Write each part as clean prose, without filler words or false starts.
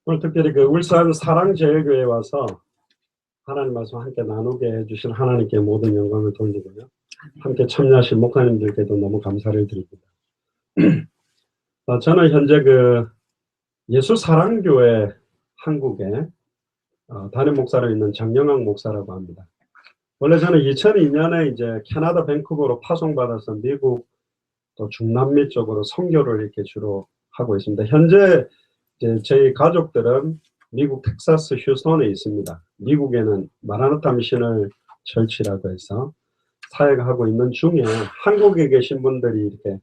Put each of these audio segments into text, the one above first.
오늘 특별히 그 울산 사랑제일교회에 와서 하나님 말씀 함께 나누게 해주신 하나님께 모든 영광을 돌리고요. 함께 참여하신 목사님들께도 너무 감사를 드립니다. 저는 현재 그 예수사랑교회 한국에 담임 목사로 있는 장영학 목사라고 합니다. 원래 저는 2002년에 이제 캐나다 밴쿠버로 파송받아서 미국 또 중남미 쪽으로 선교를 이렇게 주로 하고 있습니다. 현재 이제 저희 가족들은 미국 텍사스 휴스턴에 있습니다. 미국에는 마라나타 미셔널 철치라고 해서 사역하고 있는 중에 한국에 계신 분들이 이렇게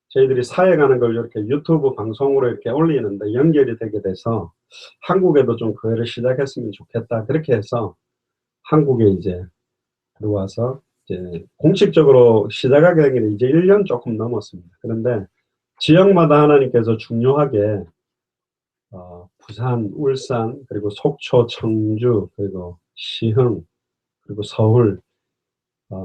저희들이 사역하는 걸 이렇게 유튜브 방송으로 이렇게 올리는데 연결이 되게 돼서 한국에도 좀 교회를 시작했으면 좋겠다. 그렇게 해서 한국에 이제 들어와서 이제 공식적으로 시작하게 된 게 이제 1년 조금 넘었습니다. 그런데 지역마다 하나님께서 중요하게 부산, 울산, 그리고 속초, 청주, 그리고 시흥, 그리고 서울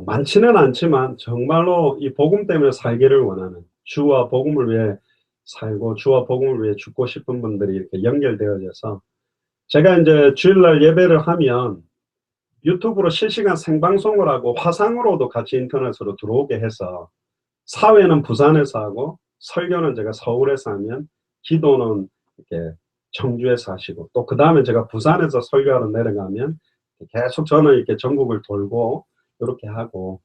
많지는 않지만 정말로 이 복음 때문에 살기를 원하는 주와 복음을 위해 살고 주와 복음을 위해 죽고 싶은 분들이 이렇게 연결되어져서 제가 이제 주일날 예배를 하면 유튜브로 실시간 생방송을 하고 화상으로도 같이 인터넷으로 들어오게 해서 사회는 부산에서 하고 설교는 제가 서울에서 하면 기도는 이렇게 청주에서 하시고 또 그 다음에 제가 부산에서 설교하러 내려가면 계속 저는 이렇게 전국을 돌고 이렇게 하고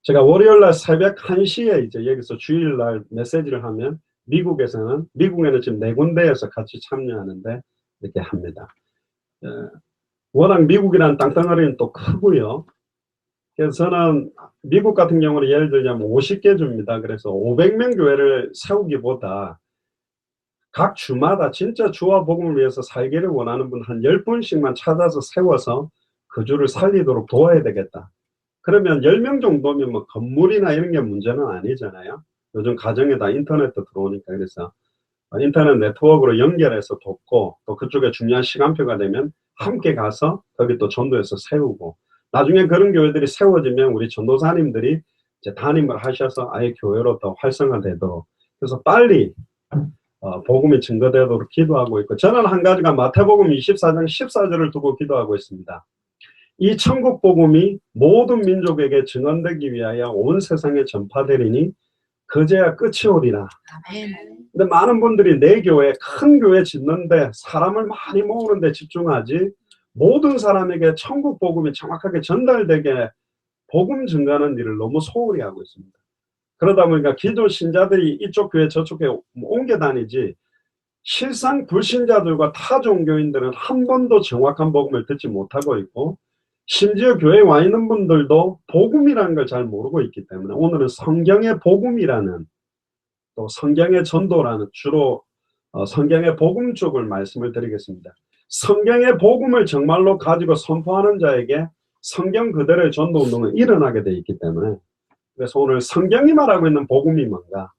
제가 월요일날 새벽 1시에 이제 여기서 주일날 메시지를 하면 미국에는 지금 4군데에서 같이 참여하는데 이렇게 합니다. 워낙 미국이란 땅덩어리는 또 크고요. 그래서 저는 미국 같은 경우는 예를 들자면 50개 주입니다. 그래서 500명 교회를 세우기보다 각 주마다 진짜 주와 복음을 위해서 살기를 원하는 분 한 10분씩만 찾아서 세워서 그 주를 살리도록 도와야 되겠다. 그러면 10명 정도면 뭐 건물이나 이런 게 문제는 아니잖아요. 요즘 가정에 다 인터넷도 들어오니까. 그래서 인터넷 네트워크로 연결해서 돕고 또 그쪽에 중요한 시간표가 되면 함께 가서 거기 또 전도해서 세우고 나중에 그런 교회들이 세워지면 우리 전도사님들이 이제 담임을 하셔서 아예 교회로 더 활성화되도록 그래서 빨리 복음이 증거되도록 기도하고 있고 저는 한 가지가 마태복음 24장 14절을 두고 기도하고 있습니다. 이 천국 복음이 모든 민족에게 증언되기 위하여 온 세상에 전파되리니 그제야 끝이 오리라. 근데 많은 분들이 내 교회 큰 교회 짓는데 사람을 많이 모으는데 집중하지 모든 사람에게 천국 복음이 정확하게 전달되게 복음 증가하는 일을 너무 소홀히 하고 있습니다. 그러다 보니까 기존 신자들이 이쪽 교회 저쪽 교회 옮겨 다니지 실상 불신자들과 타 종교인들은 한 번도 정확한 복음을 듣지 못하고 있고 심지어 교회에 와 있는 분들도 복음이라는 걸 잘 모르고 있기 때문에 오늘은 성경의 복음이라는 또 성경의 전도라는 주로 성경의 복음 쪽을 말씀을 드리겠습니다. 성경의 복음을 정말로 가지고 선포하는 자에게 성경 그대로의 전도운동은 일어나게 되어 있기 때문에 그래서 오늘 성경이 말하고 있는 복음이 뭔가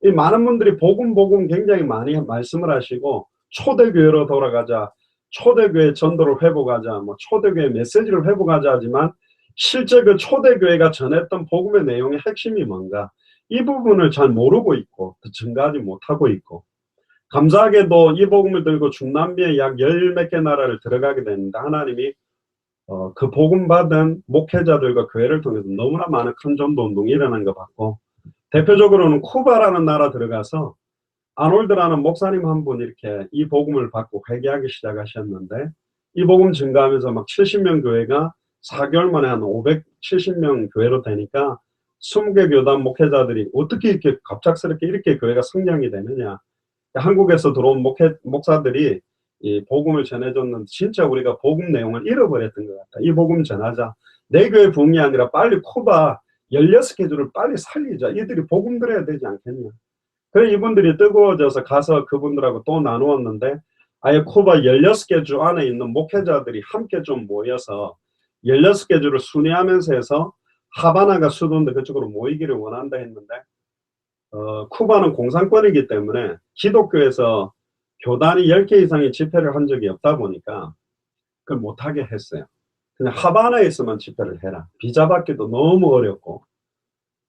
이 많은 분들이 복음 굉장히 많이 말씀을 하시고 초대교회로 돌아가자 초대교회 전도를 회복하자 뭐 초대교회 메시지를 회복하자 하지만 실제 그 초대교회가 전했던 복음의 내용의 핵심이 뭔가 이 부분을 잘 모르고 있고 증가하지 못하고 있고 감사하게도 이 복음을 들고 중남미에 약 10몇 개 나라를 들어가게 됐는데 하나님이 그 복음 받은 목회자들과 교회를 통해서 너무나 많은 큰 전도 운동이 일어난 것 같고 대표적으로는 쿠바라는 나라 들어가서 아놀드라는 목사님 한 분 이렇게 이 복음을 받고 회개하기 시작하셨는데 이 복음 증가하면서 막 70명 교회가 4개월 만에 한 570명 교회로 되니까 20개 교단 목회자들이 어떻게 이렇게 갑작스럽게 이렇게 교회가 성장이 되느냐. 한국에서 들어온 목사들이 이 복음을 전해줬는데 진짜 우리가 복음 내용을 잃어버렸던 것 같다. 이 복음 전하자. 내 교회 부흥이 아니라 빨리 쿠바 16개 주를 빨리 살리자. 이들이 복음 들어야 되지 않겠냐. 그래 이분들이 뜨거워져서 가서 그분들하고 또 나누었는데 아예 쿠바 16개 주 안에 있는 목회자들이 함께 좀 모여서 16개 주를 순회하면서 해서 하바나가 수도인데 그쪽으로 모이기를 원한다 했는데 쿠바는 공산권이기 때문에 기독교에서 교단이 10개 이상의 집회를 한 적이 없다 보니까 그걸 못하게 했어요. 그냥 하바나에서만 집회를 해라. 비자 받기도 너무 어렵고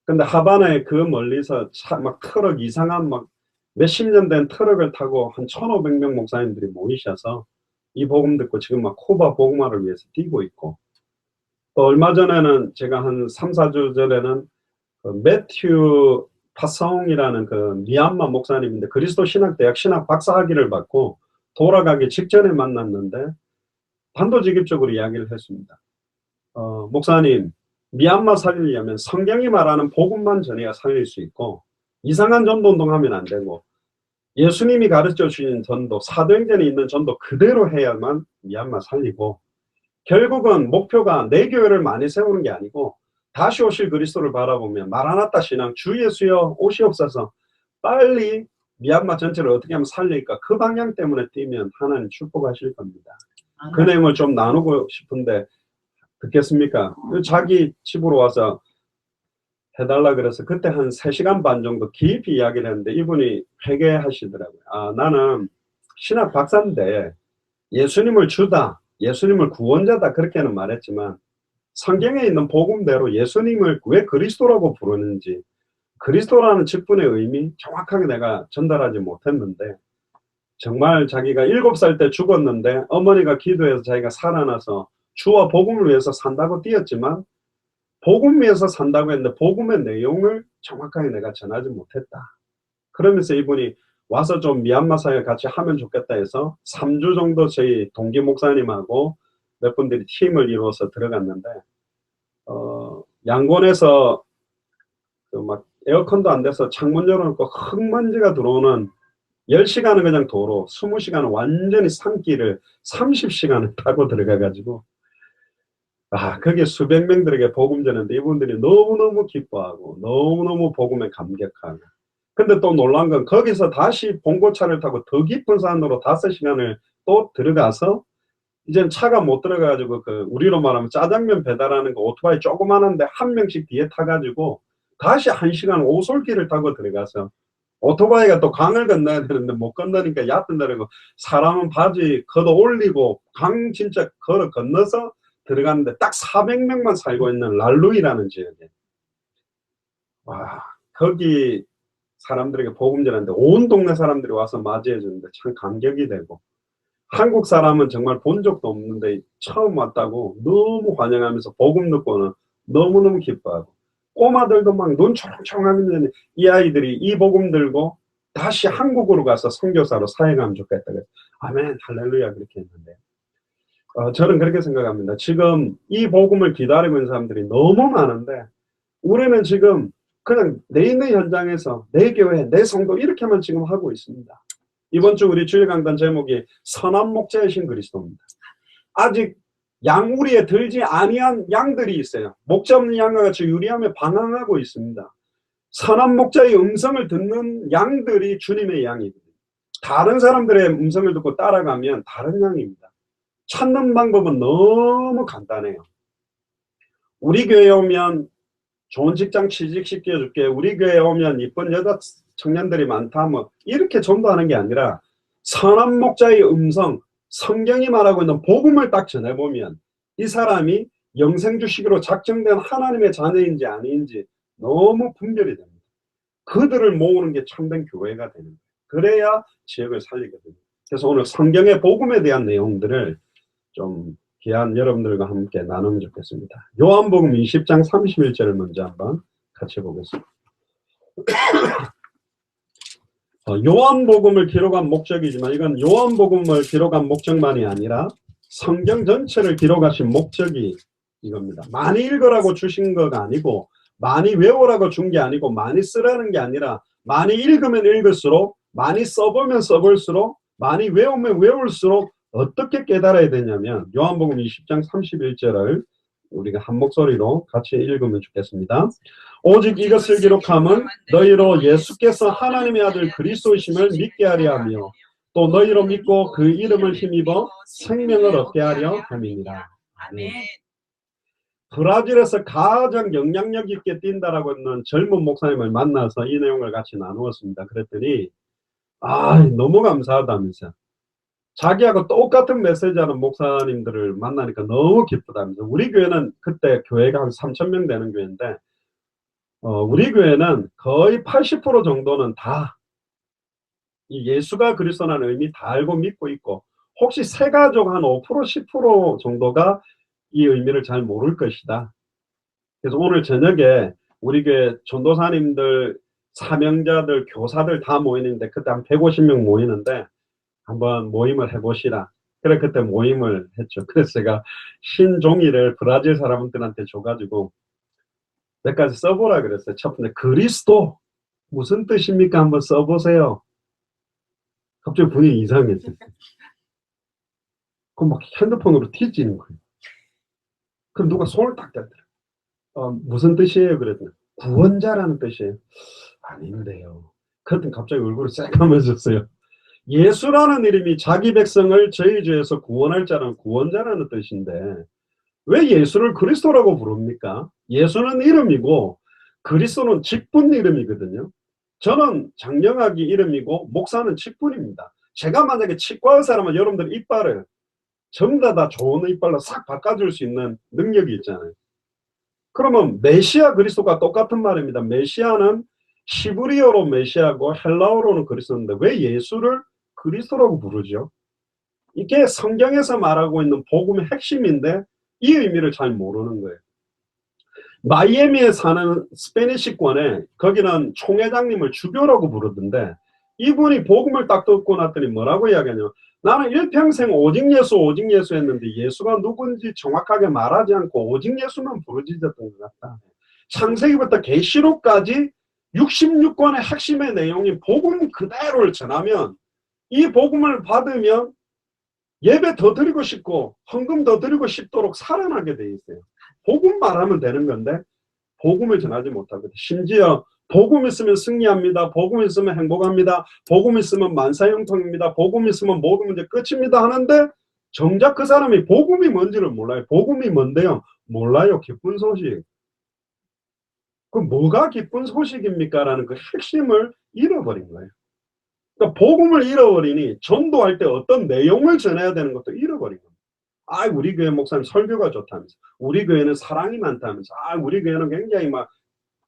근데 하바나에 그 멀리서 막 트럭 이상한 막 몇십 년 된 트럭을 타고 한 1,500명 목사님들이 모이셔서 이 복음 듣고 지금 막 쿠바 복음화를 위해서 뛰고 있고, 또 얼마 전에는 제가 한 3, 4주 전에는 그 매튜 파성이라는 그 미얀마 목사님인데 그리스도 신학대학 신학 박사학위를 받고 돌아가기 직전에 만났는데 단도직입적으로 이야기를 했습니다. 목사님, 미얀마 살리려면 성경이 말하는 복음만 전해야 살릴 수 있고 이상한 전도운동 하면 안 되고 예수님이 가르쳐 주신 전도, 사도행전에 있는 전도 그대로 해야만 미얀마 살리고, 결국은 목표가 내 교회를 많이 세우는 게 아니고 다시 오실 그리스도를 바라보며 마라나타 신앙, 주 예수여 오시옵소서, 빨리 미얀마 전체를 어떻게 하면 살릴까, 그 방향 때문에 뛰면 하나님 축복하실 겁니다. 그 내용을 좀 나누고 싶은데 듣겠습니까? 자기 집으로 와서 해달라 그래서 그때 한 3시간 반 정도 깊이 이야기를 했는데 이분이 회개하시더라고요. 아, 나는 신학 박사인데 예수님을 주다, 예수님을 구원자다 그렇게는 말했지만 성경에 있는 복음대로 예수님을 왜 그리스도라고 부르는지, 그리스도라는 직분의 의미 정확하게 내가 전달하지 못했는데, 정말 자기가 7살 때 죽었는데 어머니가 기도해서 자기가 살아나서 주와 복음을 위해서 산다고 뛰었지만 복음 위해서 산다고 했는데 복음의 내용을 정확하게 내가 전하지 못했다. 그러면서 이분이 와서 좀 미얀마 사회 같이 하면 좋겠다 해서 3주 정도 저희 동기 목사님하고 몇 분들이 팀을 이루어서 들어갔는데, 양곤에서 그 막 에어컨도 안 돼서 창문 열어놓고 흙먼지가 들어오는 10시간은 그냥 도로, 20시간은 완전히 산길을 30시간을 타고 들어가가지고, 거기에 수백 명들에게 복음 전했는데 이분들이 너무너무 기뻐하고 너무너무 복음에 감격하고, 근데 또 놀란 건 거기서 다시 봉고차를 타고 더 깊은 산으로 5시간을 또 들어가서 이제는 차가 못 들어가가지고 그 우리로 말하면 짜장면 배달하는 거 오토바이 조그만한데 한 명씩 뒤에 타가지고 다시 1시간 오솔길을 타고 들어가서, 오토바이가 또 강을 건너야 되는데 못 건너니까 얕은 데라고 사람은 바지 걷어 올리고 강 진짜 걸어 건너서 들어갔는데 딱 400명만 살고 있는 랄루이라는 지역에, 와, 거기 사람들에게 복음 전하는데 온 동네 사람들이 와서 맞이해 주는데 참 감격이 되고, 한국 사람은 정말 본 적도 없는데 처음 왔다고 너무 환영하면서 복음 듣고는 너무너무 기뻐하고, 꼬마들도 막 눈 초롱초롱하면 이 아이들이 이 복음 들고 다시 한국으로 가서 선교사로 사역하면 좋겠다. 아멘 할렐루야 그렇게 했는데, 저는 그렇게 생각합니다. 지금 이 복음을 기다리고 있는 사람들이 너무 많은데 우리는 지금 그냥 내 있는 현장에서 내 교회, 내 성도 이렇게만 지금 하고 있습니다. 이번 주 우리 주일 강단 제목이 선한 목자이신 그리스도입니다. 아직 양우리에 들지 아니한 양들이 있어요. 목자 없는 양과 같이 유리함에 방황하고 있습니다. 선한 목자의 음성을 듣는 양들이 주님의 양이거든요. 다른 사람들의 음성을 듣고 따라가면 다른 양입니다. 찾는 방법은 너무 간단해요. 우리 교회에 오면 좋은 직장 취직시켜줄게, 우리 교회에 오면 이쁜 여자 청년들이 많다, 뭐 이렇게 전도하는 게 아니라 선한 목자의 음성, 성경이 말하고 있는 복음을 딱 전해보면 이 사람이 영생 주시기로 작정된 하나님의 자녀인지 아닌지 너무 분별이 됩니다. 그들을 모으는 게 참된 교회가 되는 거예요. 그래야 지역을 살리거든요. 그래서 오늘 성경의 복음에 대한 내용들을 좀 귀한 여러분들과 함께 나누면 좋겠습니다. 요한복음 20장 31절을 먼저 한번 같이 보겠습니다. 요한복음을 기록한 목적이지만 이건 요한복음을 기록한 목적만이 아니라 성경 전체를 기록하신 목적이 이겁니다. 많이 읽으라고 주신 거가 아니고, 많이 외우라고 준 게 아니고, 많이 쓰라는 게 아니라 많이 읽으면 읽을수록, 많이 써보면 써볼수록, 많이 외우면 외울수록 어떻게 깨달아야 되냐면 요한복음 20장 31절을 우리가 한 목소리로 같이 읽으면 좋겠습니다. 오직 이것을 기록함은 너희로 예수께서 하나님의 아들 그리스도이심을 믿게 하려 하며 또 너희로 믿고 그 이름을 힘입어 생명을 얻게 하려 함이니라. 아멘. 브라질에서 가장 영향력 있게 뛴다라고 하는 젊은 목사님을 만나서 이 내용을 같이 나누었습니다. 그랬더니 너무 감사하다면서, 자기하고 똑같은 메시지하는 목사님들을 만나니까 너무 기쁘다면서, 우리 교회는 그때 교회가 한 3,000명 되는 교회인데 우리 교회는 거의 80% 정도는 다 이 예수가 그리스도라는 의미 다 알고 믿고 있고, 혹시 새가족 한 5%, 10% 정도가 이 의미를 잘 모를 것이다. 그래서 오늘 저녁에 우리 교회 전도사님들, 사명자들, 교사들 다 모이는데, 그때 한 150명 모이는데 한번 모임을 해보시라. 그래 그때 모임을 했죠. 그래서 제가 흰 종이를 브라질 사람들한테 줘가지고 몇 가지 써보라 그랬어요. 첫 번째, 그리스도 무슨 뜻입니까? 한번 써보세요. 갑자기 분위기 이상해졌어요. 그럼 막 핸드폰으로 뒤지는 거예요. 그럼 누가 손을 딱 대더라. 무슨 뜻이에요? 그랬더니 구원자라는 뜻이에요. 아닌데요. 그랬더니 갑자기 얼굴이 새까매졌어요. 예수라는 이름이 자기 백성을 저희 죄에서 구원할 자라는 구원자라는 뜻인데 왜 예수를 그리스도라고 부릅니까? 예수는 이름이고 그리스도는 직분 이름이거든요. 저는 장영학이 이름이고 목사는 직분입니다. 제가 만약에 치과 의사라면 여러분들 이빨을 전부 다 좋은 이빨로 싹 바꿔줄 수 있는 능력이 있잖아요. 그러면 메시아 그리스도가 똑같은 말입니다. 메시아는 히브리어로 메시아고 헬라어로는 그리스도인데 왜 예수를 그리스도라고 부르죠? 이게 성경에서 말하고 있는 복음의 핵심인데 이 의미를 잘 모르는 거예요. 마이애미에 사는 스페니시권에 거기는 총회장님을 주교라고 부르던데 이분이 복음을 딱 듣고 났더니 뭐라고 이야기하냐, 나는 일평생 오직 예수 오직 예수 했는데 예수가 누군지 정확하게 말하지 않고 오직 예수만 부르짖었던 것 같다. 창세기부터 계시록까지 66권의 핵심의 내용인 복음 그대로를 전하면 이 복음을 받으면 예배 더 드리고 싶고 헌금 더 드리고 싶도록 살아나게 돼 있어요. 복음 말하면 되는 건데 복음을 전하지 못하거든요. 심지어 복음 있으면 승리합니다. 복음 있으면 행복합니다. 복음 있으면 만사형통입니다. 복음 있으면 모든 문제 끝입니다 하는데 정작 그 사람이 복음이 뭔지를 몰라요. 복음이 뭔데요? 몰라요. 기쁜 소식. 그 뭐가 기쁜 소식입니까? 라는 그 핵심을 잃어버린 거예요. 그러니까 복음을 잃어버리니 전도할 때 어떤 내용을 전해야 되는 것도 잃어버린 겁니다. 아, 우리 교회 목사님 설교가 좋다면서, 우리 교회는 사랑이 많다면서, 아, 우리 교회는 굉장히 막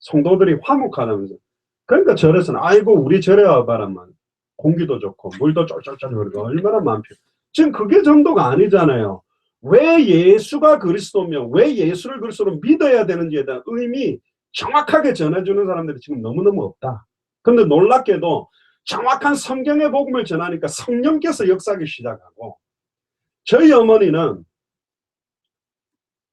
성도들이 화목하다면서. 그러니까 절에서는 아이고 우리 절에 와봐라만 공기도 좋고 물도 쫄쫄쫄 흐르고 얼마나 많죠. 지금 그게 전도가 아니잖아요. 왜 예수가 그리스도며 왜 예수를 그리스도로 믿어야 되는지에 대한 의미 정확하게 전해주는 사람들이 지금 너무너무 없다. 근데 놀랍게도 정확한 성경의 복음을 전하니까 성령께서 역사하기 시작하고, 저희 어머니는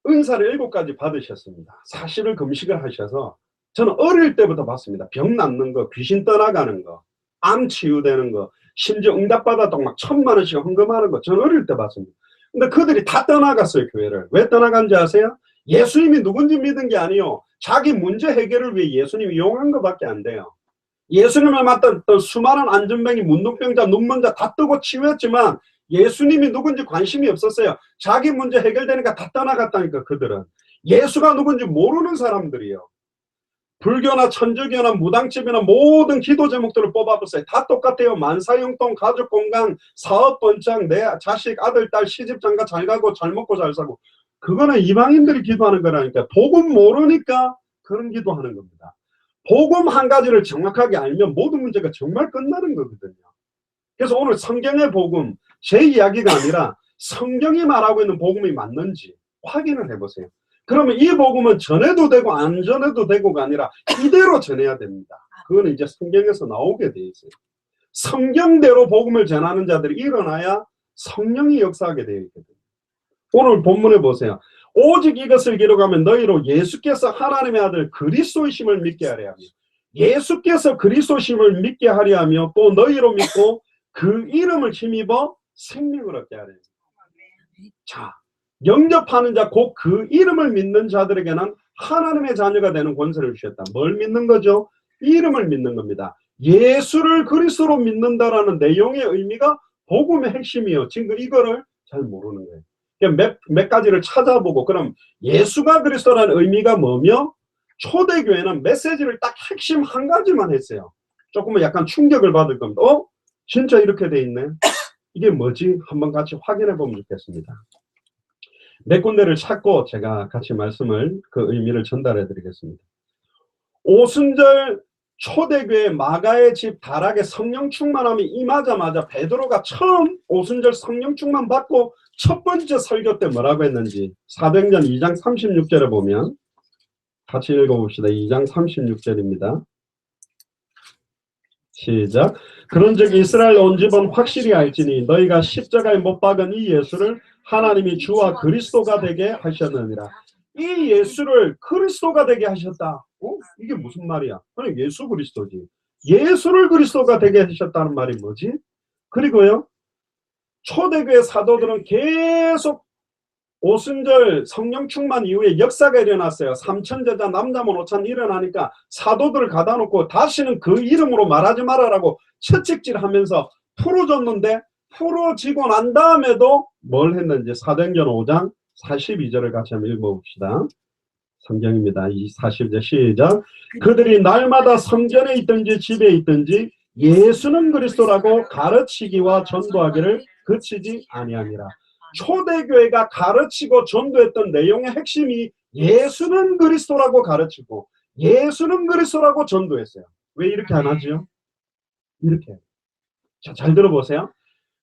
은사를 7가지 받으셨습니다. 40일 금식을 하셔서 저는 어릴 때부터 봤습니다. 병 낫는 거, 귀신 떠나가는 거, 암 치유되는 거, 심지어 응답받았다고 막 1,000만 원씩 헌금하는 거 저는 어릴 때 봤습니다. 근데 그들이 다 떠나갔어요, 교회를. 왜 떠나간지 아세요? 예수님이 누군지 믿은 게 아니요, 자기 문제 해결을 위해 예수님이 이용한 것밖에 안 돼요. 예수님을 맡았던 수많은 안전병이, 문둥병자, 눈먼자 다 뜨고 치유했지만 예수님이 누군지 관심이 없었어요. 자기 문제 해결되니까 다 떠나갔다니까. 그들은 예수가 누군지 모르는 사람들이에요. 불교나 천주교나 무당집이나 모든 기도 제목들을 뽑아보세요. 다 똑같아요. 만사형통, 가족건강, 사업번창, 내 자식, 아들, 딸, 시집장가 잘 가고 잘 먹고 잘 사고. 그거는 이방인들이 기도하는 거라니까. 복음 모르니까 그런 기도하는 겁니다. 복음 한 가지를 정확하게 알면 모든 문제가 정말 끝나는 거거든요. 그래서 오늘 성경의 복음, 제 이야기가 아니라 성경이 말하고 있는 복음이 맞는지 확인을 해보세요. 그러면 이 복음은 전해도 되고 안 전해도 되고가 아니라 이대로 전해야 됩니다. 그거는 이제 성경에서 나오게 돼 있어요. 성경대로 복음을 전하는 자들이 일어나야 성령이 역사하게 되어 있거든요. 오늘 본문에 보세요. 오직 이것을 기록하면 너희로 예수께서 하나님의 아들 그리스도이심을 믿게 하려 하며, 예수께서 그리스도이심을 믿게 하려 하며 또 너희로 믿고 그 이름을 힘입어 생명을 얻게 하려. 자, 영접하는 자, 곧 그 이름을 믿는 자들에게는 하나님의 자녀가 되는 권세를 주셨다. 뭘 믿는 거죠? 이름을 믿는 겁니다. 예수를 그리스도로 믿는다라는 내용의 의미가 복음의 핵심이에요. 지금 이거를 잘 모르는 거예요. 몇 가지를 찾아보고, 그럼 예수가 그리스도라는 의미가 뭐며, 초대교회는 메시지를 딱 핵심 한 가지만 했어요. 조금은 약간 충격을 받을 겁니다. 진짜 이렇게 돼 있네. 이게 뭐지? 한번 같이 확인해 보면 좋겠습니다. 몇 군데를 찾고 제가 같이 말씀을, 그 의미를 전달해 드리겠습니다. 오순절 초대교회 마가의 집 다락에 성령 충만함이 임하자마자 베드로가 처음 오순절 성령 충만 받고 첫 번째 설교 때 뭐라고 했는지 사도행전 2장 36절에 보면 같이 읽어봅시다. 2장 36절입니다. 시작. 그런즉 이스라엘 온 집은 확실히 알지니 너희가 십자가에 못 박은 이 예수를 하나님이 주와 그리스도가 되게 하셨느니라. 이 예수를 그리스도가 되게 하셨다. 이게 무슨 말이야? 아니 예수 그리스도지. 예수를 그리스도가 되게 하셨다는 말이 뭐지? 그리고요. 초대교회 사도들은 계속 오순절 성령 충만 이후에 역사가 일어났어요. 3천 제자 남자만 5천 일어나니까 사도들을 가다 놓고 다시는 그 이름으로 말하지 말아라고 채찍질하면서 풀어줬는데 풀어지고 난 다음에도 뭘 했는지 사도행전 5장 42절을 같이 한번 읽어봅시다. 성경입니다. 42절 시작. 그들이 날마다 성전에 있든지 집에 있든지 예수는 그리스도라고 가르치기와 전도하기를 그치지 아니하니라. 초대교회가 가르치고 전도했던 내용의 핵심이 예수는 그리스도라고 가르치고 예수는 그리스도라고 전도했어요. 왜 이렇게 안 하죠? 이렇게. 자, 잘 들어보세요.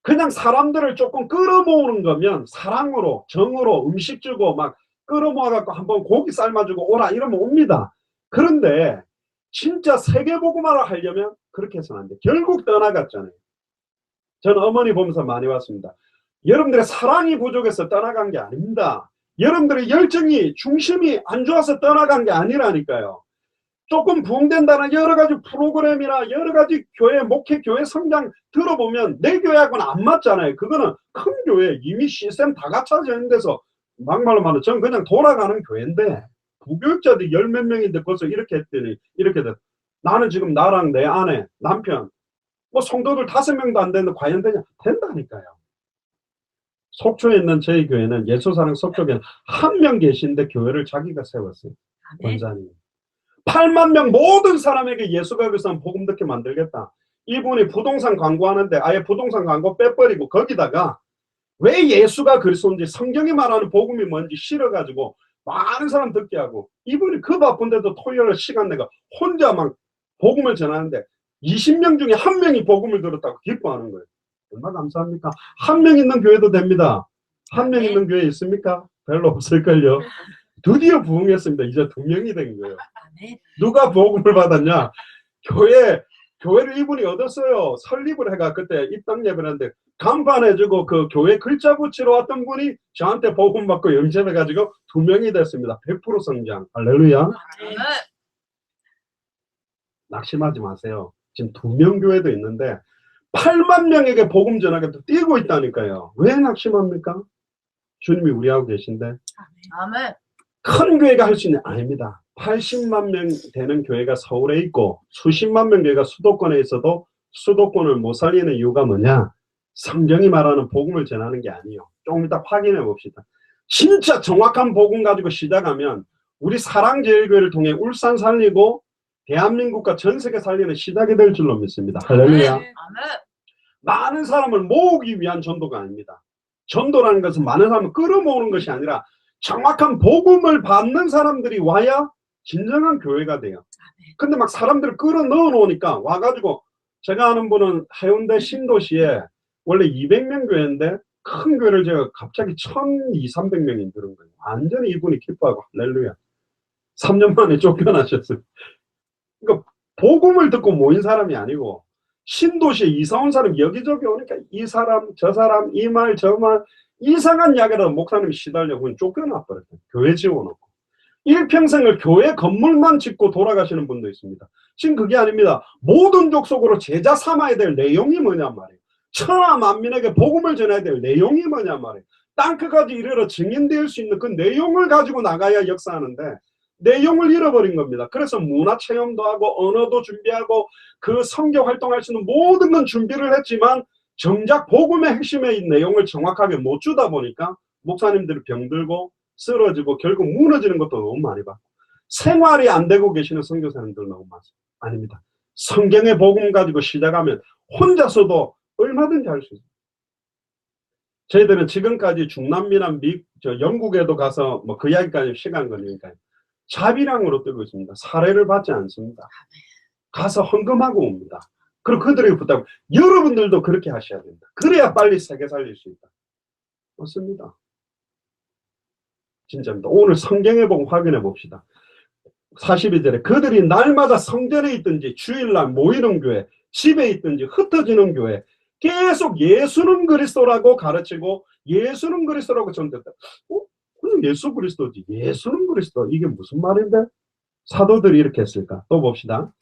그냥 사람들을 조금 끌어모으는 거면 사랑으로 정으로 음식 주고 막 끌어모아갖고 한번 고기 삶아주고 오라 이러면 옵니다. 그런데 진짜 세계복음화를 하려면 그렇게 해서는 안 돼. 결국 떠나갔잖아요. 저는 어머니 보면서 많이 왔습니다. 여러분들의 사랑이 부족해서 떠나간 게 아닙니다. 여러분들의 열정이 중심이 안 좋아서 떠나간 게 아니라니까요. 조금 부흥된다는 여러 가지 프로그램이나 여러 가지 교회 목회 교회 성장 들어보면 내 교회하고는 안 맞잖아요. 그거는 큰 교회 이미 시스템 다 갖춰져 있는 데서 막말로 말하면 저는 그냥 돌아가는 교회인데 부교육자들이 열 몇 명인데 벌써 이렇게 했더니 이렇게 됐. 나는 지금 나랑 내 아내 남편 뭐 성도들 5명도 안 되는데 과연 되냐? 된다니까요. 속초에 있는 저희 교회는 예수사랑 속초교회는 한 명 계신데 교회를 자기가 세웠어요. 원장님. 8만 명 모든 사람에게 예수가 그리스도 복음 듣게 만들겠다. 이분이 부동산 광고하는데 아예 부동산 광고 빼버리고 거기다가 왜 예수가 그리스도인지 성경이 말하는 복음이 뭔지 실어가지고 많은 사람 듣게 하고 이분이 그 바쁜데도 토요일 시간 내가 혼자 막 복음을 전하는데 20명 중에 1명이 복음을 들었다고 기뻐하는 거예요. 얼마나 감사합니까? 1명 있는 교회도 됩니다. 1명 있는 교회 있습니까? 별로 없을걸요. 드디어 부흥했습니다. 이제 2명이 된 거예요. 누가 복음을 받았냐? 교회를 이분이 얻었어요. 설립을 해가 그때 입당 예배를 했는데 간판해주고 그 교회 글자 붙이러 왔던 분이 저한테 복음 받고 영접해가지고 2명이 됐습니다. 100% 성장. 할렐루야. 낙심하지 마세요. 지금 2명 교회도 있는데 8만 명에게 복음 전하게 뛰고 있다니까요. 왜 낙심합니까? 주님이 우리하고 계신데. 아멘. 큰 교회가 할 수 있는 아닙니다. 80만 명 되는 교회가 서울에 있고 수십만 명 교회가 수도권에 있어도 수도권을 못 살리는 이유가 뭐냐? 성경이 말하는 복음을 전하는 게 아니에요. 조금 이따 확인해 봅시다. 진짜 정확한 복음 가지고 시작하면 우리 사랑제일교회를 통해 울산 살리고 대한민국과 전 세계 살리는 시작이 될 줄로 믿습니다. 할렐루야. 아멘. 많은 사람을 모으기 위한 전도가 아닙니다. 전도라는 것은 많은 사람을 끌어모으는 것이 아니라 정확한 복음을 받는 사람들이 와야 진정한 교회가 돼요. 근데 막 사람들을 끌어 넣어 놓으니까 와가지고 제가 아는 분은 해운대 신도시에 원래 200명 교회인데 큰 교회를 제가 갑자기 1200, 300명이 들은 거예요. 완전히 이분이 기뻐하고 할렐루야. 3년 만에 쫓겨나셨어요. 그러니까 복음을 듣고 모인 사람이 아니고 신도시에 이사 온 사람이 여기저기 오니까 이 사람 저 사람 이 말 저 말 이상한 이야기라도 목사님이 시달려 그냥 쫓겨나 버렸어요. 교회 지워놓고. 일평생을 교회 건물만 짓고 돌아가시는 분도 있습니다. 지금 그게 아닙니다. 모든 족속으로 제자 삼아야 될 내용이 뭐냐 말이에요. 천하 만민에게 복음을 전해야 될 내용이 뭐냐 말이에요. 땅끝까지 이르러 증인될 수 있는 그 내용을 가지고 나가야 역사하는데 내용을 잃어버린 겁니다. 그래서 문화체험도 하고 언어도 준비하고 그 선교 활동할 수 있는 모든 건 준비를 했지만 정작 복음의 핵심의 내용을 정확하게 못 주다 보니까 목사님들이 병들고 쓰러지고 결국 무너지는 것도 너무 많이 봤고 생활이 안 되고 계시는 선교사님들 너무 많습니다. 아닙니다. 성경의 복음 가지고 시작하면 혼자서도 얼마든지 할 수 있습니다. 저희들은 지금까지 중남미나 영국에도 가서 뭐 그 이야기까지 시간 걸리니까요. 자비량으로 뜨고 있습니다. 사례를 받지 않습니다. 가서 헌금하고 옵니다. 그리고 그들에게 부탁, 여러분들도 그렇게 하셔야 된다. 그래야 빨리 세계 살릴 수 있다. 맞습니다. 진짜입니다. 오늘 성경에 보고 확인해 봅시다. 42절에 그들이 날마다 성전에 있든지 주일날 모이는 교회, 집에 있든지 흩어지는 교회 계속 예수는 그리스도라고 가르치고 예수는 그리스도라고 전했다. 그냥 예수 그리스도지. 예수는 그리스도. 이게 무슨 말인데? 사도들이 이렇게 했을까? 또 봅시다.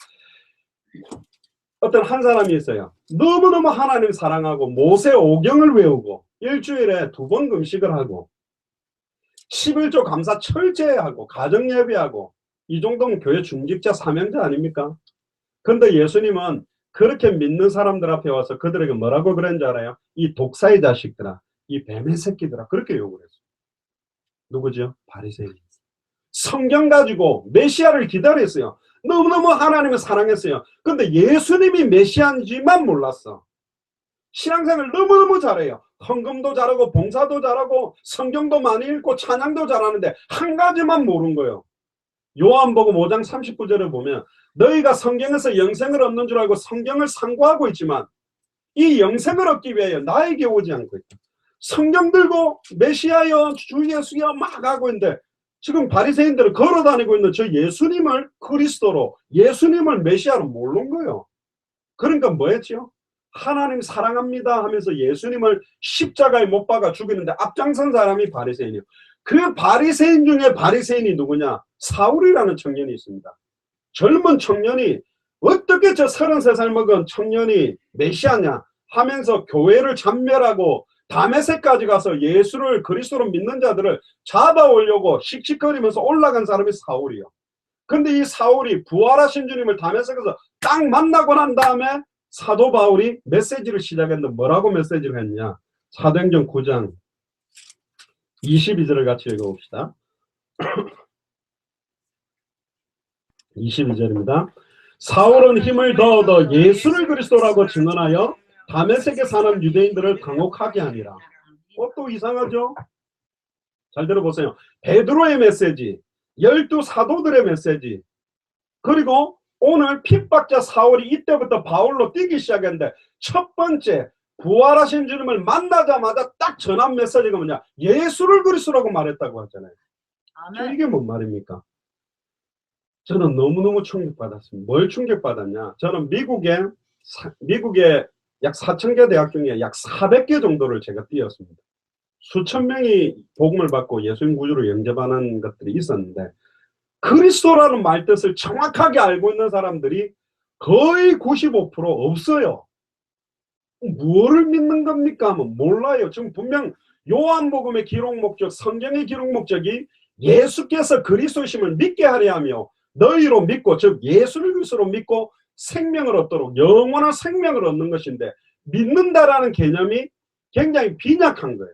어떤 한 사람이 있어요. 너무너무 하나님을 사랑하고 모세 오경을 외우고 일주일에 2번 금식을 하고 11조 감사 철저히 하고 가정 예배하고 이 정도면 교회 중직자 사명자 아닙니까? 근데 예수님은 그렇게 믿는 사람들 앞에 와서 그들에게 뭐라고 그랬는지 알아요? 이 독사의 자식들아, 이 뱀의 새끼들아, 그렇게 욕을 했어요. 누구죠? 바리새인. 성경 가지고 메시아를 기다렸어요. 너무너무 하나님을 사랑했어요. 근데 예수님이 메시아인지만 몰랐어. 신앙생활 너무너무 잘해요. 헌금도 잘하고 봉사도 잘하고 성경도 많이 읽고 찬양도 잘하는데 한 가지만 모르는 거예요. 요한복음 5장 39절에 보면 너희가 성경에서 영생을 얻는 줄 알고 성경을 상고하고 있지만 이 영생을 얻기 위하여 나에게 오지 않고 있다. 성경 들고 메시아여 주 예수여 막 하고 있는데 지금 바리새인들은 걸어다니고 있는 저 예수님을 그리스도로 예수님을 메시아로 모르는 거예요. 그러니까 뭐 했죠? 하나님 사랑합니다 하면서 예수님을 십자가에 못 박아 죽이는데 앞장선 사람이 바리새인이에요. 그 바리새인 중에 바리새인이 누구냐? 사울이라는 청년이 있습니다. 젊은 청년이 어떻게 저 33살 먹은 청년이 메시아냐 하면서 교회를 잔멸하고 다메섹까지 가서 예수를 그리스도로 믿는 자들을 잡아오려고 씩씩거리면서 올라간 사람이 사울이요. 근데 이 사울이 부활하신 주님을 다메섹에서 딱 만나고 난 다음에 사도 바울이 메시지를 시작했는데 뭐라고 메시지를 했냐? 사도행전 9장 22절을 같이 읽어봅시다. 22절입니다. 사울은 힘을 더 얻어 예수를 그리스도라고 증언하여 다메섹에 사는 유대인들을 당혹하게 하니라. 또 이상하죠? 잘 들어보세요. 베드로의 메시지, 12 사도들의 메시지, 그리고 오늘 핍박자 사울이 이때부터 바울로 뛰기 시작했는데 첫 번째 부활하신 주님을 만나자마자 딱 전한 메시지가 뭐냐? 예수를 그리스도라고 말했다고 하잖아요. 아멘. 이게 뭔 말입니까? 저는 너무너무 충격받았습니다. 뭘 충격받았냐? 저는 미국에 약 4,000개 대학 중에 약 400개 정도를 제가 뛰었습니다. 수천 명이 복음을 받고 예수님 구주로 영접하는 것들이 있었는데 그리스도라는 말뜻을 정확하게 알고 있는 사람들이 거의 95% 없어요. 무엇을 믿는 겁니까? 하면 몰라요. 지금 분명 요한복음의 기록 목적, 성경의 기록 목적이 예수께서 그리스도심을 믿게 하려 하며 너희로 믿고, 즉 예수를 그리스도로 믿고 생명을 얻도록 영원한 생명을 얻는 것인데 믿는다라는 개념이 굉장히 빈약한 거예요.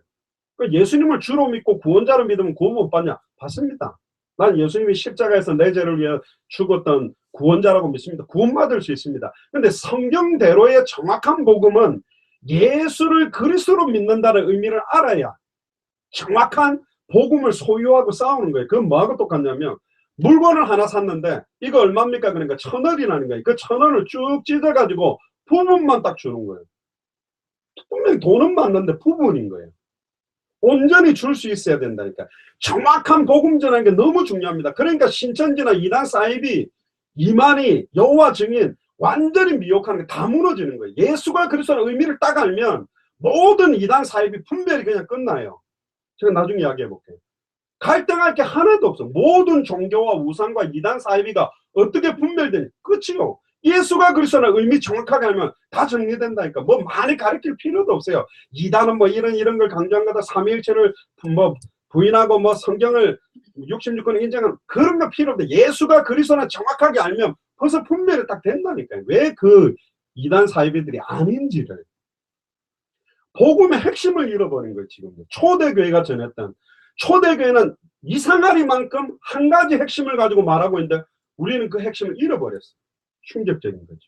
예수님을 주로 믿고 구원자로 믿으면 구원 못 받냐? 받습니다. 난 예수님이 십자가에서 내 죄를 위해 죽었던 구원자라고 믿습니다. 구원받을 수 있습니다. 그런데 성경대로의 정확한 복음은 예수를 그리스도로 믿는다는 의미를 알아야 정확한 복음을 소유하고 싸우는 거예요. 그건 뭐하고 똑같냐면 물건을 하나 샀는데 이거 얼마입니까? 그러니까 1,000원이라는 거예요. 그 1,000원을 쭉 찢어가지고 부분만 딱 주는 거예요. 분명히 돈은 맞는데 부분인 거예요. 온전히 줄 수 있어야 된다니까. 정확한 복음 전하는 게 너무 중요합니다. 그러니까 신천지나 이단 사이비, 이만희, 여호와 증인 완전히 미혹하는 게 다 무너지는 거예요. 예수가 그리스도의 의미를 딱 알면 모든 이단 사이비 분별이 그냥 끝나요. 제가 나중에 이야기해 볼게요. 갈등할 게 하나도 없어. 모든 종교와 우상과 이단 사이비가 어떻게 분별되니 끝이요. 예수가 그리스도의 의미 정확하게 알면 다 정리된다니까. 뭐 많이 가르칠 필요도 없어요. 이단은 뭐 이런 걸 강조한 거다. 삼위일체를 뭐 부인하고 뭐 성경을 66권 인정하는 그런 거 필요 없대. 예수가 그리스도를 정확하게 알면 벌써 분별이 딱 된다니까요. 왜 그 이단 사이비들이 아닌지를. 복음의 핵심을 잃어버린 거예요. 지금 초대교회가 전했던. 초대교회는 이상하리만큼 한 가지 핵심을 가지고 말하고 있는데 우리는 그 핵심을 잃어버렸어요. 충격적인 거죠.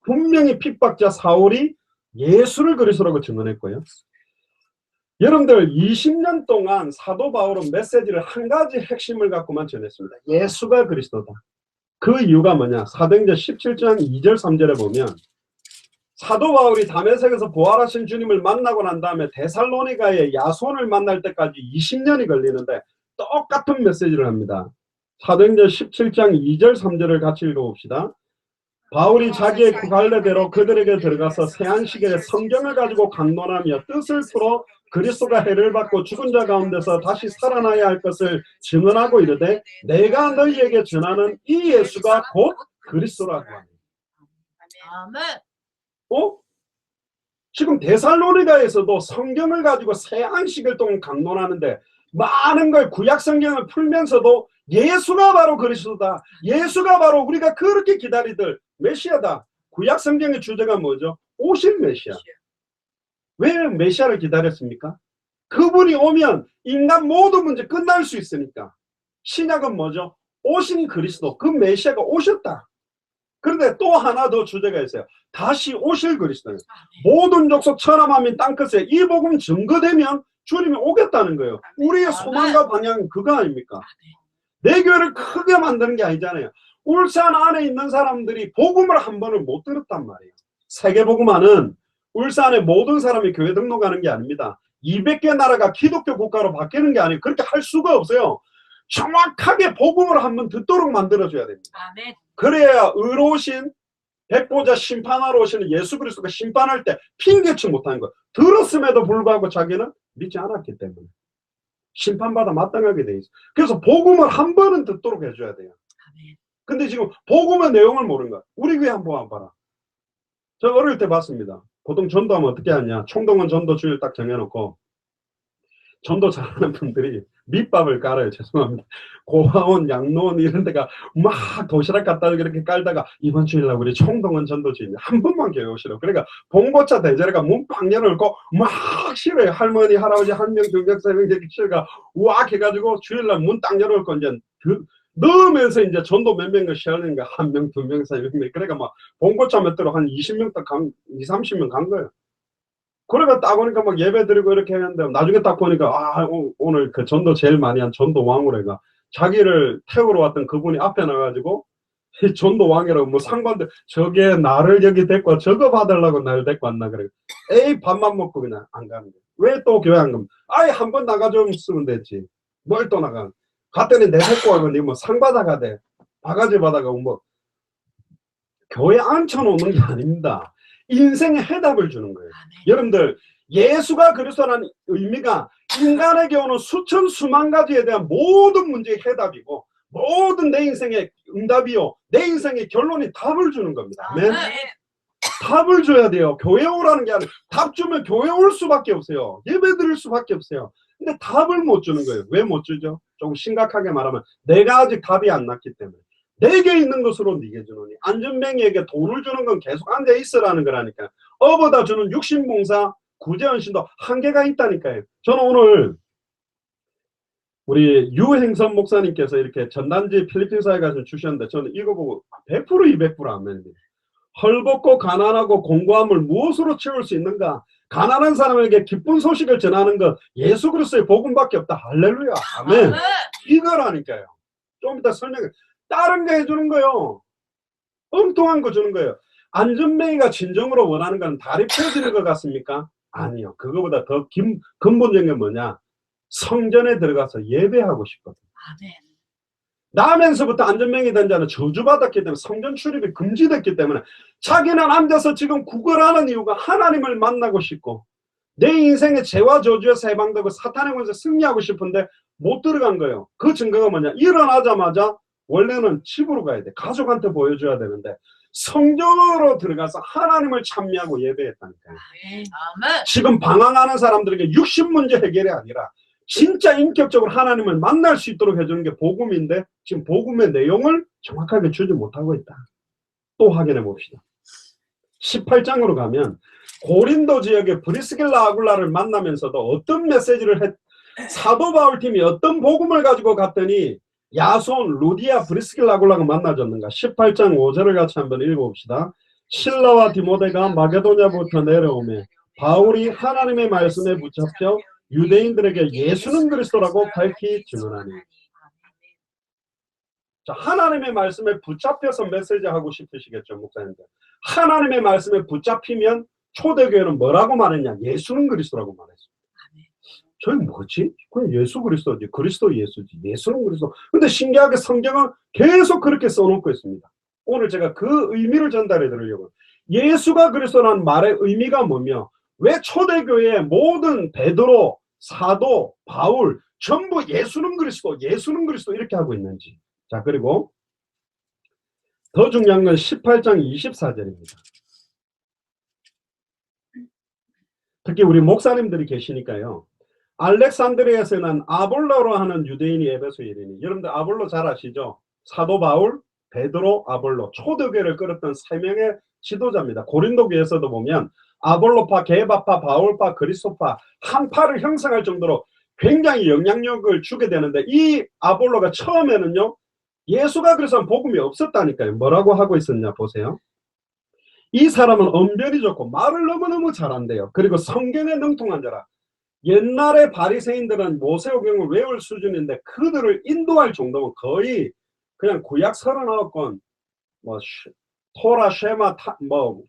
분명히 핍박자 사울이 예수를 그리스도라고 증언했고요. 여러분들 20년 동안 사도 바울은 메시지를 한 가지 핵심을 갖고만 전했습니다. 예수가 그리스도다. 그 이유가 뭐냐? 사도행전 17장 2절 3절에 보면 사도 바울이 다메섹에서 부활하신 주님을 만나고 난 다음에 데살로니가의 야손을 만날 때까지 20년이 걸리는데 똑같은 메시지를 합니다. 사도행전 17장 2절 3절을 같이 읽어봅시다. 바울이 자기의 구갈래대로 그들에게 들어가서 세안식에 성경을 가지고 강론하며 뜻을 풀어 그리스도가 해를 받고 죽은 자 가운데서 다시 살아나야 할 것을 증언하고 이르되 내가 너희에게 전하는 이 예수가 곧 그리스도라고 합니다. 지금 데살로니가에서도 성경을 가지고 세안식을 동안 강론하는데 많은 걸 구약 성경을 풀면서도 예수가 바로 그리스도다. 예수가 바로 우리가 그렇게 기다리던 메시아다. 구약 성경의 주제가 뭐죠? 오실 메시아. 왜 메시아를 기다렸습니까? 그분이 오면 인간 모든 문제 끝날 수 있으니까. 신약은 뭐죠? 오신 그리스도, 그 메시아가 오셨다. 그런데 또 하나 더 주제가 있어요. 다시 오실 그리스도. 모든 족속 천하만민 땅끝에 이 복음 증거되면 주님이 오겠다는 거예요. 우리의 소망과 방향은 그거 아닙니까? 내 교회를 크게 만드는 게 아니잖아요. 울산 안에 있는 사람들이 복음을 한 번을 못 들었단 말이에요. 세계복음화는 울산의 모든 사람이 교회 등록하는 게 아닙니다. 200개 나라가 기독교 국가로 바뀌는 게 아니에요. 그렇게 할 수가 없어요. 정확하게 복음을 한번 듣도록 만들어줘야 됩니다. 그래야 의로우신 백보자 심판하러 오시는 예수 그리스도가 심판할 때 핑계치 못하는 거예요. 들었음에도 불구하고 자기는 믿지 않았기 때문에 심판받아 마땅하게 돼 있어요. 그래서 복음을 한 번은 듣도록 해줘야 돼요. 근데 지금 복음의 내용을 모르는 거야. 우리 교회 한번 봐라. 저 어릴 때 봤습니다. 보통 전도하면 어떻게 하냐. 총동원 전도 주일 딱 정해놓고 전도 잘하는 분들이 밑밥을 깔아요. 죄송합니다. 고아원, 양로원 이런 데가 막 도시락 갖다 이렇게 깔다가 이번 주일날 우리 총동원 전도 주일 한 번만 교회 오시라고. 그러니까 봉고차 대절에가 문 팍 열어놓고 막 실어요. 할머니, 할아버지 한 명, 두 명, 세 명 이렇게 실어가 우악 해가지고 주일날 문 딱 열어놓고 이제 넣으면서 이제 전도 몇 명을 시하는가 한 명, 두 명, 세 명. 그러니까 막 봉고차 몇 대로 한 20명 딱 30명 간 거예요. 그러니까 딱 오니까 막 예배 드리고 이렇게 했는데 나중에 딱 보니까 오늘 그 전도 제일 많이 한 전도 왕으로 해가 자기를 태우러 왔던 그분이 앞에 나가지고 이 전도 왕이라고 뭐 상관들 저게 나를 여기 데리고 저거 받으려고 나를 데리고 왔나 그래. 에이 밥만 먹고 그냥 안 가는 거야. 왜 또 교회 안 가면 아예 한 번 나가 좀 쓰면 됐지. 뭘 또 나가. 갔더니 내 데리고 와고 니 뭐 상 받아가대. 바가지 받아가고 뭐 교회 앉혀놓는 게 아닙니다. 인생의 해답을 주는 거예요. 여러분들 예수가 그리스도라는 의미가 인간에게 오는 수천 수만 가지에 대한 모든 문제의 해답이고 모든 내 인생의 응답이요. 내 인생의 결론이 답을 주는 겁니다. 아멘. 답을 줘야 돼요. 교회 오라는 게 아니라 답 주면 교회 올 수밖에 없어요. 예배 드릴 수밖에 없어요. 근데 답을 못 주는 거예요. 왜 못 주죠? 조금 심각하게 말하면 내가 아직 답이 안 났기 때문에. 내게 있는 것으로 네게 주노니 안전뱅이에게 돈을 주는 건 계속 앉아 있으라는 거라니까. 업어다 주는 육신봉사 구제헌신도 한계가 있다니까요. 저는 오늘 우리 유행선 목사님께서 이렇게 전단지 필리핀사에 가서 주셨는데 저는 이거 보고 100% 200% 아멘. 헐벗고 가난하고 공고함을 무엇으로 채울 수 있는가? 가난한 사람에게 기쁜 소식을 전하는 것 예수 그리스도의 복음밖에 없다. 할렐루야. 아멘. 이거라니까요. 좀 이따 설명해. 다른 거 해주는 거요. 엉뚱한 거 주는 거예요. 안전뱅이가 진정으로 원하는 건 다리 펴지는 것 같습니까? 아니요. 그거보다 더 근본적인 게 뭐냐? 성전에 들어가서 예배하고 싶거든. 아멘. 나면서부터 안전뱅이 된 자는 저주받았기 때문에 성전 출입이 금지됐기 때문에 자기는 앉아서 지금 구걸하는 이유가 하나님을 만나고 싶고 내 인생의 죄와 저주에서 해방되고 사탄의 권세에 승리하고 싶은데 못 들어간 거예요. 그 증거가 뭐냐? 일어나자마자 원래는 집으로 가야 돼. 가족한테 보여줘야 되는데 성전으로 들어가서 하나님을 찬미하고 예배했다니까요. 지금 방황하는 사람들에게 육신 문제 해결이 아니라 진짜 인격적으로 하나님을 만날 수 있도록 해주는 게 복음인데 지금 복음의 내용을 정확하게 주지 못하고 있다. 또 확인해 봅시다. 18장으로 가면 고린도 지역의 브리스길라 아굴라를 만나면서도 어떤 메시지를 사도 바울 팀이 어떤 복음을 가지고 갔더니 야손, 루디아, 브리스길라 아굴라가 만나졌는가. 18장 5절을 같이 한번 읽어봅시다. 실라와 디모데가 마게도냐부터 내려오며 바울이 하나님의 말씀에 붙잡혀 유대인들에게 예수는 그리스도라고 밝히 증언하니. 자, 하나님의 말씀에 붙잡혀서 메시지하고 싶으시겠죠, 목사님들. 하나님의 말씀에 붙잡히면 초대교회는 뭐라고 말했냐? 예수는 그리스도라고 말했어요. 저희 뭐지? 그냥 예수 그리스도지. 그리스도 예수지. 예수는 그리스도. 근데 신기하게 성경은 계속 그렇게 써놓고 있습니다. 오늘 제가 그 의미를 전달해 드리려고. 예수가 그리스도라는 말의 의미가 뭐며, 왜 초대교회의 모든 베드로, 사도, 바울 전부 예수는 그리스도, 예수는 그리스도 이렇게 하고 있는지. 자, 그리고 더 중요한 건 18장 24절입니다. 특히 우리 목사님들이 계시니까요. 알렉산드리아에서는 아볼로로 하는 유대인이 에베소에 이르니, 여러분들 아볼로 잘 아시죠? 사도 바울, 베드로, 아볼로, 초대교회를 끌었던 세 명의 지도자입니다. 고린도교에서도 보면 아볼로파, 게바파, 바울파, 그리스도파 한 파를 형성할 정도로 굉장히 영향력을 주게 되는데, 이 아볼로가 처음에는요 예수가 그래서 복음이 없었다니까요. 뭐라고 하고 있었냐 보세요. 이 사람은 언변이 좋고 말을 너무너무 잘한대요. 그리고 성경에 능통한 자라. 옛날에 바리새인들은 모세오경을 외울 수준인데 그들을 인도할 정도면 거의 그냥 구약 39권 뭐 토라 쉐마 뭐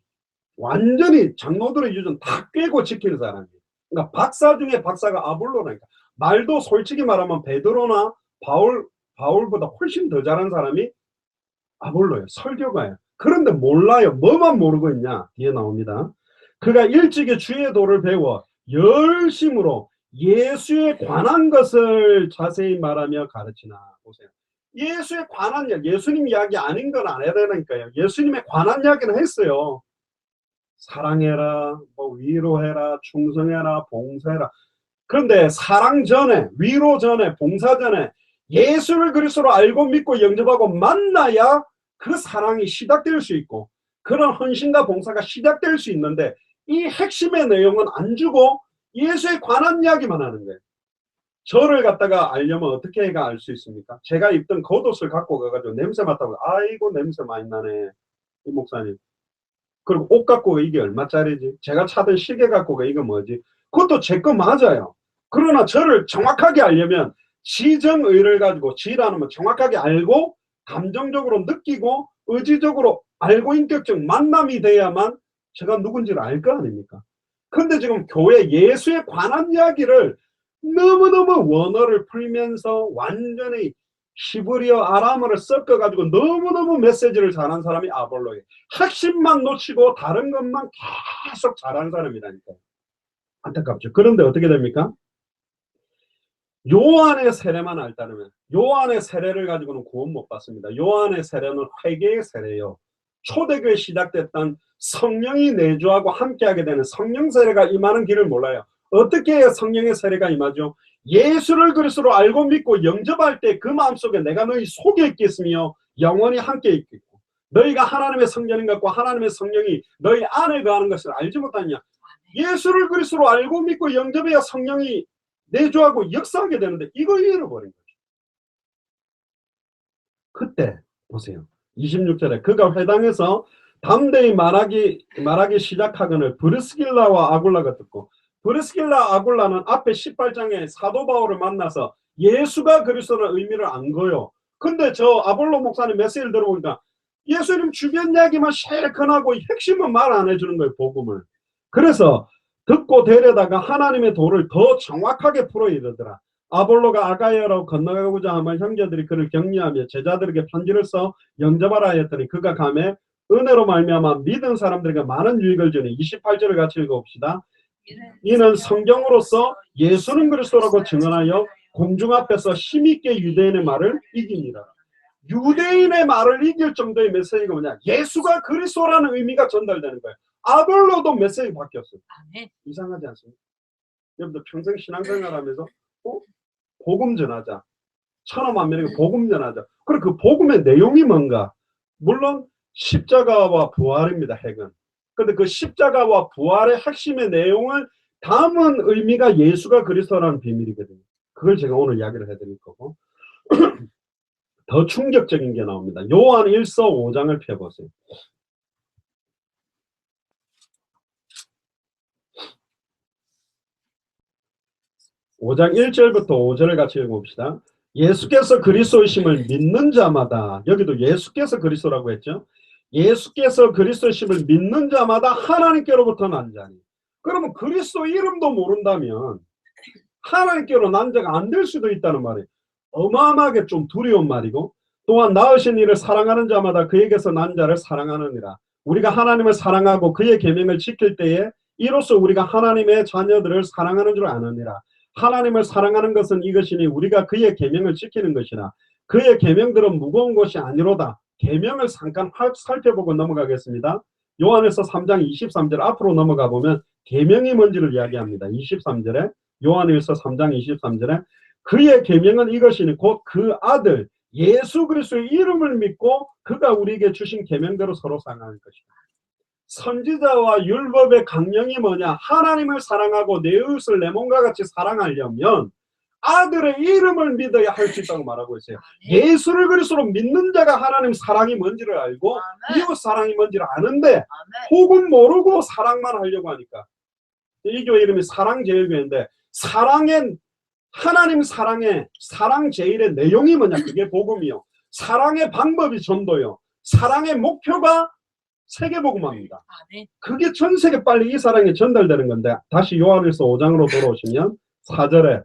완전히 장로들의 유전 다 꿰고 지키는 사람이에요. 그러니까 박사 중에 박사가 아볼로라니까. 말도 솔직히 말하면 베드로나 바울보다 훨씬 더 잘한 사람이 아볼로예요. 설교가예요. 그런데 몰라요. 뭐만 모르고 있냐? 뒤에 나옵니다. 그가 일찍이 주의 도를 배워 열심으로 예수에 관한 것을 자세히 말하며 가르치나. 보세요. 예수에 관한 이야기, 예수님 이야기 아닌 건 안 해야 되니까요. 예수님에 관한 이야기는 했어요. 사랑해라, 뭐 위로해라, 충성해라, 봉사해라. 그런데 사랑 전에, 위로 전에, 봉사 전에 예수를 그리스도로 알고 믿고 영접하고 만나야 그 사랑이 시작될 수 있고 그런 헌신과 봉사가 시작될 수 있는데, 이 핵심의 내용은 안 주고 예수에 관한 이야기만 하는 거예요. 저를 갖다가 알려면 어떻게 해가 알 수 있습니까? 제가 입던 겉옷을 갖고 가가지고 냄새 맡아보고, 아이고 냄새 많이 나네 이 목사님. 그리고 옷 갖고 가 이게 얼마짜리지? 제가 차던 시계 갖고 가 이거 뭐지? 그것도 제 거 맞아요. 그러나 저를 정확하게 알려면 지정의를 가지고, 지라는 건 정확하게 알고 감정적으로 느끼고 의지적으로 알고 인격적 만남이 돼야만 제가 누군지를 알 거 아닙니까? 근데 지금 교회 예수에 관한 이야기를 너무너무 원어를 풀면서 완전히 히브리어 아람어를 섞어가지고 너무너무 메시지를 잘한 사람이 아볼로예요. 핵심만 놓치고 다른 것만 계속 잘하는 사람이라니까요. 안타깝죠. 그런데 어떻게 됩니까? 요한의 세례만 알다면, 요한의 세례를 가지고는 구원 못 받습니다. 요한의 세례는 회개의 세례요. 초대교회 시작됐던 성령이 내주하고 함께하게 되는 성령 세례가 임하는 길을 몰라요. 어떻게 해야 성령의 세례가 임하죠? 예수를 그리스도로 알고 믿고 영접할 때 그 마음속에 내가 너희 속에 있겠으며 영원히 함께 있겠고, 너희가 하나님의 성전인 것과 하나님의 성령이 너희 안에 거하는 것을 알지 못하냐. 예수를 그리스도로 알고 믿고 영접해야 성령이 내주하고 역사하게 되는데 이걸 잃어버린 거죠. 그때 보세요. 26절에 그가 회당에서 담대히 말하기 시작하거늘 브리스길라와 아굴라가 듣고, 브리스길라 아굴라는 앞에 18장에 사도 바울을 만나서 예수가 그리스도라는 의미를 안 거요. 근데 저 아볼로 목사님 메시지를 들어보니까 예수님 주변 이야기만 쉐컨하고 핵심은 말 안 해주는 거예요. 복음을. 그래서 듣고 데려다가 하나님의 도를 더 정확하게 풀어 이르더라. 아볼로가 아가야로 건너가고자 하면 형제들이 그를 격려하며 제자들에게 편지를 써 영접하라 하였더니 그가 감에 은혜로 말미암아 믿은 사람들에게 많은 유익을 주니. 28절을 같이 읽어봅시다. 이는 성경으로서 예수는 그리스도라고 증언하여 공중 앞에서 힘있게 유대인의 말을 이깁니다. 유대인의 말을 이길 정도의 메시지가 뭐냐? 예수가 그리스도라는 의미가 전달되는 거예요. 아볼로도 메시지 바뀌었어요. 이상하지 않습니까? 여러분들 평생 신앙생활하면서 복음 전하자, 천하만 명에게 복음 전하자. 그럼 그 복음의 내용이 뭔가? 물론 십자가와 부활입니다. 핵은. 근데 그 십자가와 부활의 핵심의 내용을 담은 의미가 예수가 그리스도라는 비밀이거든요. 그걸 제가 오늘 이야기를 해드릴 거고, 더 충격적인 게 나옵니다. 요한 1서 5장을 펴보세요. 5장 1절부터 5절을 같이 읽어봅시다. 예수께서 그리스도이심을 믿는 자마다, 여기도 예수께서 그리스도라고 했죠. 예수께서 그리스도이심을 믿는 자마다 하나님께로부터 난 자니. 그러면 그리스도 이름도 모른다면 하나님께로 난 자가 안 될 수도 있다는 말이에요. 어마어마하게 좀 두려운 말이고, 또한 낳으신 이를 사랑하는 자마다 그에게서 난 자를 사랑하느니라. 우리가 하나님을 사랑하고 그의 계명을 지킬 때에 이로써 우리가 하나님의 자녀들을 사랑하는 줄 아느니라. 하나님을 사랑하는 것은 이것이니 우리가 그의 계명을 지키는 것이라. 그의 계명들은 무거운 것이 아니로다. 계명을 잠깐 살펴보고 넘어가겠습니다. 요한일서 3장 23절 앞으로 넘어가 보면 계명이 뭔지를 이야기합니다. 23절에 요한일서 3장 23절에 그의 계명은 이것이니 곧 그 아들 예수 그리스도의 이름을 믿고 그가 우리에게 주신 계명대로 서로 사랑하는 것이다. 선지자와 율법의 강령이 뭐냐? 하나님을 사랑하고 내 이웃을 내 몸과 같이 사랑하려면 아들의 이름을 믿어야 할 수 있다고 말하고 있어요. 예수를 그리스도로 믿는 자가 하나님 사랑이 뭔지를 알고 이웃 사랑이 뭔지를 아는데 혹은 모르고 사랑만 하려고 하니까. 이 교회 이름이 사랑제일교회인데 사랑의 하나님 사랑의 사랑 제일의 내용이 뭐냐? 그게 복음이요. 사랑의 방법이 전도요. 사랑의 목표가 세계복음화입니다. 그게 전 세계 빨리 이 사랑이 전달되는 건데 다시 요한일서 5장으로 돌아오시면 4절에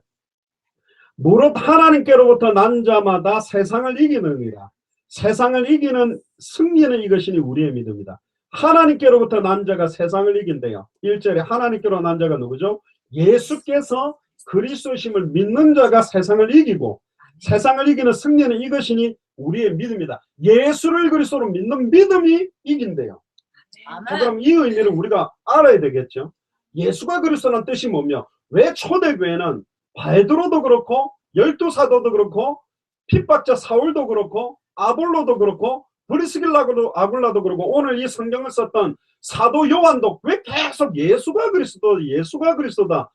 무릇 하나님께로부터 난 자마다 세상을 이기느니라. 세상을 이기는 승리는 이것이니 우리의 믿음이다. 하나님께로부터 난 자가 세상을 이긴대요. 1절에 하나님께로 난 자가 누구죠? 예수께서 그리스도심을 믿는 자가 세상을 이기고 세상을 이기는 승리는 이것이니 우리의 믿음이다. 예수를 그리스도로 믿는 믿음이 이긴대요. 자, 그럼 이 의미를 우리가 알아야 되겠죠. 예수가 그리스도라는 뜻이 뭐며 왜 초대교회는 베드로도 그렇고 열두 사도도 그렇고 핍박자 사울도 그렇고 아볼로도 그렇고 브리스길라도 아굴라도 그렇고 오늘 이 성경을 썼던 사도 요한도 왜 계속 예수가 그리스도다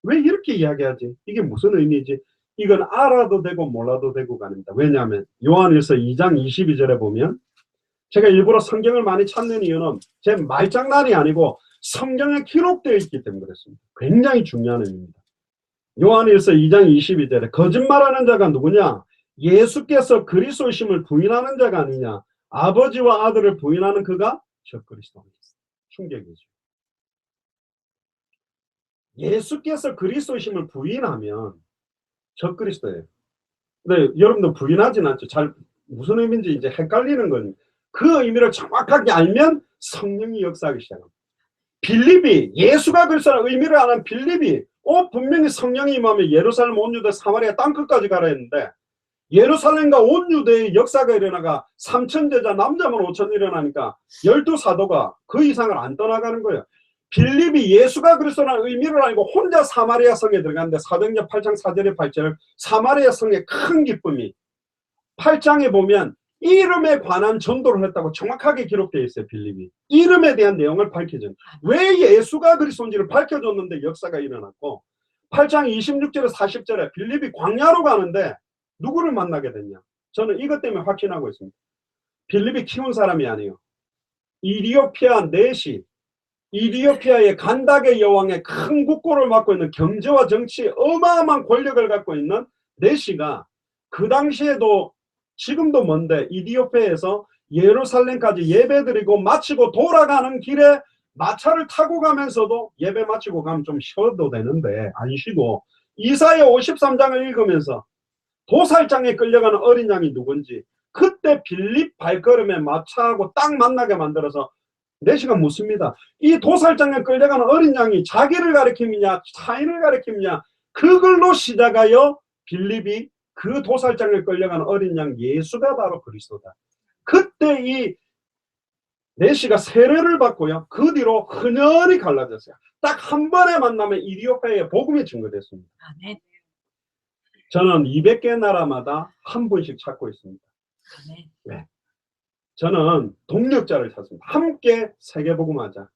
왜 이렇게 이야기하지? 이게 무슨 의미지? 이건 알아도 되고 몰라도 되고가 아닙니다. 왜냐하면 요한일서 2장 22절에 보면 제가 일부러 성경을 많이 찾는 이유는 제 말장난이 아니고 성경에 기록되어 있기 때문에 그렇습니다. 굉장히 중요한 의미입니다. 요한일서 2장 22절에 거짓말하는 자가 누구냐? 예수께서 그리스도이심을 부인하는 자가 아니냐? 아버지와 아들을 부인하는 그가 적그리스도입니다. 충격이죠. 예수께서 그리스도이심을 부인하면 적그리스도예요. 근데 여러분도 부인하진 않죠. 잘 무슨 의미인지 이제 헷갈리는 건 그 의미를 정확하게 알면 성령이 역사하기 시작합니다. 빌립이 예수가 그리스도라는 의미를 아는 빌립이 분명히 성령이 임하면 예루살렘 온 유대 사마리아 땅끝까지 가라 했는데 예루살렘과 온 유대의 역사가 일어나가 3,000제자 남자만 5,000 일어나니까 12사도가 그 이상을 안 떠나가는 거예요. 빌립이 예수가 그리스도라는 의미를 알고 혼자 사마리아 성에 들어갔는데 사도행전 8장 4절에 8절 사마리아 성의 큰 기쁨이 8장에 보면 이름에 관한 전도를 했다고 정확하게 기록되어 있어요. 빌립이 이름에 대한 내용을 밝혀줘. 왜 예수가 그리스도인지를 밝혀줬는데 역사가 일어났고 8장 26절에 40절에 빌립이 광야로 가는데 누구를 만나게 됐냐? 저는 이것 때문에 확신하고 있습니다. 빌립이 키운 사람이 아니에요. 이디오피아 내시 이디오피아의 간닥의 여왕의 큰 국고를 맡고 있는 경제와 정치 어마어마한 권력을 갖고 있는 내시가 그 당시에도 지금도 뭔데 이디오피아에서 예루살렘까지 예배드리고 마치고 돌아가는 길에 마차를 타고 가면서도 예배 마치고 가면 좀 쉬어도 되는데 안 쉬고 이사야 53장을 읽으면서 도살장에 끌려가는 어린 양이 누군지 그때 빌립 발걸음에 마차하고 딱 만나게 만들어서 내시가 묻습니다. 이 도살장에 끌려가는 어린 양이 자기를 가리키느냐 타인을 가리키느냐 그걸로 시작하여 빌립이 그 도살장에 끌려가는 어린 양 예수가 바로 그리스도다. 그때 이 내시가 세례를 받고요. 그 뒤로 흔연히 갈라졌어요. 딱 한 번의 만남에 이디오피아의 복음이 증거됐습니다. 아멘. 저는 200개 나라마다 한 분씩 찾고 있습니다. 아멘. 네. 저는 동력자를 찾습니다. 함께 세계복음하자.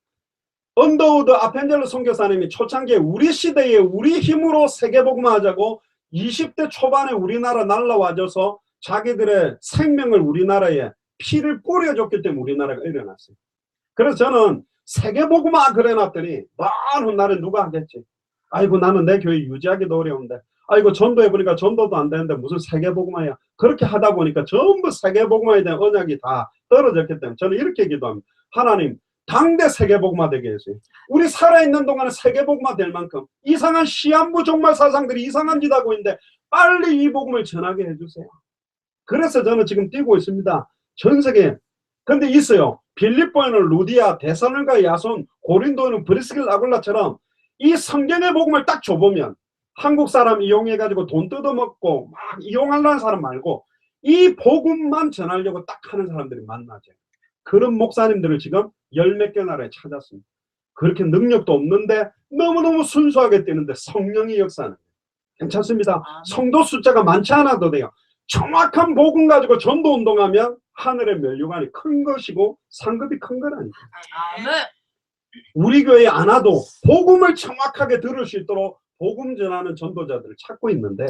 언더우드 아펜젤러 선교사님이 초창기에 우리 시대에 우리 힘으로 세계복음하자고 20대 초반에 우리나라 날라와줘서 자기들의 생명을 우리나라에 피를 뿌려줬기 때문에 우리나라가 일어났어요. 그래서 저는 세계복음화 그래놨더니 많은 날에 누가 하겠지. 아이고 나는 내 교회 유지하기도 어려운데 아이고 전도해보니까 전도도 안 되는데 무슨 세계복음화야. 그렇게 하다 보니까 전부 세계복음화에 대한 언약이 다 떨어졌기 때문에 저는 이렇게 기도합니다. 하나님 당대 세계복음화 되게 해주세요. 우리 살아있는 동안에 세계복음화 될 만큼 이상한 시한부 종말 사상들이 이상한 짓 하고 있는데 빨리 이 복음을 전하게 해주세요. 그래서 저는 지금 뛰고 있습니다. 전 세계. 근데 있어요. 빌립보에는 루디아, 데살로니가 야손, 고린도에는 브리스길 아굴라처럼 이 성경의 복음을 딱 줘보면 한국 사람 이용해가지고 돈 뜯어먹고 막 이용하려는 사람 말고 이 복음만 전하려고 딱 하는 사람들이 만나죠. 그런 목사님들을 지금 열 몇 개 나라에 찾았습니다. 그렇게 능력도 없는데 너무너무 순수하게 뛰는데 성령이 역사하는 거예요. 괜찮습니다. 성도 숫자가 많지 않아도 돼요. 정확한 복음 가지고 전도 운동하면 하늘의 면류관이 큰 것이고 상급이 큰 건 아니에요. 우리 교회에 안 와도 복음을 정확하게 들을 수 있도록 복음 전하는 전도자들을 찾고 있는데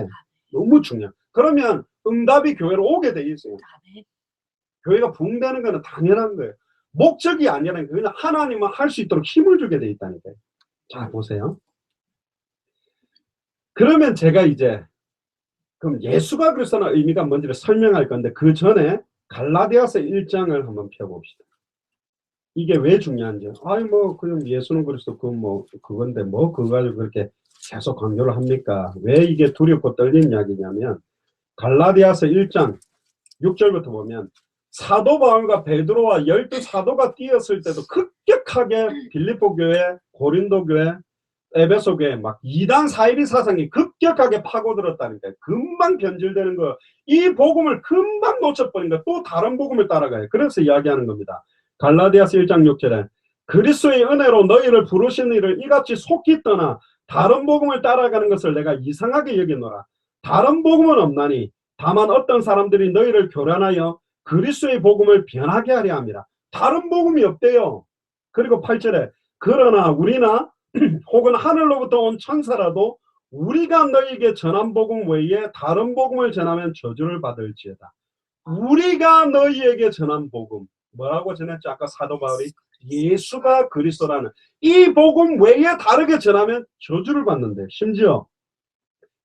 너무 중요해요. 그러면 응답이 교회로 오게 돼 있어요. 교회가 붕대는 거는 당연한 거예요. 목적이 아니라 그냥 하나님은 할 수 있도록 힘을 주게 돼 있다니까요. 자 보세요. 그러면 제가 이제 그럼 예수가 그리스도의 의미가 뭔지를 설명할 건데 그 전에 갈라디아서 1장을 한번 펴봅시다. 이게 왜 중요한지. 아니 뭐 그냥 예수는 그리스도 그건데 뭐 그거 가지고 그렇게 계속 강조를 합니까? 왜 이게 두렵고 떨리는 이야기냐면 갈라디아서 1장 6절부터 보면 사도 바울과 베드로와 12사도가 뛰었을 때도 급격하게 빌립보 교회, 고린도 교회, 에베소 교회 막 이단 사이비 사상이 급격하게 파고들었다니까요. 금방 변질되는 거. 이 복음을 금방 놓쳐버리니까 또 다른 복음을 따라가요. 그래서 이야기하는 겁니다. 갈라디아서 1장 6절에 그리스도의 은혜로 너희를 부르신 이를 이같이 속히 떠나 다른 복음을 따라가는 것을 내가 이상하게 여기노라. 다른 복음은 없나니 다만 어떤 사람들이 너희를 교란하여 그리스도의 복음을 변하게 하려 합니다. 다른 복음이 없대요. 그리고 8절에 그러나 우리나 혹은 하늘로부터 온 천사라도 우리가 너희에게 전한 복음 외에 다른 복음을 전하면 저주를 받을지어다. 우리가 너희에게 전한 복음 뭐라고 전했죠? 아까 사도 바울이 예수가 그리스도라는 이 복음 외에 다르게 전하면 저주를 받는데 심지어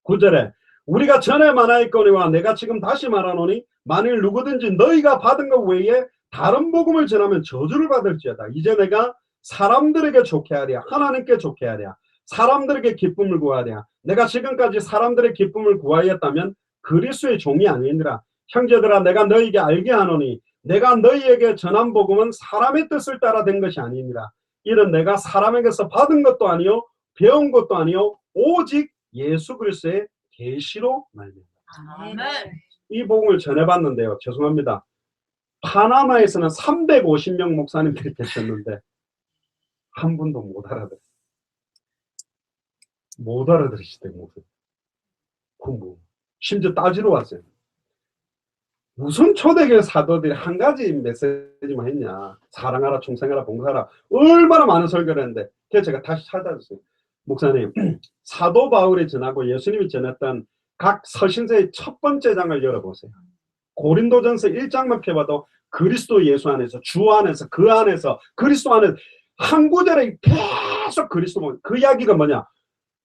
9절에 우리가 전에 말하였거니와 내가 지금 다시 말하노니 만일 누구든지 너희가 받은 것 외에 다른 복음을 전하면 저주를 받을지어다. 이제 내가 사람들에게 좋게 하랴 하나님께 좋게 하랴 사람들에게 기쁨을 구하랴 내가 지금까지 사람들의 기쁨을 구하였다면 그리스도의 종이 아니니라. 형제들아 내가 너희에게 알게 하노니 내가 너희에게 전한 복음은 사람의 뜻을 따라 된 것이 아니니라. 이는 내가 사람에게서 받은 것도 아니요 배운 것도 아니요 오직 예수 그리스도의 계시로 말미암아. 이 복음을 전해봤는데요. 죄송합니다. 파나마에서는 350명 목사님들이 계셨는데 한 분도 못 알아들었어요. 못 알아들으시대요. 공부. 심지어 따지러 왔어요. 무슨 초대교회 사도들이 한 가지 메시지만 했냐. 사랑하라, 충성하라, 봉사하라. 얼마나 많은 설교를 했는데 그래서 제가 다시 찾아줬어요. 목사님, 사도 바울이 전하고 예수님이 전했던 각 서신서의 첫 번째 장을 열어보세요. 고린도전서 1장만 펴봐도 그리스도 예수 안에서 주 안에서 그 안에서 그리스도 안에서 한 구절에 계속 그리스도 그 이야기가 뭐냐.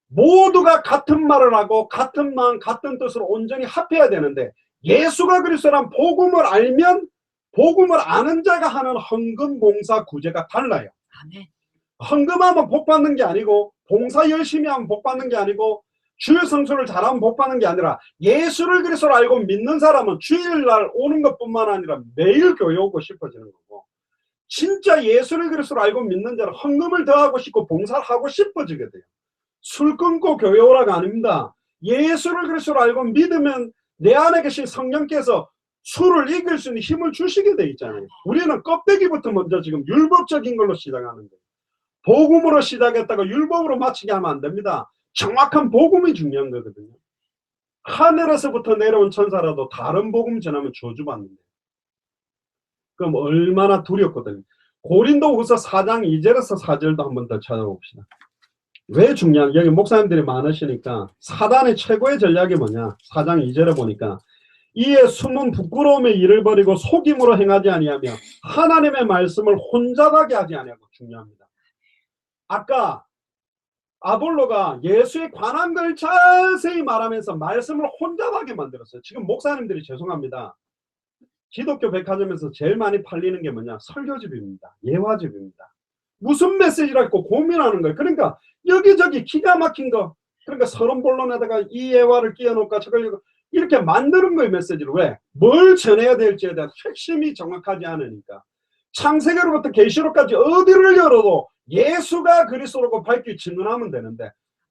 모두가 같은 말을 하고 같은 마음 같은 뜻으로 온전히 합해야 되는데 예수가 그리스도란 복음을 알면 복음을 아는 자가 하는 헌금 봉사 구제가 달라요. 아멘. 헌금하면 복 받는 게 아니고 봉사 열심히 하면 복 받는 게 아니고 주일 성수를 잘하면 복 받는 게 아니라 예수를 그리스도로 알고 믿는 사람은 주일날 오는 것뿐만 아니라 매일 교회 오고 싶어지는 거고 진짜 예수를 그리스도로 알고 믿는 자는 헌금을 더 하고 싶고 봉사를 하고 싶어지게 돼요. 술 끊고 교회 오라가 아닙니다. 예수를 그리스도로 알고 믿으면 내 안에 계신 성령께서 술을 이길 수 있는 힘을 주시게 돼 있잖아요. 우리는 껍데기부터 먼저 지금 율법적인 걸로 시작하는 거예요. 복음으로 시작했다가 율법으로 마치게 하면 안 됩니다. 정확한 복음이 중요한 거거든요. 하늘에서부터 내려온 천사라도 다른 복음 전하면 저주받는데 그럼 얼마나 두렵거든요. 고린도후서 4장 2절에서 4절도 한번 더 찾아봅시다. 왜 중요한 여기 목사님들이 많으시니까 사단의 최고의 전략이 뭐냐. 4장 2절에 보니까 이에 숨은 부끄러움의 일을 버리고 속임으로 행하지 아니하며 하나님의 말씀을 혼잡하게 하지 아니하고 중요합니다. 아까 아볼로가 예수에 관한 걸 자세히 말하면서 말씀을 혼잡하게 만들었어요. 지금 목사님들이 죄송합니다. 기독교 백화점에서 제일 많이 팔리는 게 뭐냐? 설교집입니다. 예화집입니다. 무슨 메시지라고 고민하는 거예요. 그러니까 여기저기 기가 막힌 거, 그러니까 서론본론에다가 이 예화를 끼워놓을까 저걸 이렇게 만드는 거예요. 메시지를. 왜? 뭘 전해야 될지에 대한 핵심이 정확하지 않으니까. 창세기로부터 계시록까지 어디를 열어도 예수가 그리스도라고 밝히 증언하면 되는데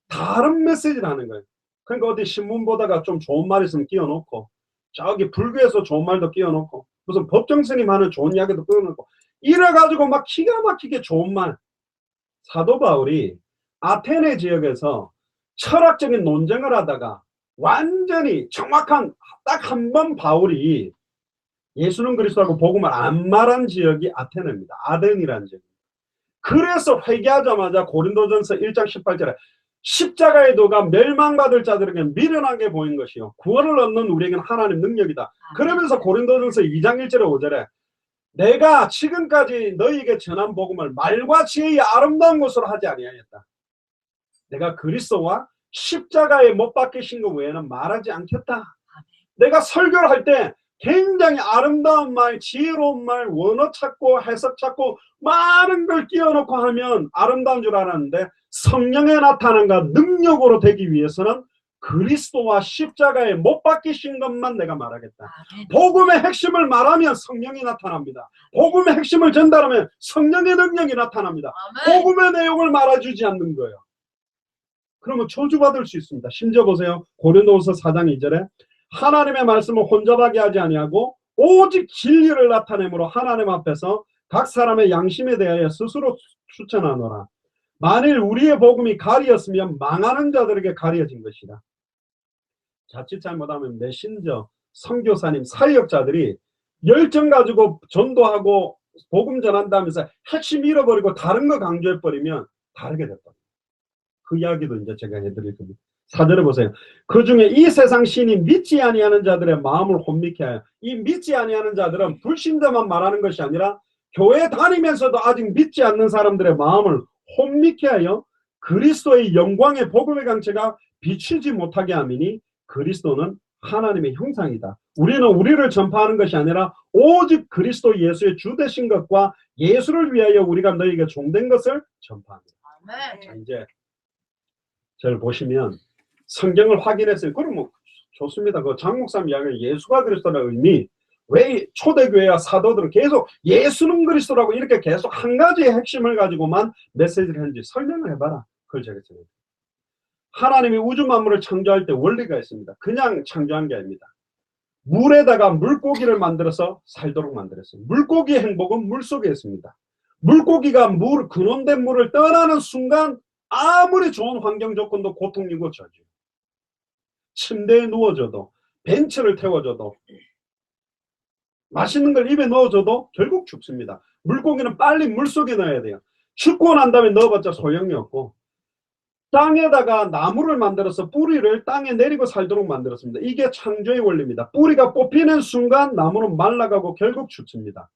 다른 메시지를 하는 거예요. 그러니까 어디 신문 보다가 좀 좋은 말 있으면 끼워놓고, 저기 불교에서 좋은 말도 끼워놓고, 무슨 법정스님 하는 좋은 이야기도 끼워놓고, 이래가지고 막 기가 막히게 좋은 말. 사도 바울이 아테네 지역에서 철학적인 논쟁을 하다가 완전히 정확한 딱 한 번 바울이 예수는 그리스도라고 복음을 안 말한 지역이 아테네입니다. 아덴이라는 지역입니다. 그래서 회개하자마자 고린도전서 1장 18절에 십자가의 도가 멸망받을 자들에게 미련하게 보인 것이요 구원을 얻는 우리에게는 하나님 능력이다. 그러면서 고린도전서 2장 1절에 5절에 내가 지금까지 너희에게 전한 복음을 말과 지혜의 아름다운 것으로 하지 아니하였다. 내가 그리스도와 십자가에 못 박히신 것 외에는 말하지 않겠다. 내가 설교를 할 때 굉장히 아름다운 말, 지혜로운 말, 원어 찾고 해석 찾고 많은 걸 끼워놓고 하면 아름다운 줄 알았는데 성령의 나타남과 능력으로 되기 위해서는 그리스도와 십자가에 못 박히신 것만 내가 말하겠다. 복음의 핵심을 말하면 성령이 나타납니다. 복음의 핵심을 전달하면 성령의 능력이 나타납니다. 복음의 내용을 말해주지 않는 거예요. 그러면 저주받을 수 있습니다. 심지어 보세요. 고린도후서 4장 2절에 하나님의 말씀을 혼잡하게 하지 아니하고 오직 진리를 나타내므로 하나님 앞에서 각 사람의 양심에 대하여 스스로 추천하노라. 만일 우리의 복음이 가리였으면 망하는 자들에게 가려진 것이다. 자칫 잘못하면 메신저, 선교사님, 사역자들이 열정 가지고 전도하고 복음 전한다면서 핵심 잃어버리고 다른 거 강조해버리면 다르게 돼버려요. 그 이야기도 이제 제가 해드릴 겁니다. 4절에 보세요. 그 중에 이 세상 신이 믿지 아니하는 자들의 마음을 혼미케 하여, 이 믿지 아니하는 자들은 불신자만 말하는 것이 아니라 교회 다니면서도 아직 믿지 않는 사람들의 마음을 혼미케 하여 그리스도의 영광의 복음의 강체가 비치지 못하게 함이니 그리스도는 하나님의 형상이다. 우리는 우리를 전파하는 것이 아니라 오직 그리스도 예수의 주 되신 것과 예수를 위하여 우리가 너희에게 종된 것을 전파합니다. 자, 이제 저를 보시면 성경을 확인했어요. 그럼 뭐 좋습니다. 그 장 목사님 이야기 예수가 그리스도라는 의미, 왜 초대교회와 사도들은 계속 예수는 그리스도라고 이렇게 계속 한 가지의 핵심을 가지고만 메시지를 했는지 설명을 해봐라. 그걸 제가 전해요. 하나님이 우주 만물을 창조할 때 원리가 있습니다. 그냥 창조한 게 아닙니다. 물에다가 물고기를 만들어서 살도록 만들었어요. 물고기의 행복은 물속에 있습니다. 물고기가 근원된 물을 떠나는 순간 아무리 좋은 환경 조건도 고통이고 저주. 침대에 누워줘도, 벤츠를 태워줘도, 맛있는 걸 입에 넣어줘도 결국 죽습니다. 물고기는 빨리 물속에 넣어야 돼요. 죽고 난 다음에 넣어봤자 소용이 없고, 땅에다가 나무를 만들어서 뿌리를 땅에 내리고 살도록 만들었습니다. 이게 창조의 원리입니다. 뿌리가 뽑히는 순간 나무는 말라가고 결국 죽습니다.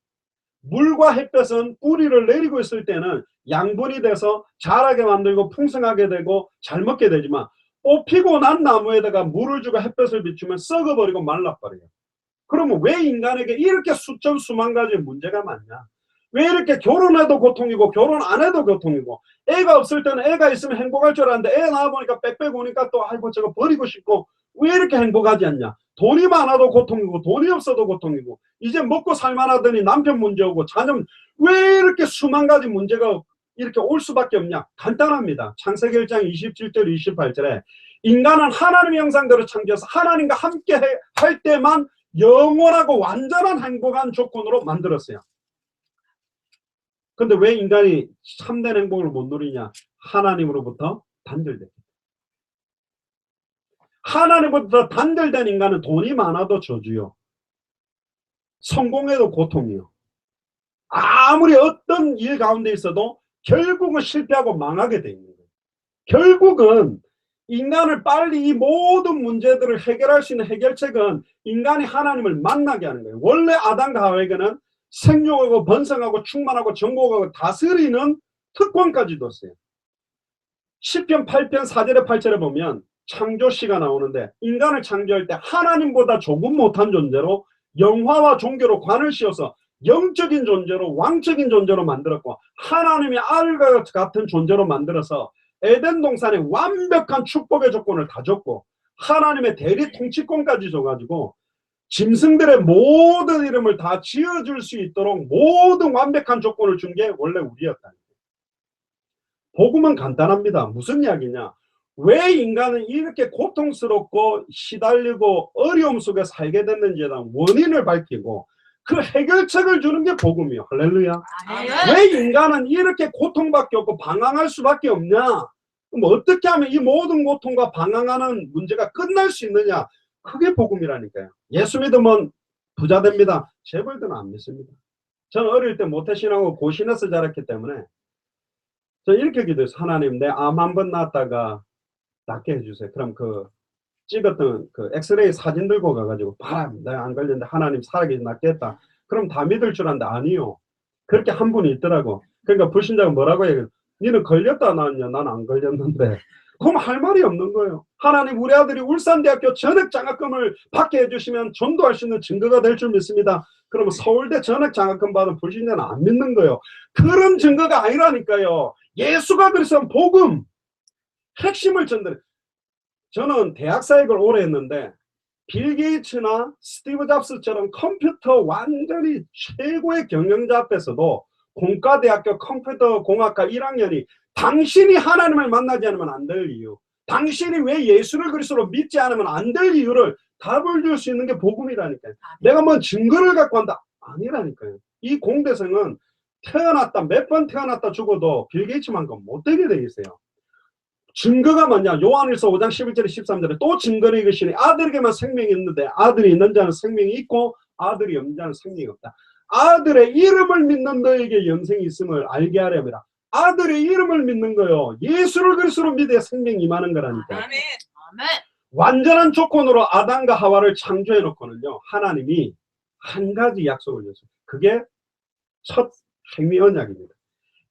물과 햇볕은 뿌리를 내리고 있을 때는 양분이 돼서 자라게 만들고 풍성하게 되고 잘 먹게 되지만 뽑히고 난 나무에다가 물을 주고 햇볕을 비추면 썩어버리고 말라버려요. 그러면 왜 인간에게 이렇게 수천 수만 가지 문제가 많냐? 왜 이렇게 결혼해도 고통이고 결혼 안 해도 고통이고, 애가 없을 때는 애가 있으면 행복할 줄 알았는데 애 낳아보니까 빽빽 오니까 또 아이고 저거 버리고 싶고, 왜 이렇게 행복하지 않냐? 돈이 많아도 고통이고 돈이 없어도 고통이고, 이제 먹고 살만하더니 남편 문제 오고 자녀, 왜 이렇게 수만 가지 문제가 이렇게 올 수밖에 없냐? 간단합니다. 창세기 1장 27절 28절에 인간은 하나님의 형상대로 창조해서 하나님과 함께 할 때만 영원하고 완전한 행복한 조건으로 만들었어요. 근데 왜 인간이 참된 행복을 못 누리냐? 하나님으로부터 단절됐다. 하나님으로부터 단절된 인간은 돈이 많아도 저주요, 성공해도 고통이요, 아무리 어떤 일 가운데 있어도 결국은 실패하고 망하게 돼 있는 거예요. 결국은 인간을 빨리 이 모든 문제들을 해결할 수 있는 해결책은 인간이 하나님을 만나게 하는 거예요. 원래 아담과 하와에게는 생육하고 번성하고 충만하고 정복하고 다스리는 특권까지 뒀어요. 시편 8편 4절에 8절에 보면 창조시가 나오는데 인간을 창조할 때 하나님보다 조금 못한 존재로 영화와 종교로 관을 씌워서 영적인 존재로 왕적인 존재로 만들었고 하나님의 아들과 같은 존재로 만들어서 에덴 동산에 완벽한 축복의 조건을 다 줬고 하나님의 대리 통치권까지 줘가지고 짐승들의 모든 이름을 다 지어줄 수 있도록 모든 완벽한 조건을 준 게 원래 우리였다. 복음은 간단합니다. 무슨 이야기냐? 왜 인간은 이렇게 고통스럽고 시달리고 어려움 속에 살게 됐는지에 대한 원인을 밝히고 그 해결책을 주는 게 복음이에요. 할렐루야. 왜 인간은 이렇게 고통밖에 없고 방황할 수밖에 없냐? 그럼 어떻게 하면 이 모든 고통과 방황하는 문제가 끝날 수 있느냐? 그게 복음이라니까요. 예수 믿으면 부자 됩니다. 재벌들은 안 믿습니다. 저는 어릴 때 모태신앙하고 고신에서 자랐기 때문에 저 이렇게 기도했어요. 하나님, 내 암 한 번 낳았다가 낫게 해주세요. 그럼 그 찍었던 그 엑스레이 사진 들고 가가지고 봐라, 내가 안 걸렸는데 하나님 살아계신 낫게 했다. 그럼 다 믿을 줄 알았는데 아니요. 그렇게 한 분이 있더라고. 그러니까 불신자가 뭐라고 해요? 니는 걸렸다 나왔냐? 난 안 걸렸는데. 그럼 할 말이 없는 거예요. 하나님, 우리 아들이 울산대학교 전액 장학금을 받게 해주시면 전도할 수 있는 증거가 될 줄 믿습니다. 그러면 서울대 전액 장학금 받은 불신자는 안 믿는 거예요. 그런 증거가 아니라니까요. 예수가 그리스도는 복음, 핵심을 전달해. 저는 대학 사역을 오래 했는데 빌 게이츠나 스티브 잡스처럼 컴퓨터 완전히 최고의 경영자 앞에서도 공과대학교 컴퓨터 공학과 1학년이 당신이 하나님을 만나지 않으면 안 될 이유, 당신이 왜 예수를 그리스도로 믿지 않으면 안 될 이유를 답을 줄 수 있는 게 복음이라니까요. 내가 뭐 증거를 갖고 한다 아니라니까요. 이 공대생은 태어났다 몇 번 태어났다 죽어도 빌 게이츠만큼 못되게 돼 있어요. 증거가 뭐냐? 요한일서 5장 11절에 13절에 또 증거를 이것이니 아들에게만 생명이 있는데 아들이 있는 자는 생명이 있고 아들이 없는 자는 생명이 없다. 아들의 이름을 믿는 너에게 영생이 있음을 알게 하려면 아들의 이름을 믿는 거요. 예수를 그리스도로 믿어야 생명이 임하는 거라니까. 아멘. 아멘. 완전한 조건으로 아담과 하와를 창조해 놓고는요. 하나님이 한 가지 약속을 줬어요. 그게 첫 생미 언약입니다.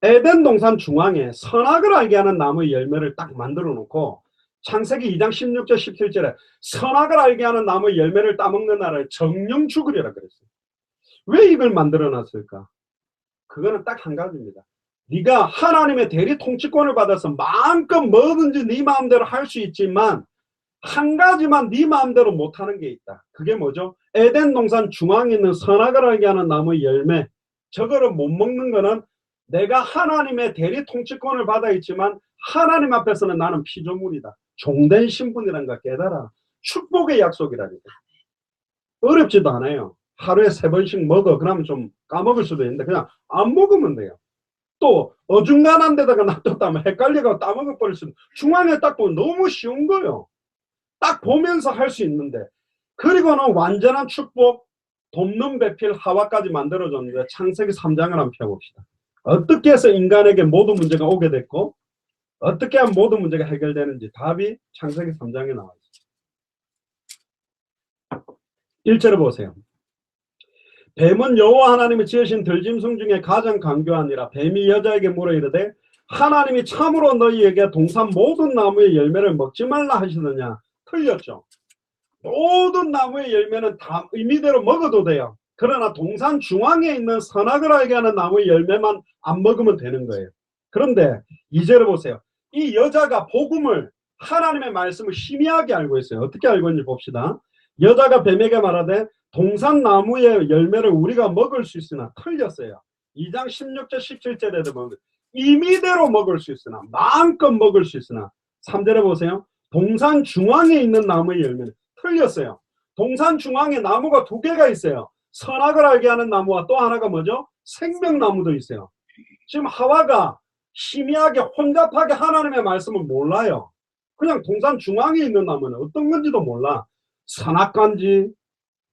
에덴 동산 중앙에 선악을 알게 하는 나무의 열매를 딱 만들어 놓고 창세기 2장 16절 17절에 선악을 알게 하는 나무의 열매를 따먹는 날을 정령 죽으리라 그랬어요. 왜 이걸 만들어 놨을까? 그거는 딱 한 가지입니다. 네가 하나님의 대리 통치권을 받아서 마음껏 뭐든지 네 마음대로 할 수 있지만 한 가지만 네 마음대로 못하는 게 있다. 그게 뭐죠? 에덴 동산 중앙에 있는 선악을 알게 하는 나무의 열매, 저거를 못 먹는 거는 내가 하나님의 대리 통치권을 받아 있지만 하나님 앞에서는 나는 피조물이다. 종된 신분이라는 걸 깨달아. 축복의 약속이라니까. 어렵지도 않아요. 하루에 3번씩 먹어. 그러면 좀 까먹을 수도 있는데 그냥 안 먹으면 돼요. 또 어중간한 데다가 놔뒀다면 헷갈려가 따먹어 버릴 수 있는. 중앙에 딱 보면 너무 쉬운 거예요. 딱 보면서 할 수 있는데. 그리고는 완전한 축복, 돕는 배필 하와까지 만들어줬는데 창세기 3장을 한번 펴봅시다. 어떻게 해서 인간에게 모든 문제가 오게 됐고 어떻게 하면 모든 문제가 해결되는지 답이 창세기 3장에 나와 있습니다. 1절을 보세요. 뱀은 여호와 하나님이 지으신 들짐승 중에 가장 강교하니라. 뱀이 여자에게 물어 이르되 하나님이 참으로 너희에게 동산 모든 나무의 열매를 먹지 말라 하시느냐. 틀렸죠. 모든 나무의 열매는 다 의미대로 먹어도 돼요. 그러나 동산 중앙에 있는 선악을 알게 하는 나무의 열매만 안 먹으면 되는 거예요. 그런데 2절을 보세요. 이 여자가 복음을, 하나님의 말씀을 희미하게 알고 있어요. 어떻게 알고 있는지 봅시다. 여자가 뱀에게 말하되 동산 나무의 열매를 우리가 먹을 수 있으나, 틀렸어요. 2장 16절 17절에도 보면 임의대로 먹을 수 있으나, 마음껏 먹을 수 있으나. 3절에 보세요. 동산 중앙에 있는 나무의 열매는, 틀렸어요. 동산 중앙에 나무가 2개가 있어요. 선악을 알게 하는 나무와 또 하나가 뭐죠? 생명나무도 있어요. 지금 하와가 희미하게 혼잡하게 하나님의 말씀을 몰라요. 그냥 동산 중앙에 있는 나무는 어떤 건지도 몰라. 선악과인지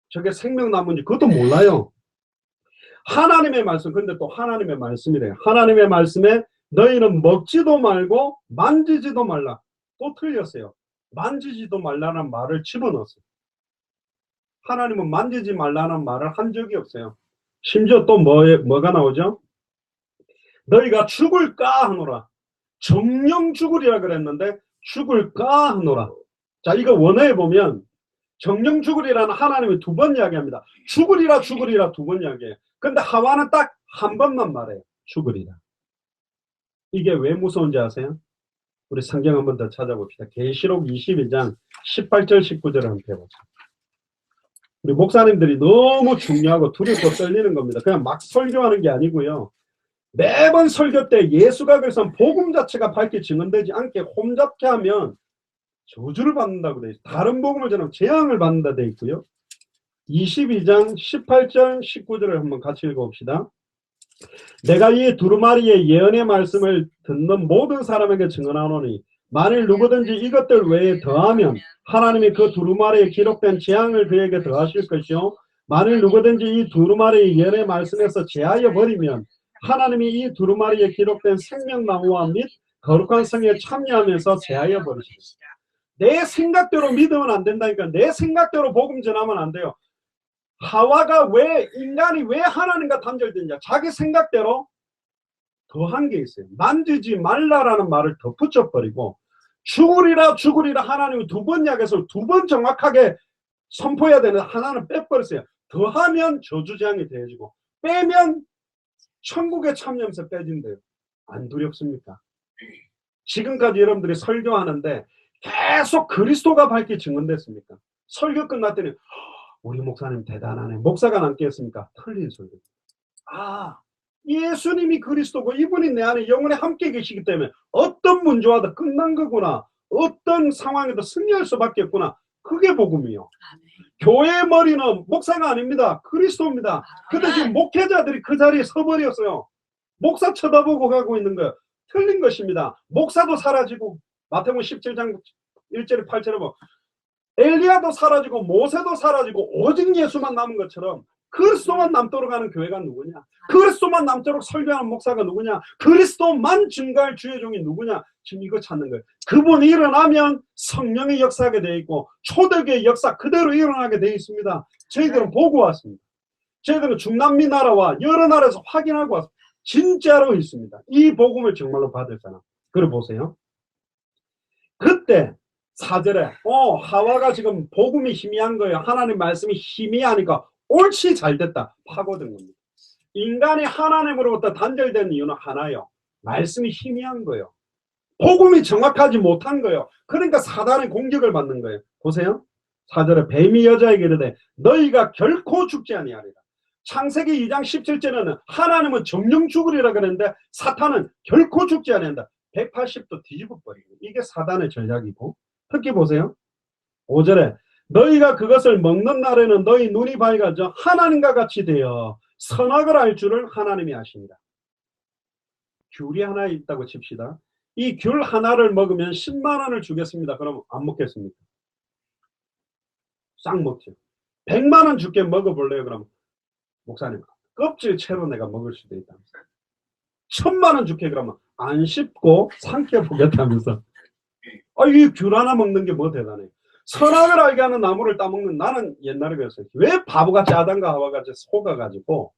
저게 생명나무인지 그것도 몰라요. 하나님의 말씀, 근데 또 하나님의 말씀이래요. 하나님의 말씀에 너희는 먹지도 말고 만지지도 말라. 또 틀렸어요. 만지지도 말라는 말을 집어넣었어요. 하나님은 만지지 말라는 말을 한 적이 없어요. 심지어 또 뭐가 나오죠? 너희가 죽을까 하노라. 정령 죽으리라 그랬는데 죽을까 하노라. 자, 이거 원어에 보면 정령 죽으리라는 하나님이 두 번 이야기합니다. 죽으리라 죽으리라 두 번 이야기해요. 근데 하와는 딱 한 번만 말해요. 죽으리라. 이게 왜 무서운지 아세요? 우리 성경 한 번 더 찾아봅시다. 계시록 22장 18절 19절을 한번 해보자. 우리 목사님들이 너무 중요하고 두렵고 떨리는 겁니다. 그냥 막 설교하는 게 아니고요. 매번 설교 때 예수가 그래서 복음 자체가 밝게 증언되지 않게 홈잡게 하면 저주를 받는다고 돼 있어요. 다른 복음을 전하면 재앙을 받는다 돼 있고요. 22장 18절 19절을 한번 같이 읽어봅시다. 내가 이 두루마리의 예언의 말씀을 듣는 모든 사람에게 증언하노니 만일 누구든지 이것들 외에 더하면 하나님이 그 두루마리에 기록된 재앙을 그에게 더하실 것이요 만일 누구든지 이 두루마리의 예언의 말씀에서 제하여 버리면 하나님이 이 두루마리에 기록된 생명나무와 및 거룩한 성에 참여하면서 제하여 버리십니다. 내 생각대로 믿으면 안 된다니까. 내 생각대로 복음 전하면 안 돼요. 하와가 왜 인간이 왜 하나님과 단절되냐? 자기 생각대로 더한 게 있어요. 만지지 말라라는 말을 더 붙여버리고 죽으리라 죽으리라 하나님이 두 번 이야기해서 두 번 정확하게 선포해야 되는 하나는 빼버렸어요. 더하면 저주재앙이 더해지고 빼면 천국에 참여하면서 빼진대요. 안 두렵습니까? 지금까지 여러분들이 설교하는데 계속 그리스도가 밝게 증언됐습니까? 설교 끝났더니 우리 목사님 대단하네. 목사가 남겠습니까? 틀린 설교. 아, 예수님이 그리스도고 이분이 내 안에 영원히 함께 계시기 때문에 어떤 문제와도 끝난 거구나. 어떤 상황에도 승리할 수밖에 없구나. 그게 복음이요. 교회의 머리는 목사가 아닙니다. 그리스도입니다. 근데 지금 목회자들이 그 자리에 서버렸어요. 목사 쳐다보고 가고 있는 거예요. 틀린 것입니다. 목사도 사라지고 마태복음 17장 1절에 8절에 뭐 엘리야도 사라지고 모세도 사라지고 오직 예수만 남은 것처럼 그리스도만 남도록 하는 교회가 누구냐? 그리스도만 남도록 설교하는 목사가 누구냐? 그리스도만 증거할 주의 종이 누구냐? 지금 이거 찾는 거예요. 그분이 일어나면 성령의 역사하게 되어 있고 초대교의 역사 그대로 일어나게 되어 있습니다. 저희들은 보고 왔습니다. 저희들은 중남미 나라와 여러 나라에서 확인하고 왔습니다. 진짜로 있습니다. 이 복음을 정말로 받을 사람. 그래 보세요. 그때 4절에 하와가 지금 복음이 희미한 거예요. 하나님 말씀이 희미하니까 옳지 잘됐다. 파고든 겁니다. 인간이 하나님으로부터 단절된 이유는 하나요. 말씀이 희미한 거예요. 복음이 정확하지 못한 거예요. 그러니까 사단의 공격을 받는 거예요. 보세요. 4절에 뱀이 여자에게 이르되 너희가 결코 죽지 아니하리라. 창세기 2장 17절에는 하나님은 정령 죽으리라 그랬는데 사탄은 결코 죽지 아니한다. 180도 뒤집어 버리고 이게 사단의 전략이고 특히 보세요. 5절에 너희가 그것을 먹는 날에는 너희 눈이 밝아져 하나님과 같이 되어 선악을 알 줄을 하나님이 아십니다. 귤이 하나 있다고 칩시다. 이 귤 하나를 먹으면 10만 원을 주겠습니다. 그럼 안 먹겠습니까? 싹 먹죠. 100만 원 줄게 먹어볼래요? 그럼 목사님 껍질 채로 내가 먹을 수도 있다면서 1000만 원 줄게 그러면 안 씹고 삼켜보겠다면서 이 귤 하나 먹는 게 뭐 대단해. 선악을 알게 하는 나무를 따먹는 나는 옛날에 그랬어요. 왜 바보같이 아담과 하와같이 속아가지고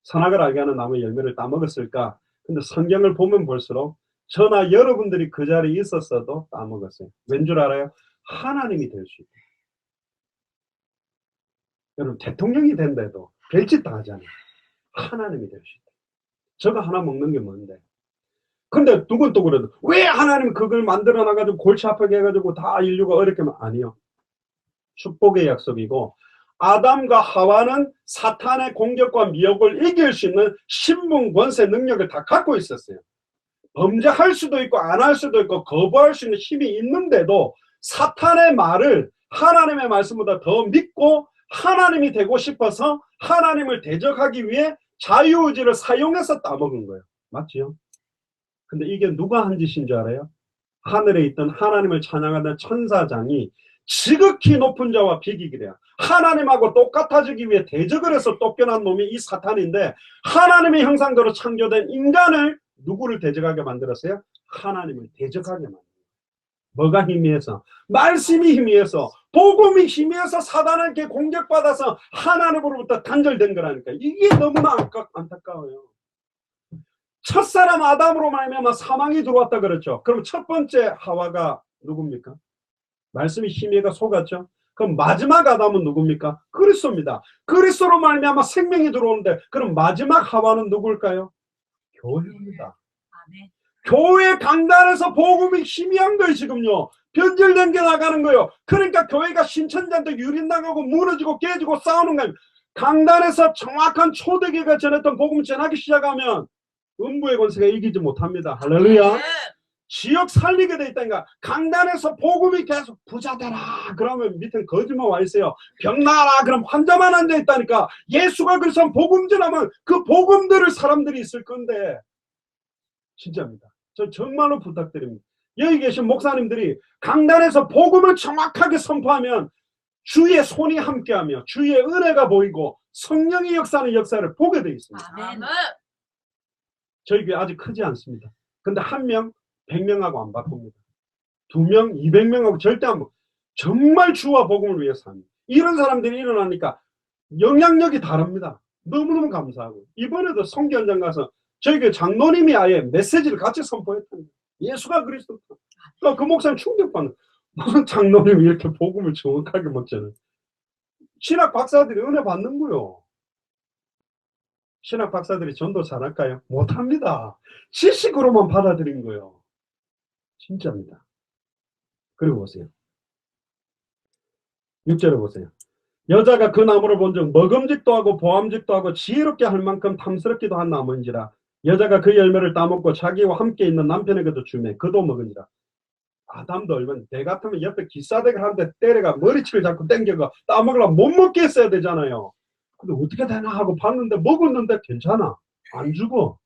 선악을 알게 하는 나무의 열매를 따먹었을까? 근데 성경을 보면 볼수록 저나 여러분들이 그 자리에 있었어도 따먹었어요. 왠 줄 알아요? 하나님이 될 수 있다. 여러분 대통령이 된데도 별짓 다 하잖아요. 하나님이 될 수 있다. 저거 하나 먹는 게 뭔데? 근데 누군 또 그래도 왜 하나님이 그걸 만들어 놔가지고 골치 아프게 해가지고 다 인류가 어렵게 하면 아니요. 축복의 약속이고 아담과 하와는 사탄의 공격과 미혹을 이길 수 있는 신분, 권세, 능력을 다 갖고 있었어요. 범죄할 수도 있고 안 할 수도 있고 거부할 수 있는 힘이 있는데도 사탄의 말을 하나님의 말씀보다 더 믿고 하나님이 되고 싶어서 하나님을 대적하기 위해 자유의지를 사용해서 따먹은 거예요. 맞지요? 근데 이게 누가 한 짓인 줄 알아요? 하늘에 있던 하나님을 찬양하던 천사장이 지극히 높은 자와 비기기래요. 하나님하고 똑같아지기 위해 대적을 해서 쫓겨난 놈이 이 사탄인데 하나님의 형상대로 창조된 인간을 누구를 대적하게 만들었어요? 하나님을 대적하게 만들었어요. 뭐가 희미해서? 말씀이 희미해서 복음이 희미해서 사단에게 공격받아서 하나님으로부터 단절된 거라니까. 이게 너무나 안타까워요. 첫사람 아담으로 말미암아 사망이 들어왔다 그랬죠. 그럼 첫 번째 하와가 누굽니까? 말씀이 심의가 속았죠. 그럼 마지막 아담은 누굽니까? 그리스도입니다. 그리스도로 말미암아 생명이 들어오는데 그럼 마지막 하와는 누굴까요? 교회입니다. 교회 강단에서 복음이 희미한 거예요. 지금요. 변질된 게 나가는 거예요. 그러니까 교회가 신천지한테 유린당하고 무너지고 깨지고 싸우는 거예요. 강단에서 정확한 초대교회가 전했던 복음 전하기 시작하면 음부의 권세가 이기지 못합니다. 할렐루야. 지역 살리게 돼 있다니까. 강단에서 복음이 계속 부자 되라 그러면 밑에 거짓말 와 있어요. 병 나라 그럼 환자만 앉아 있다니까. 예수가 그래서 복음 전하면 그 복음들을 사람들이 있을 건데 진짜입니다. 저 정말로 부탁드립니다. 여기 계신 목사님들이 강단에서 복음을 정확하게 선포하면 주의 손이 함께하며 주의 은혜가 보이고 성령의 역사는 역사를 보게 돼 있습니다. 아멘. 저희 교회 아직 크지 않습니다. 근데 한 명 100명하고 안 바꿉니다. 2명 200명하고 절대 안 바꿉니다. 정말 주와 복음을 위해서 합니다. 이런 사람들이 일어나니까 영향력이 다릅니다. 너무너무 감사하고 이번에도 선교 현장 가서 저희 교회 장로님이 아예 메시지를 같이 선포했답니다. 예수가 그리스도. 그러니까 그 목사님 충격받는. 무슨 장로님이 이렇게 복음을 정확하게 먹잖아요. 신학 박사들이 은혜 받는 거요. 신학 박사들이 전도 잘할까요? 못합니다. 지식으로만 받아들인 거예요. 진짜입니다. 그리고 보세요. 6절에 보세요. 여자가 그 나무를 본즉 먹음직도 하고 보암직도 하고 지혜롭게 할 만큼 탐스럽기도 한 나무인지라. 여자가 그 열매를 따먹고 자기와 함께 있는 남편에게도 주매 그도 먹으니라. 아담도 얼마나 내 같으면 옆에 기사대를 한대 때려가 머리치를 잡고 땡겨가 따먹으려면 못 먹게 했어야 되잖아요. 근데 어떻게 되나 하고 봤는데 먹었는데 괜찮아. 안 죽어.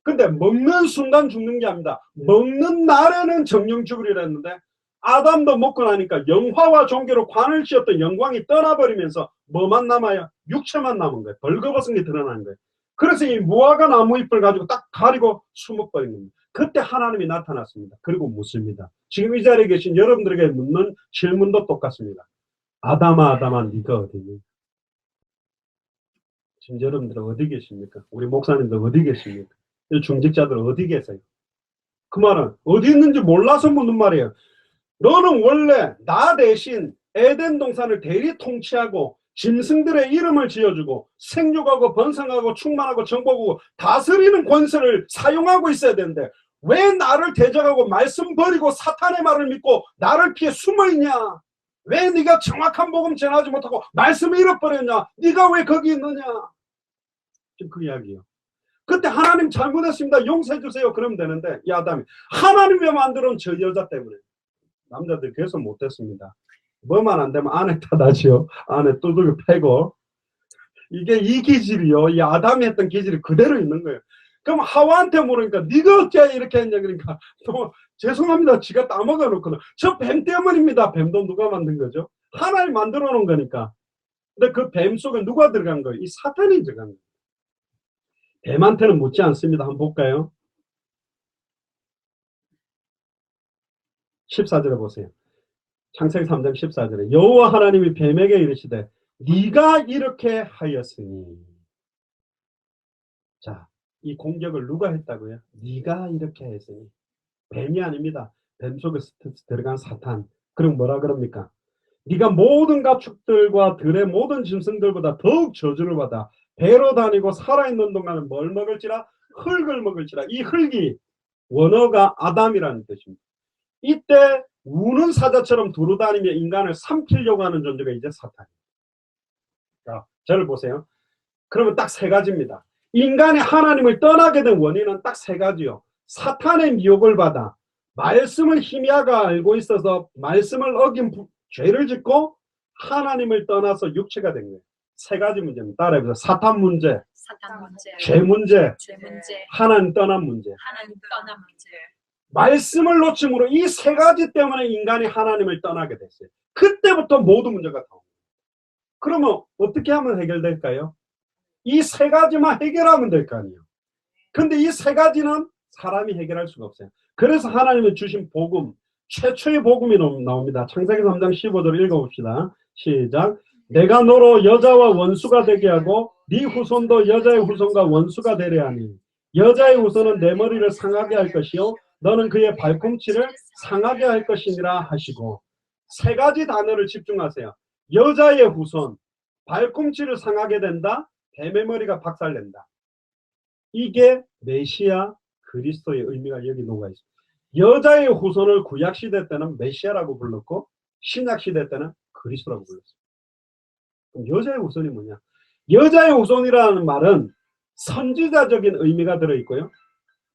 근데 먹는 순간 죽는 게 아닙니다. 먹는 날에는 정령 죽으리라 했는데 아담도 먹고 나니까 영화와 종교로 관을 씌웠던 영광이 떠나버리면서 뭐만 남아요? 육체만 남은 거예요. 벌거벗은 게 드러나는 거예요. 그래서 이 무화과 나무 잎을 가지고 딱 가리고 숨어버린 겁니다. 그때 하나님이 나타났습니다. 그리고 묻습니다. 지금 이 자리에 계신 여러분들에게 묻는 질문도 똑같습니다. 아담아 아담아 네가 어디 있니? 지금 여러분들은 어디 계십니까? 우리 목사님들 어디 계십니까? 중직자들 어디 계세요? 그 말은 어디 있는지 몰라서 묻는 말이에요. 너는 원래 나 대신 에덴 동산을 대리 통치하고 짐승들의 이름을 지어주고 생육하고 번성하고 충만하고 정복하고 다스리는 권세를 사용하고 있어야 되는데 왜 나를 대적하고 말씀 버리고 사탄의 말을 믿고 나를 피해 숨어있냐? 왜 네가 정확한 복음 전하지 못하고 말씀을 잃어버렸냐? 네가 왜 거기 있느냐? 지금 그 이야기예요. 그때 하나님 잘못했습니다. 용서해 주세요. 그러면 되는데 이 아담이 하나님이 만들어온 저 여자 때문에 남자들이 계속 못했습니다. 뭐만 안 되면 아내 탓하지요. 아내 두들겨 패고. 이게 이 기질이요. 이 아담이 했던 기질이 그대로 있는 거예요. 그럼 하와한테 물으니까 네가 어째 이렇게 했냐 그러니까 또 죄송합니다. 지가 따먹어 놓거든. 저 뱀 때문입니다. 뱀도 누가 만든 거죠? 하나님 만들어 놓은 거니까. 근데 그 뱀 속에 누가 들어간 거예요? 이 사탄이 들어간 거예요. 뱀한테는 묻지 않습니다. 한번 볼까요? 14절에 보세요. 창세기 3장 14절에 여호와 하나님이 뱀에게 이르시되 네가 이렇게 하였으니. 자, 이 공격을 누가 했다고요? 네가 이렇게 했으니. 뱀이 아닙니다. 뱀 속에 들어간 사탄. 그럼 뭐라 그럽니까? 네가 모든 가축들과 들의 모든 짐승들보다 더욱 저주를 받아 배로 다니고 살아있는 동안은 뭘 먹을지라? 흙을 먹을지라. 이 흙이 원어가 아담이라는 뜻입니다. 이때 우는 사자처럼 두루다니며 인간을 삼키려고 하는 존재가 이제 사탄입니다. 자, 저를 보세요. 그러면 딱 세 가지입니다. 인간이 하나님을 떠나게 된 원인은 딱 세 가지요. 사탄의 미혹을 받아 말씀을 희미하게 알고 있어서 말씀을 어긴 죄를 짓고 하나님을 떠나서 육체가 된 거예요. 세 가지 문제입니다. 따라해보세요. 사탄 문제, 죄 문제, 하나님 떠난 문제. 말씀을 놓침으로 이 세 가지 때문에 인간이 하나님을 떠나게 됐어요. 그때부터 모든 문제가 나옵니다. 그러면 어떻게 하면 해결될까요? 이 세 가지만 해결하면 될 거 아니에요. 근데 이 세 가지는 사람이 해결할 수가 없어요. 그래서 하나님이 주신 복음, 최초의 복음이 나옵니다. 창세기 3장 15절 읽어봅시다. 시작. 내가 너로 여자와 원수가 되게 하고 네 후손도 여자의 후손과 원수가 되려 하니 여자의 후손은 내 머리를 상하게 할 것이요 너는 그의 발꿈치를 상하게 할 것이니라 하시고, 세 가지 단어를 집중하세요. 여자의 후손, 발꿈치를 상하게 된다, 뱀의 머리가 박살낸다. 이게 메시아 그리스도의 의미가 여기 녹아 있습니다. 여자의 후손을 구약시대 때는 메시아라고 불렀고 신약시대 때는 그리스도라고 불렀어요. 그럼 여자의 후손이 뭐냐? 여자의 후손이라는 말은 선지자적인 의미가 들어있고요.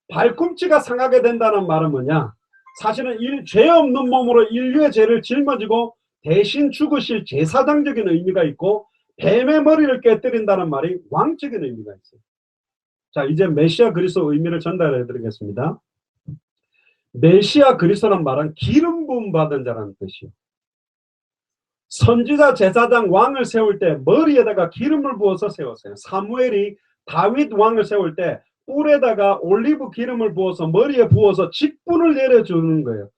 발꿈치가 상하게 된다는 말은 뭐냐? 사실은 죄 없는 몸으로 인류의 죄를 짊어지고 대신 죽으실 제사장적인 의미가 있고, 뱀의 머리를 깨뜨린다는 말이 왕적인 의미가 있어요. 자, 이제 메시아 그리스도 의미를 전달해 드리겠습니다. 메시아 그리스도란 말은 기름 부음 받은 자라는 뜻이요. 선지자, 제사장, 왕을 세울 때 머리에다가 기름을 부어서 세웠어요. 사무엘이 다윗 왕을 세울 때 뿔에다가 올리브 기름을 부어서 머리에 부어서 직분을 내려주는 거예요.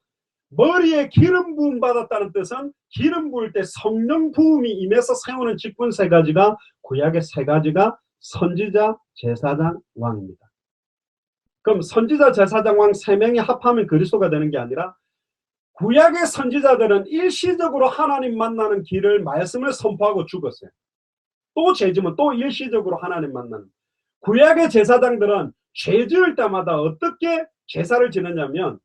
머리에 기름 부음 받았다는 뜻은 기름 부을 때 성령 부음이 임해서 세우는 직분 세 가지가, 구약의 세 가지가 선지자, 제사장, 왕입니다. 그럼 선지자, 제사장, 왕 세 명이 합하면 그리스도가 되는 게 아니라, 구약의 선지자들은 일시적으로 하나님 만나는 길을, 말씀을 선포하고 죽었어요. 또 죄지면 또 일시적으로 하나님 만나는. 구약의 제사장들은 죄 지을 때마다 어떻게 제사를 지느냐면,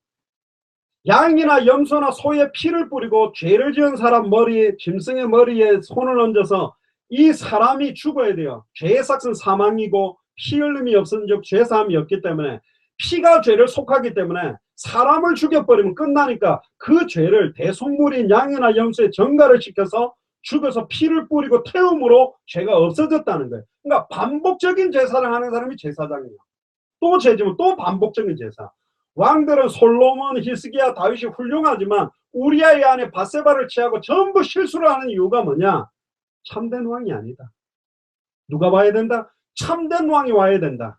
양이나 염소나 소의 피를 뿌리고 죄를 지은 사람 머리에, 짐승의 머리에 손을 얹어서 이 사람이 죽어야 돼요. 죄의 삭은 사망이고 피 흘림이 없은 즉 죄사함이 없기 때문에, 피가 죄를 속하기 때문에 사람을 죽여버리면 끝나니까 그 죄를 대속물인 양이나 염소에 전가를 시켜서 죽여서 피를 뿌리고 태움으로 죄가 없어졌다는 거예요. 그러니까 반복적인 제사를 하는 사람이 제사장이에요. 또 죄지면 또 반복적인 제사. 왕들은 솔로몬, 히스기야, 다윗이 훌륭하지만 우리아의 아내 바세바를 취하고 전부 실수를 하는 이유가 뭐냐? 참된 왕이 아니다. 누가 와야 된다? 참된 왕이 와야 된다.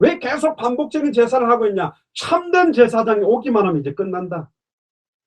왜 계속 반복적인 제사를 하고 있냐? 참된 제사장이 오기만 하면 이제 끝난다.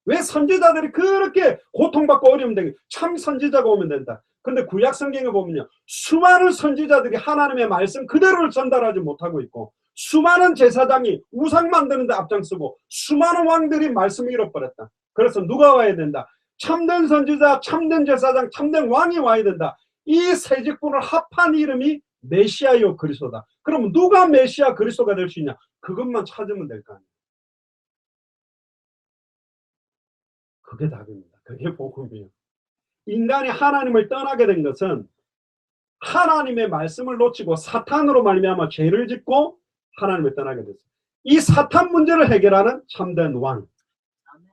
왜 선지자들이 그렇게 고통받고 어려움 되게? 참 선지자가 오면 된다. 근데 구약 성경에 보면요, 수많은 선지자들이 하나님의 말씀 그대로를 전달하지 못하고 있고, 수많은 제사장이 우상 만드는 데 앞장서고, 수많은 왕들이 말씀을 잃어버렸다. 그래서 누가 와야 된다? 참된 선지자, 참된 제사장, 참된 왕이 와야 된다. 이 세 직분을 합한 이름이 메시아요 그리스도다. 그럼 누가 메시아 그리스도가 될 수 있냐? 그것만 찾으면 될 거 아니에요. 그게 답입니다. 그게 복음이에요. 인간이 하나님을 떠나게 된 것은 하나님의 말씀을 놓치고 사탄으로 말미암아 죄를 짓고 하나님을 떠나게 됐어요. 이 사탄 문제를 해결하는 참된 왕,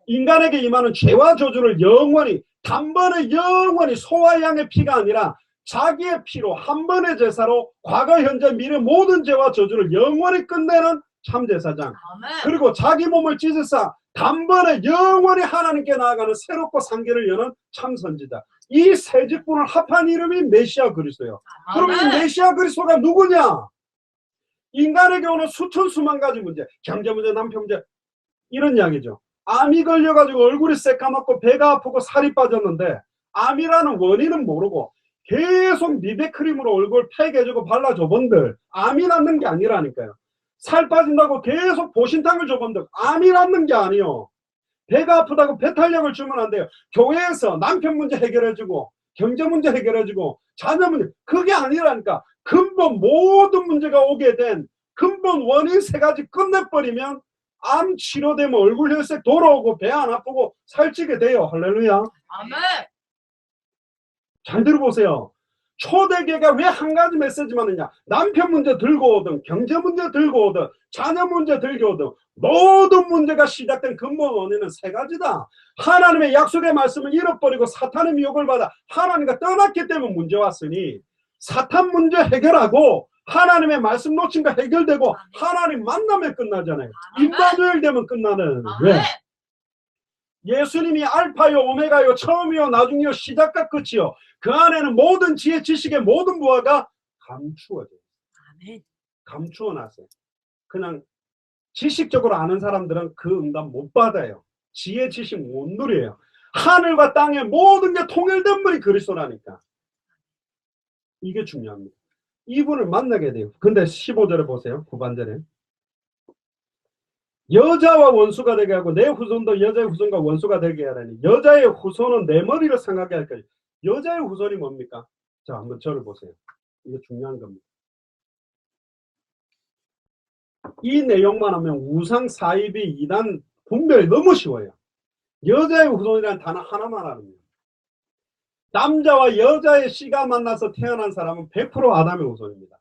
인간에게 임하는 죄와 저주를 영원히, 단번에 영원히, 소와 양의 피가 아니라 자기의 피로 한 번의 제사로 과거, 현재, 미래 모든 죄와 저주를 영원히 끝내는 참제사장, 그리고 자기 몸을 찢으사 단번에 영원히 하나님께 나아가는 새롭고 상계를 여는 참선지자, 이 세 직분을 합한 이름이 메시아 그리스도예요. 그럼 이 메시아 그리스도가 누구냐? 인간에게 오는 수천 수만 가지 문제, 경제 문제, 남편 문제, 이런 이야기죠. 암이 걸려가지고 얼굴이 새까맣고 배가 아프고 살이 빠졌는데, 암이라는 원인은 모르고 계속 미백크림으로 얼굴 패게해주고 발라줘 본들 암이 낫는 게 아니라니까요. 살 빠진다고 계속 보신탕을 줘본들 암이 낫는 게 아니요. 배가 아프다고 배탈약을 주면 안 돼요. 교회에서 남편 문제 해결해주고 경제 문제 해결해주고 자녀 문제, 그게 아니라니까. 근본 모든 문제가 오게 된 근본 원인 세 가지 끝내버리면 암 치료되면 얼굴 혈색 돌아오고 배 안 아프고 살찌게 돼요. 할렐루야. 아멘. 잘 들어보세요. 초대교회가 왜 한 가지 메시지만 하느냐? 남편 문제 들고 오든 경제 문제 들고 오든 자녀 문제 들고 오든 모든 문제가 시작된 근본 원인은 세 가지다. 하나님의 약속의 말씀을 잃어버리고 사탄의 미혹을 받아 하나님과 떠났기 때문에 문제 왔으니, 사탄 문제 해결하고 하나님의 말씀 놓친 거 해결되고 하나님 만나면 끝나잖아요. 임마누엘 되면 끝나는. 왜? 예수님이 알파요 오메가요 처음이요 나중이요 시작과 끝이요. 그 안에는 모든 지혜 지식의 모든 부하가 감추어져요. 감추어놨어요. 그냥 지식적으로 아는 사람들은 그 응답 못 받아요. 지혜 지식 못 누려요. 하늘과 땅의 모든 게 통일된 분이 그리스도라니까. 이게 중요합니다. 이분을 만나게 돼요. 근데 15절에 보세요. 후반절에. 여자와 원수가 되게 하고 내 후손도 여자의 후손과 원수가 되게 하라니 여자의 후손은 내 머리를 상하게 할 거예요. 여자의 후손이 뭡니까? 자, 한번 저를 보세요. 이게 중요한 겁니다. 이 내용만 하면 우상 사입이 이단 분별이 너무 쉬워요. 여자의 후손이라는 단어 하나만 하면 남자와 여자의 씨가 만나서 태어난 사람은 100% 아담의 후손입니다.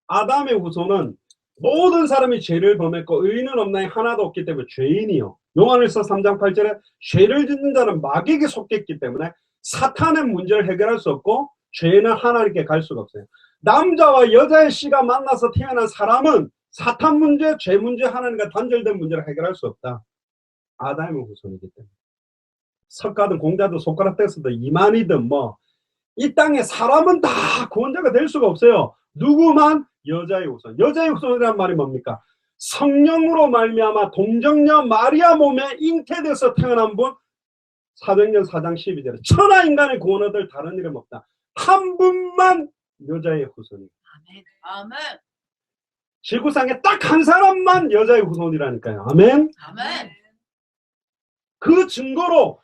아담의 후손은 모든 사람이 죄를 범했고 의인은 없나니 하나도 없기 때문에 죄인이요. 요한일서 3장 8절에 죄를 짓는 자는 마귀에게 속했기 때문에 사탄의 문제를 해결할 수 없고 죄는 하나님께 갈 수가 없어요. 남자와 여자의 씨가 만나서 태어난 사람은 사탄 문제, 죄 문제, 하나님과 단절된 문제를 해결할 수 없다. 아담의 후손이기 때문에. 석가든 공자든 소크라테스든 이만희든 이 땅에 사람은 다 구원자가 될 수가 없어요. 누구만? 여자의 후손. 여자의 후손이란 말이 뭡니까? 성령으로 말미암아 동정녀 마리아 몸에 잉태돼서 태어난 분. 사도행전 4장 12절에 천하 인간의 구원 얻을 다른 이름 없다. 한 분만 여자의 후손이에요. 아멘. 아멘. 지구상에 딱 한 사람만 여자의 후손이라니까요. 아멘. 아멘. 그 증거로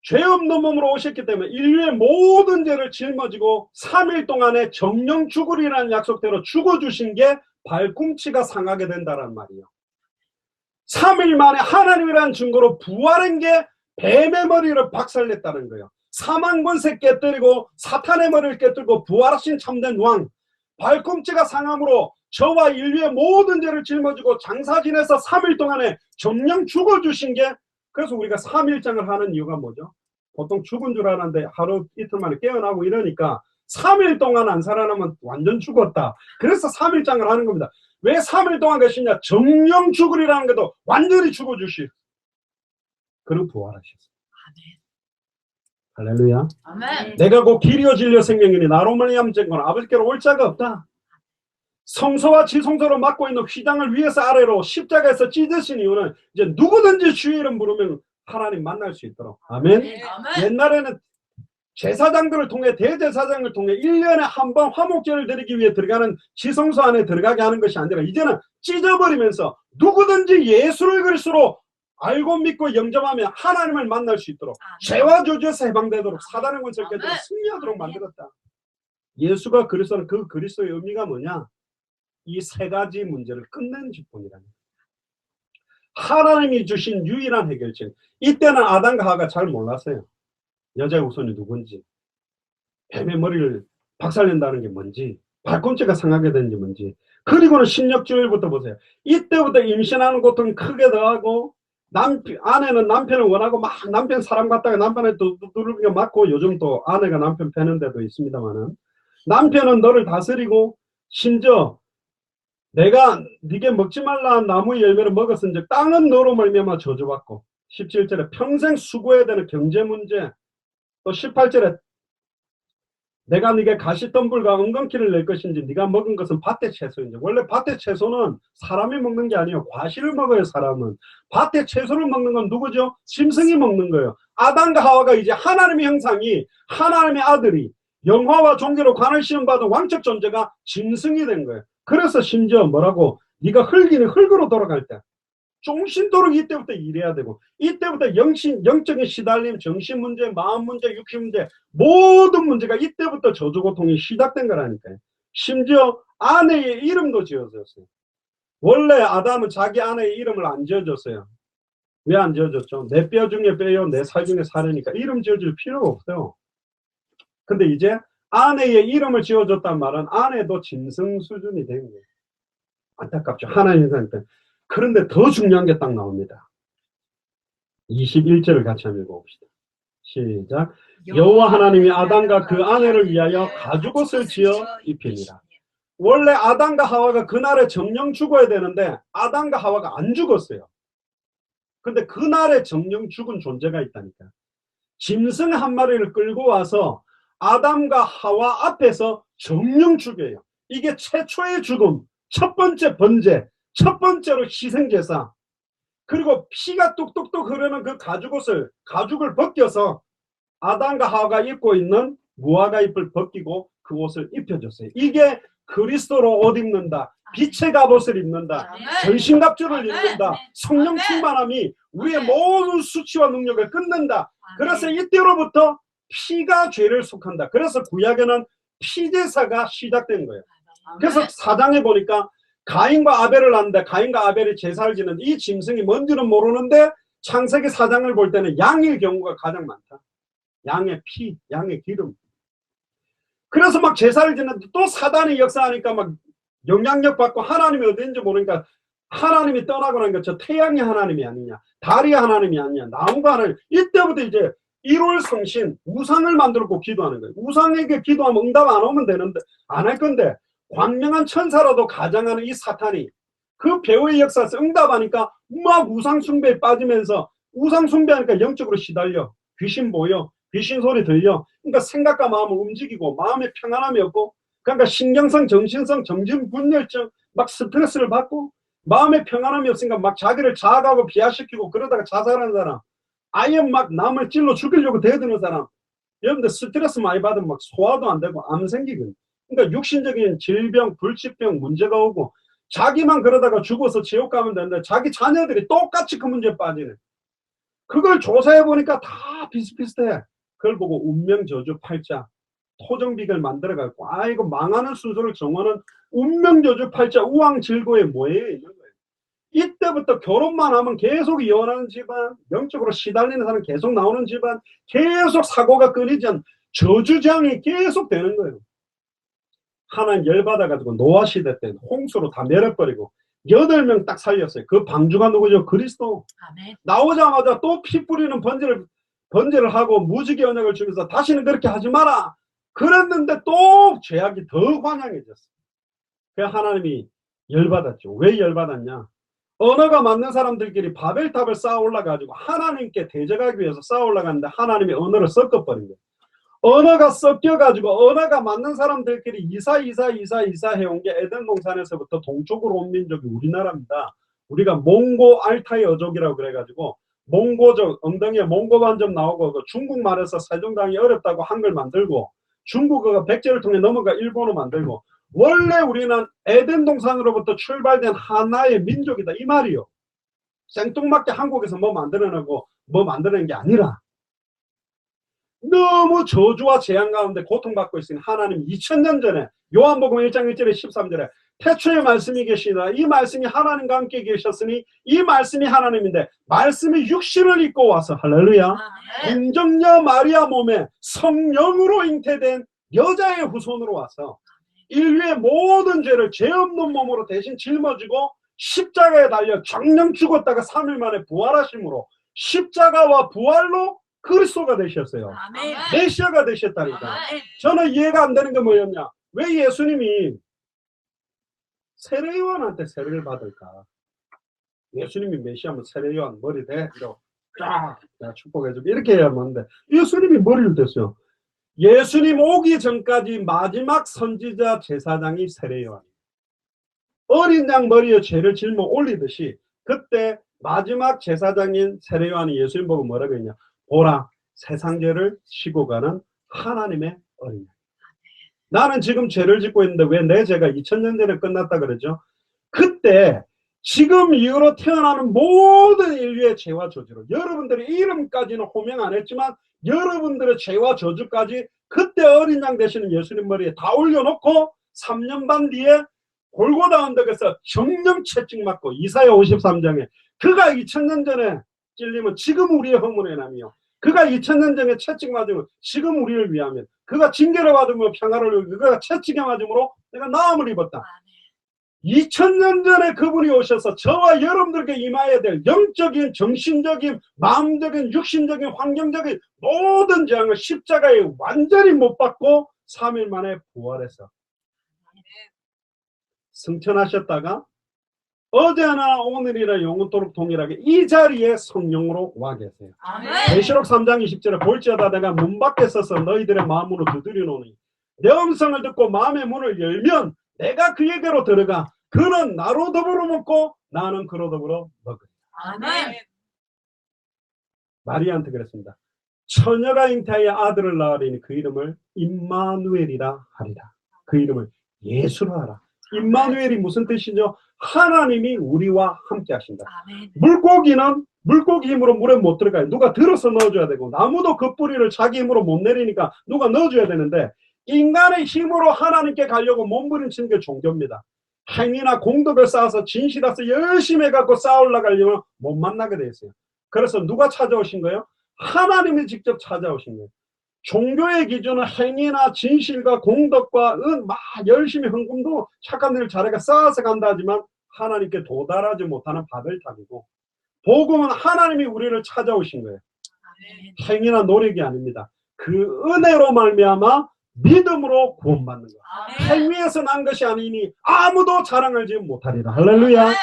죄 없는 몸으로 오셨기 때문에 인류의 모든 죄를 짊어지고 3일 동안에 정령 죽으리라는 약속대로 죽어주신 게 발꿈치가 상하게 된다는 말이에요. 3일 만에 하나님이라는 증거로 부활한 게 뱀의 머리를 박살냈다는 거예요. 사망 권세 깨뜨리고 사탄의 머리를 깨뜨리고 부활하신 참된 왕. 발꿈치가 상함으로 저와 인류의 모든 죄를 짊어지고 장사 지내서 3일 동안에 정령 죽어주신 게, 그래서 우리가 3일장을 하는 이유가 뭐죠? 보통 죽은 줄 알았는데 하루 이틀 만에 깨어나고 이러니까 3일 동안 안 살아나면 완전 죽었다. 그래서 3일장을 하는 겁니다. 왜 3일 동안 계시냐? 정령 죽으리라는 것도 완전히 죽어주시. 그리고 부활하셨어요. 할렐루야. 아멘. 내가 곧 길이요 진리요 생명이니 나로 말미암아 증거는 아버지께로 올 자가 없다. 성소와 지성소로 맡고 있는 휘장을 위에서 아래로 십자가에서 찢으신 이유는 이제 누구든지 주의 이름 부르면 하나님 만날 수 있도록. 아멘. 아멘. 옛날에는 제사장들을 통해 대제사장을 통해 1년에 한 번 화목제를 드리기 위해 들어가는 지성소 안에 들어가게 하는 것이 아니라 이제는 찢어버리면서 누구든지 예수를 그리스도로 알고 믿고 영접하면 하나님을 만날 수 있도록, 죄와 저주에서 해방되도록, 사단의 권세를 깨뜨려 승리하도록 만들었다. 예수가 그리스도는 그 그리스도의 의미가 뭐냐? 이 세 가지 문제를 끝낸 직분이라는 거예요. 하나님이 주신 유일한 해결책. 이때는 아담과 하와가 잘 몰랐어요. 여자의 후손이 누군지, 뱀의 머리를 박살낸다는 게 뭔지, 발꿈치가 상하게 되는지 뭔지. 그리고는 신력주일부터 보세요. 이때부터 임신하는 고통이 크게 더하고, 아내는 남편을 원하고 막 남편 사람 갖다가 남편을 두들겨 맞고, 요즘 또 아내가 남편 패는 데도 있습니다만은, 남편은 너를 다스리고, 심지어 내가 네게 먹지 말라 한 나무의 열매를 먹었은즉 땅은 너로 말미암아 저주받고, 17절에 평생 수고해야 되는 경제 문제, 또 18절에 내가 네게 가시덤불과 엉겅퀴를 낼 것인지 네가 먹은 것은 밭의 채소인지. 원래 밭의 채소는 사람이 먹는 게 아니에요. 과실을 먹어요. 사람은. 밭의 채소를 먹는 건 누구죠? 짐승이 먹는 거예요. 아담과 하와가 이제 하나님의 형상이, 하나님의 아들이 영화와 종교로 관을 시험받은 왕적 존재가 짐승이 된 거예요. 그래서 심지어 뭐라고? 네가 흙이니 흙으로 돌아갈 때 종신도록 이때부터 일해야 되고, 이때부터 영적인 시달림, 정신 문제, 마음 문제, 육신 문제, 모든 문제가 이때부터 저주고통이 시작된 거라니까요. 심지어 아내의 이름도 지어졌어요. 원래 아담은 자기 아내의 이름을 안 지어줬어요. 왜 안 지어줬죠? 내 뼈 중에 뼈요, 내 살 중에 살이니까 이름 지어줄 필요가 없어요. 근데 이제 아내의 이름을 지어줬단 말은 아내도 짐승 수준이 된 거예요. 안타깝죠. 하나님 형상이니까. 그런데 더 중요한 게 딱 나옵니다. 21절을 같이 한번 읽어봅시다. 시작. 여호와 하나님이 아담과 그 아내를 위하여 가죽옷을 지어 입히니라. 원래 아담과 하와가 그날에 정령 죽어야 되는데 아담과 하와가 안 죽었어요. 근데 그날에 정령 죽은 존재가 있다니까. 짐승 한 마리를 끌고 와서 아담과 하와 앞에서 정령 죽여요. 이게 최초의 죽음, 첫 번째 번제, 첫 번째로 희생제사. 그리고 피가 뚝뚝뚝 흐르는 그 가죽을 벗겨서 아담과 하와가 입고 있는 무화과 잎을 벗기고 그 옷을 입혀줬어요. 이게 그리스도로 옷 입는다. 빛의 갑옷을 입는다. 전신갑주를 입는다. 성령 충만함이 우리의 모든 수치와 능력을 끊는다. 그래서 이때로부터 피가 죄를 속한다. 그래서 구약에는 피제사가 시작된 거예요. 그래서 4장에 보니까 가인과 아벨을 낳는데 가인과 아벨이 제사를 지는데 이 짐승이 뭔지는 모르는데 창세기 4장을 볼 때는 양일 경우가 가장 많다. 양의 피, 양의 기름. 그래서 막 제사를 지는데 또 사단이 역사하니까 막 영향력 받고 하나님이 어딘지 모르니까 하나님이 떠나고 나니까 저 태양이 하나님이 아니냐, 달이 하나님이 아니냐, 나무가 하나님. 이때부터 이제 일월성신 우상을 만들고 기도하는 거예요. 우상에게 기도하면 응답 안 오면 되는데 안 할 건데 광명한 천사라도 가장하는 이 사탄이 그 배후의 역사에서 응답하니까 막 우상 숭배에 빠지면서 우상 숭배하니까 영적으로 시달려. 귀신 보여. 귀신 소리 들려. 그러니까 생각과 마음을 움직이고 마음에 평안함이 없고 그러니까 신경성, 정신성, 정신분열증 막 스트레스를 받고 마음에 평안함이 없으니까 막 자기를 자학하고 비하시키고 그러다가 자살하는 사람, 아예 막 남을 찔러 죽이려고 대드는 사람. 여러분들 스트레스 많이 받으면 막 소화도 안 되고 암 생기거든요. 그러니까 육신적인 질병, 불치병 문제가 오고 자기만 그러다가 죽어서 지옥 가면 되는데 자기 자녀들이 똑같이 그 문제에 빠지네. 그걸 조사해 보니까 다 비슷비슷해. 그걸 보고 운명저주 팔자, 토정비결 만들어갖고 이거 망하는 순서를 정하는 운명저주 팔자 우왕질고의 모해에 있는 거예요. 이때부터 결혼만 하면 계속 이혼하는 집안, 영적으로 시달리는 사람 계속 나오는 집안, 계속 사고가 끊이지 않는 저주장이 계속 되는 거예요. 하나님 열받아가지고 노아 시대 때 홍수로 다 내려버리고 8명 딱 살렸어요. 그 방주가 누구죠? 그리스도. 아멘. 나오자마자 또 피 뿌리는 번제를 하고 무지개 언약을 주면서 다시는 그렇게 하지 마라. 그랬는데 또 죄악이 더 환영해졌어요. 그래서 하나님이 열받았죠. 왜 열받았냐? 언어가 맞는 사람들끼리 바벨탑을 쌓아 올라가지고 하나님께 대적하기 위해서 쌓아 올라갔는데 하나님이 언어를 섞어버린 거예요. 언어가 섞여가지고 언어가 맞는 사람들끼리 이사 해온 게 에덴 동산에서부터 동쪽으로 온 민족이 우리나라입니다. 우리가 몽고 알타이 어족이라고 그래가지고 몽고족 엉덩이에 몽고 반점 나오고 그 중국말에서 세종당이 어렵다고 한글 만들고 중국어가 백제를 통해 넘어가 일본어 만들고 원래 우리는 에덴 동산으로부터 출발된 하나의 민족이다 이 말이요. 생뚱맞게 한국에서 뭐 만들어내고 뭐 만들어낸 게 아니라 너무 저주와 재앙 가운데 고통받고 있으니 하나님 2000년 전에 요한복음 1장 1절에 13절에 태초에 말씀이 계시다. 이 말씀이 하나님과 함께 계셨으니 이 말씀이 하나님인데 말씀이 육신을 입고 와서 할렐루야 공정녀 마리아 몸에 성령으로 잉태된 여자의 후손으로 와서 인류의 모든 죄를 죄 없는 몸으로 대신 짊어지고 십자가에 달려 정령 죽었다가 3일 만에 부활하심으로 십자가와 부활로 그리스도가 되셨어요. 아멘. 메시아가 되셨다니까. 아멘. 저는 이해가 안 되는 게 뭐였냐? 왜 예수님이 세례요한한테 세례를 받을까? 예수님이 메시아면 세례요한 머리 대 이렇게 쫙 내가 축복해주고 이렇게 해야 하는데 예수님이 머리를 댔어요. 예수님 오기 전까지 마지막 선지자 제사장이 세례요한이에요. 어린 양 머리에 죄를 짊어 올리듯이 그때 마지막 제사장인 세례요한이 예수님 보고 뭐라고 했냐? 보라 세상 죄를 지고 가는 하나님의 어린 양. 나는 지금 죄를 짓고 있는데 왜 내 죄가 2000년 전에 끝났다 그러죠? 그때 지금 이후로 태어나는 모든 인류의 죄와 저주로 여러분들의 이름까지는 호명 안 했지만 여러분들의 죄와 저주까지 그때 어린 양 되시는 예수님 머리에 다 올려놓고 3년 반 뒤에 골고다 언덕에서 정령 채찍 맞고 이사야 53장에 그가 2000년 전에 찔리면 지금 우리의 허물의 남이요 그가 2000년 전에 채찍 맞으면 지금 우리를 위하면 그가 징계를 받으며 평화를 이루고 그가 채찍에 맞음으로 내가 나음을 입었다. 2000년 전에 그분이 오셔서 저와 여러분들께 임하여야 될 영적인, 정신적인, 마음적인, 육신적인, 환경적인 모든 재앙을 십자가에 완전히 못 받고 3일 만에 부활해서 승천하셨다가 어제나 오늘이나 영원토록 동일하게 이 자리에 성령으로 와 계세요. 계시록 3장 20절에 볼지어다 내가 문 밖에 서서 너희들의 마음으로 두드리노니 내 음성을 듣고 마음의 문을 열면 내가 그에게로 들어가 그는 나로 더불어 먹고 나는 그로 더불어 먹으리라. 아멘. 마리아한테 그랬습니다. 처녀가 잉태하여 아들을 낳으리니 그 이름을 임마누엘이라 하리라. 그 이름을 예수를 알아. 임마누엘이 무슨 뜻이죠? 하나님이 우리와 함께 하신다. 아멘. 물고기는 물고기 힘으로 물에 못 들어가요. 누가 들어서 넣어줘야 되고, 나무도 그 뿌리를 자기 힘으로 못 내리니까 누가 넣어줘야 되는데, 인간의 힘으로 하나님께 가려고 몸부림치는 게 종교입니다. 행위나 공덕을 쌓아서 진실해서 열심히 해갖고 쌓아 올라가려면 못 만나게 돼 있어요. 그래서 누가 찾아오신 거예요? 하나님이 직접 찾아오신 거예요. 종교의 기준은 행위나 진실과 공덕과 막 열심히 헌금도 착한 일 잘해가 쌓아서 간다 하지만 하나님께 도달하지 못하는 바벨탑이고, 복음은 하나님이 우리를 찾아오신 거예요. 아멘. 행위나 노력이 아닙니다. 그 은혜로 말미암아 믿음으로 구원받는 거예요. 아멘. 행위에서 난 것이 아니니 아무도 자랑하지 못하리라. 할렐루야. 아멘.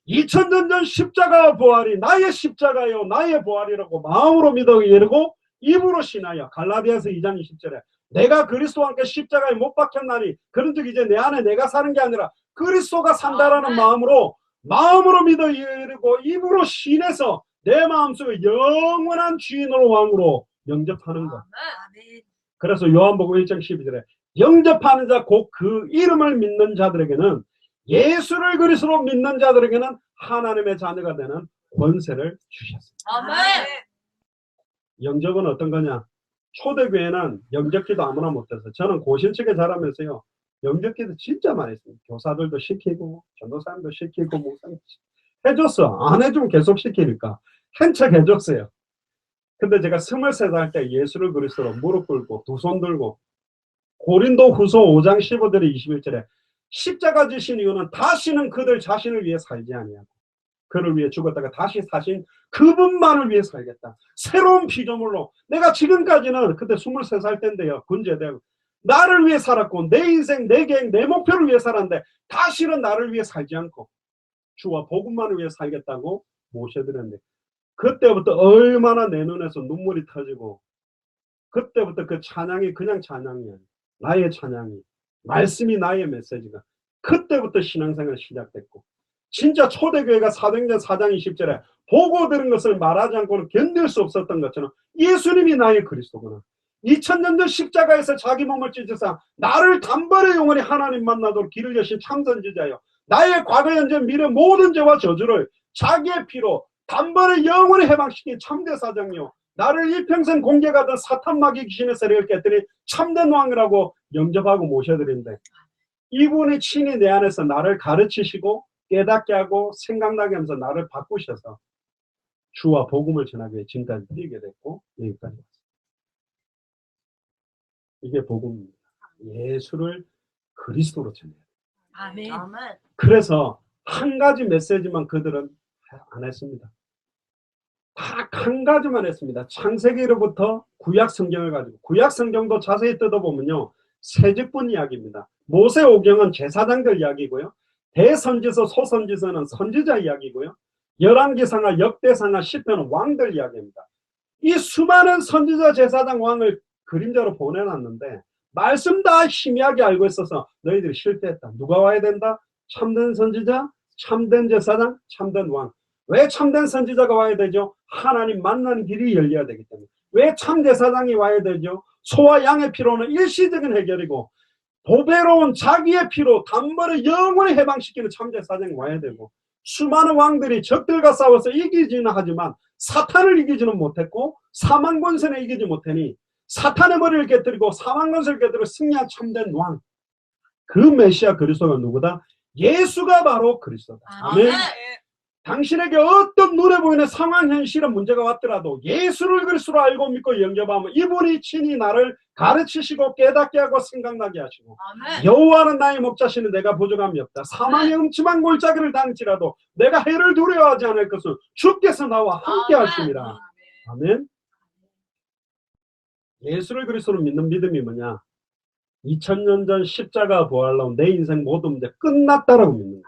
2000년 전 십자가 부활이 나의 십자가요 나의 부활이라고 마음으로 믿어 이르고 입으로 신하여. 갈라디아서 2장 20절에 내가 그리스도와 함께 십자가에 못 박혔나니 그런즉 이제 내 안에 내가 사는 게 아니라 그리스도가 산다라는 아멘. 마음으로 믿어 이르고 입으로 신해서 내 마음속에 영원한 주인으로 왕으로 영접하는 것. 아멘. 그래서 요한복음 1장 12절에 영접하는 자 곧 그 이름을 믿는 자들에게는, 예수를 그리스도로 믿는 자들에게는 하나님의 자녀가 되는 권세를 주셨습니다. 아멘. 영접은 어떤 거냐? 초대교회는 영접기도 아무나 못해서, 저는 고신측에 자라면서요 영접기도 진짜 많이 했습니다. 교사들도 시키고 전도사님도 시키고 목사님 해줬어. 안 해주면 계속 시키니까 한척 해줬어요. 근데 제가 23살 때 예수를 그리스도로 무릎 꿇고 두 손 들고, 고린도 후서 5장 15절에 21절에 십자가 지신 이유는 다시는 그들 자신을 위해 살지 아니하고 그를 위해 죽었다가 다시 사신 그분만을 위해 살겠다. 새로운 피조물로. 내가 지금까지는 그때 23살 때인데요. 군제대학. 나를 위해 살았고 내 인생, 내 계획, 내 목표를 위해 살았는데 다시는 나를 위해 살지 않고 주와 복음만을 위해 살겠다고 모셔드렸는데, 그때부터 얼마나 내 눈에서 눈물이 터지고, 그때부터 그 찬양이 그냥 찬양이 아니에요. 나의 찬양이, 말씀이 나의 메시지가, 그때부터 신앙생활이 시작됐고, 진짜 초대교회가 사도행전 4장 20절에 보고 들은 것을 말하지 않고는 견딜 수 없었던 것처럼 예수님이 나의 그리스도구나. 2000년 전 십자가에서 자기 몸을 찢으사 나를 단번에 영원히 하나님 만나도록 길을 여신 참선지자요, 나의 과거 현재 미래 모든 죄와 저주를 자기의 피로 단번에 영원히 해방시킨 참대 사장이요, 나를 일평생 공격하던 사탄 마귀 귀신의 세력을 깨뜨린 참된 왕이라고 영접하고 모셔드리는데, 이분이 친히 내 안에서 나를 가르치시고 깨닫게 하고 생각나게 하면서 나를 바꾸셔서 주와 복음을 전하기 위해 지금까지 뛰게 됐고 여기까지 왔습니다. 이게 복음입니다. 예수를 그리스도로 전해야 돼요. 아멘. 그래서 한 가지 메시지만 그들은 안 했습니다. 딱 한 가지만 했습니다. 창세기로부터 구약 성경을 가지고, 구약 성경도 자세히 뜯어보면요 세직분 이야기입니다. 모세오경은 제사장들 이야기고요, 대선지서 소선지서는 선지자 이야기고요, 열왕기상하 역대상하 시편은 왕들 이야기입니다. 이 수많은 선지자 제사장 왕을 그림자로 보내놨는데 말씀 다 희미하게 알고 있어서 너희들이 실패했다. 누가 와야 된다? 참된 선지자, 참된 제사장, 참된 왕. 왜 참된 선지자가 와야 되죠? 하나님 만나는 길이 열려야 되기 때문에. 왜 참제사장이 와야 되죠? 소와 양의 피로는 일시적인 해결이고 보배로운 자기의 피로 단번에 영원히 해방시키는 참제사장이 와야 되고, 수많은 왕들이 적들과 싸워서 이기지는 하지만 사탄을 이기지는 못했고 사망 권세는 이기지 못하니 사탄의 머리를 깨뜨리고 사망 권세를 깨뜨리고 승리한 참된 왕, 그 메시아 그리스도가 누구다? 예수가 바로 그리스도다. 아멘. 당신에게 어떤 눈에 보이는 상황, 현실의 문제가 왔더라도 예수를 그리스도로 알고 믿고 영접하면 이분이 친히 나를 가르치시고 깨닫게 하고 생각나게 하시고, 여호와는 나의 목자시니 내가 부족함이 없다. 사망의 음침한 골짜기를 당할지라도 내가 해를 두려워하지 않을 것은 주께서 나와 함께 하심이라. 아멘. 예수를 그리스도로 믿는 믿음이 뭐냐? 2000년 전 십자가 부활로 내 인생 모든 문제 끝났다라고 믿는 거예요.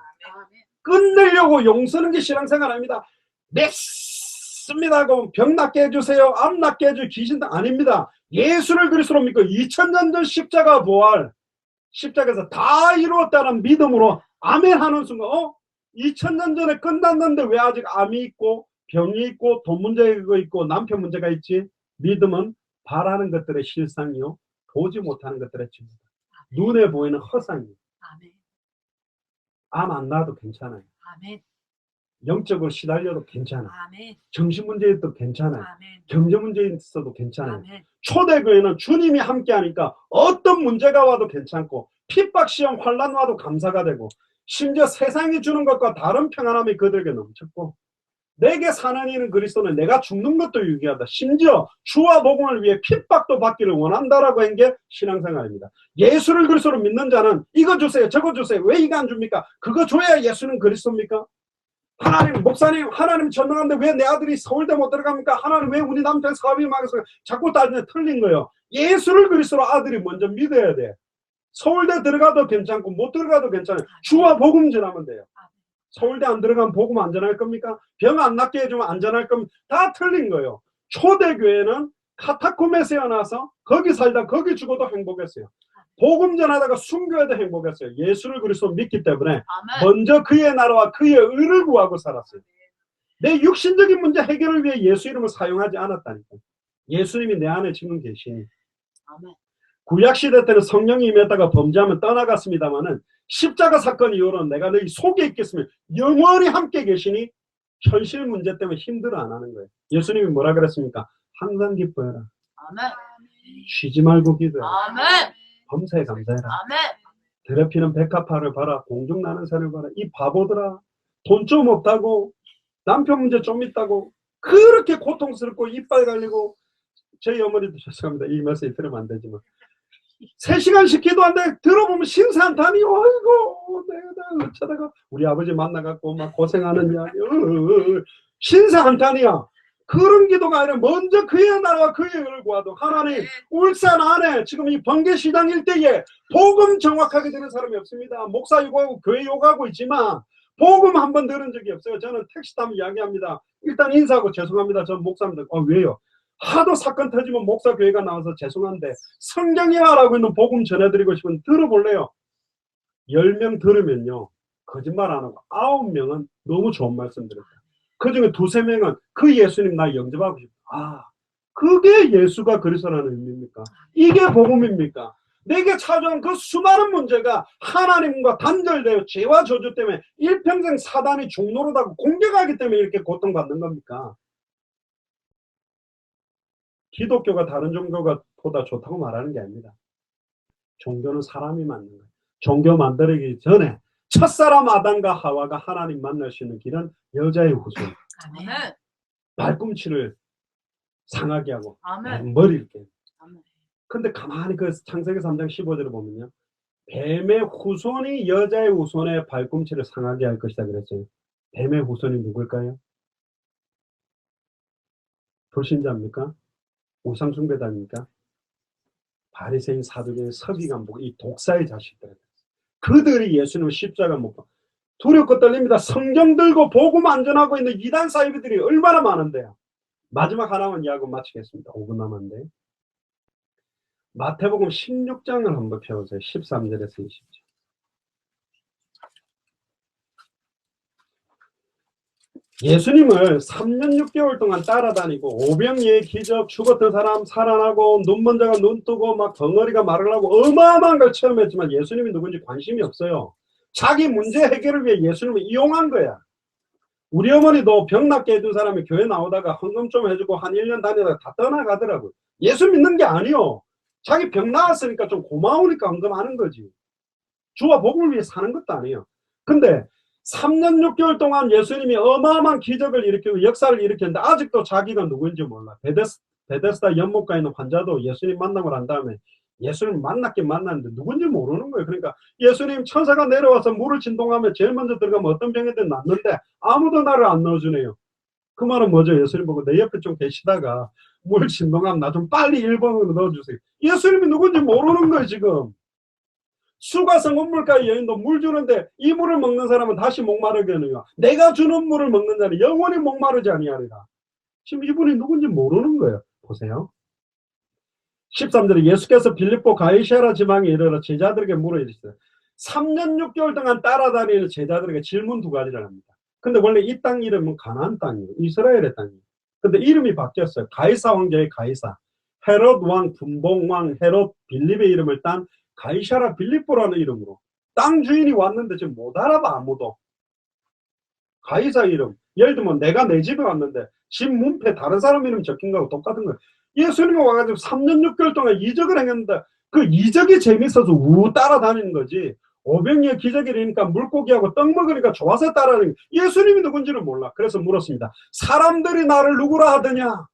끝내려고 용서는 게 신앙생활 아닙니다. 맺습니다 하고 병 낫게 해주세요, 암 낫게 해주세요, 귀신 아닙니다. 예수를 그리스도로 믿고 2000년 전 십자가 부활, 십자가에서 다 이루었다는 믿음으로 아멘 하는 순간 2000년 전에 끝났는데 왜 아직 암이 있고 병이 있고 돈 문제가 있고 남편 문제가 있지? 믿음은 바라는 것들의 실상이요, 보지 못하는 것들의 증거다. 눈에 보이는 허상이요. 아멘. 암 안 나도 괜찮아요. 아멘. 영적으로 시달려도 괜찮아요. 아멘. 정신 문제 있어도 괜찮아요. 아멘. 경제 문제 있어도 괜찮아요. 아멘. 초대교회는 주님이 함께하니까 어떤 문제가 와도 괜찮고 핍박, 시험, 환란 와도 감사가 되고 심지어 세상이 주는 것과 다른 평안함이 그들에게 넘쳤고 내게 사는 이는 그리스도는 내가 죽는 것도 유기하다. 심지어 주와 복음을 위해 핍박도 받기를 원한다라고 한 게 신앙생활입니다. 예수를 그리스도로 믿는 자는 이거 주세요, 저거 주세요. 왜 이거 안 줍니까? 그거 줘야 예수는 그리스도입니까? 하나님, 목사님, 하나님 전능한데 왜 내 아들이 서울대 못 들어갑니까? 하나님 왜 우리 남편 사업이 망해서 자꾸 따지면 틀린 거예요. 예수를 그리스도로 아들이 먼저 믿어야 돼. 서울대 들어가도 괜찮고 못 들어가도 괜찮아요. 주와 복음 전하면 돼요. 서울대 안 들어가면 복음 안전할 겁니까? 병 안 낫게 해주면 안전할 겁니까? 다 틀린 거예요. 초대교회는 카타콤에 세어나서 거기 살다 거기 죽어도 행복했어요. 복음 전하다가 순교해도 행복했어요. 예수를 그리스도 믿기 때문에 아멘. 먼저 그의 나라와 그의 의를 구하고 살았어요. 내 육신적인 문제 해결을 위해 예수 이름을 사용하지 않았다니까. 예수님이 내 안에 지금 계시니. 아멘. 구약시대 때는 성령이 임했다가 범죄하면 떠나갔습니다마는 십자가 사건 이후로는 내가 너희 속에 있겠으면 영원히 함께 계시니 현실 문제 때문에 힘들어 안 하는 거예요. 예수님이 뭐라 그랬습니까? 항상 기뻐해라. 아멘. 쉬지 말고 기도해라. 아멘. 범사에 감사해라. 아멘. 더럽히는 백합화를 봐라. 공중 나는 새를 봐라. 이 바보들아. 돈 좀 없다고 남편 문제 좀 있다고 그렇게 고통스럽고 이빨 갈리고 저희 어머니도 죄송합니다. 이 말씀이 들으면 안 되지만 3시간씩 기도한데 들어보면 신사한탄이 아이고 내가 어쩌다가 우리 아버지 만나갖고 막 고생하는 이야기 신사한탄이야. 그런 기도가 아니라 먼저 그의 나라와 그의 의를 구하도 하나님 울산 안에 지금 이 번개시장 일대에 복음 정확하게 들은 사람이 없습니다. 목사 욕하고 교회 욕하고 있지만 복음 한 번 들은 적이 없어요. 저는 택시 타면 이야기합니다. 일단 인사하고 죄송합니다. 전 목사입니다. 왜요? 하도 사건 터지면 목사 교회가 나와서 죄송한데 성경이 말하고 있는 복음 전해드리고 싶으면 들어볼래요. 10명 들으면요 거짓말 안 하고 9명은 너무 좋은 말씀 드렸다. 그 중에 2~3명은 그 예수님 나 영접하고 싶다. 아 그게 예수가 그리스도라는 의미입니까? 이게 복음입니까? 내게 찾아온 그 수많은 문제가 하나님과 단절되어 죄와 저주 때문에 일평생 사단이 종노릇하고 공격하기 때문에 이렇게 고통받는 겁니까? 기독교가 다른 종교가 보다 좋다고 말하는 게 아닙니다. 종교는 사람이 만든 거예요. 종교 만들기 전에 첫사람 아담과 하와가 하나님 만날 수 있는 길은 여자의 후손. 아멘. 발꿈치를 상하게 하고 아멘. 머리를 깨. 아멘. 근데 가만히 그 창세기 3장 15절을 보면요. 뱀의 후손이 여자의 후손의 발꿈치를 상하게 할 것이다 그랬어요. 뱀의 후손이 누굴까요? 불신자입니까? 우상숭배자입니까? 바리새인, 사두개인, 서기관복, 이 독사의 자식들. 그들이 예수님을 십자가 못 봐. 두렵고 떨립니다. 성경 들고 복음 안전하고 있는 이단 사이비들이 얼마나 많은데요. 마지막 하나만 이야기 마치겠습니다. 5분 남았는데. 마태복음 16장을 한번 펴보세요. 13절에서 20절. 예수님을 3년 6개월 동안 따라다니고 오병이의 기적, 죽었던 사람 살아나고 눈먼 자가 눈 뜨고 막 벙어리가 말을 하고 어마어마한 걸 체험했지만 예수님이 누군지 관심이 없어요. 자기 문제 해결을 위해 예수님을 이용한 거야. 우리 어머니도 병 낫게 해준 사람이 교회 나오다가 헌금 좀 해주고 한 1년 다니다가 다 떠나가더라고요. 예수 믿는 게 아니요. 자기 병 나았으니까 좀 고마우니까 헌금하는 거지. 주와 복음을 위해 사는 것도 아니에요. 근데 3년 6개월 동안 예수님이 어마어마한 기적을 일으키고 역사를 일으켰는데 아직도 자기가 누구인지 몰라. 베데스다 연못가에 있는 환자도 예수님 만나고 난 다음에 예수님 만났긴 만났는데 누군지 모르는 거예요. 그러니까 예수님 천사가 내려와서 물을 진동하면 제일 먼저 들어가면 어떤 병이든 낫는데 아무도 나를 안 넣어주네요. 그 말은 뭐죠? 예수님 보고 내 옆에 좀 계시다가 물 진동하면 나 좀 빨리 1번으로 넣어주세요. 예수님이 누군지 모르는 거예요 지금. 수가성 운물가의 여인도 물 주는데 이 물을 먹는 사람은 다시 목마르게 하느냐. 내가 주는 물을 먹는 자는 영원히 목마르지 아니하리라. 지금 이분이 누군지 모르는 거예요. 보세요. 13절에 예수께서 빌립보 가이사랴 지방에 이르러 제자들에게 물어 이르시되 3년 6개월 동안 따라다니는 제자들에게 질문 2가지를 합니다. 근데 원래 이 땅 이름은 가나안 땅이에요. 이스라엘의 땅이에요. 근데 이름이 바뀌었어요. 가이사 왕조의 가이사. 헤롯 왕, 분봉 왕, 헤롯 빌립의 이름을 딴 가이사랴 빌립보라는 이름으로 땅 주인이 왔는데 지금 못 알아봐 아무도. 가이사 이름. 예를 들면 내가 내 집에 왔는데 집 문패 다른 사람 이름 적힌 거하고 똑같은 거예요. 예수님이 와가지고 3년 6개월 동안 이적을 행했는데 그 이적이 재밌어서 우 따라다니는 거지. 오병이의 기적이니까 물고기하고 떡 먹으니까 좋아서 따라다니는 거예요. 예수님이 누군지는 몰라. 그래서 물었습니다. 사람들이 나를 누구라 하더냐?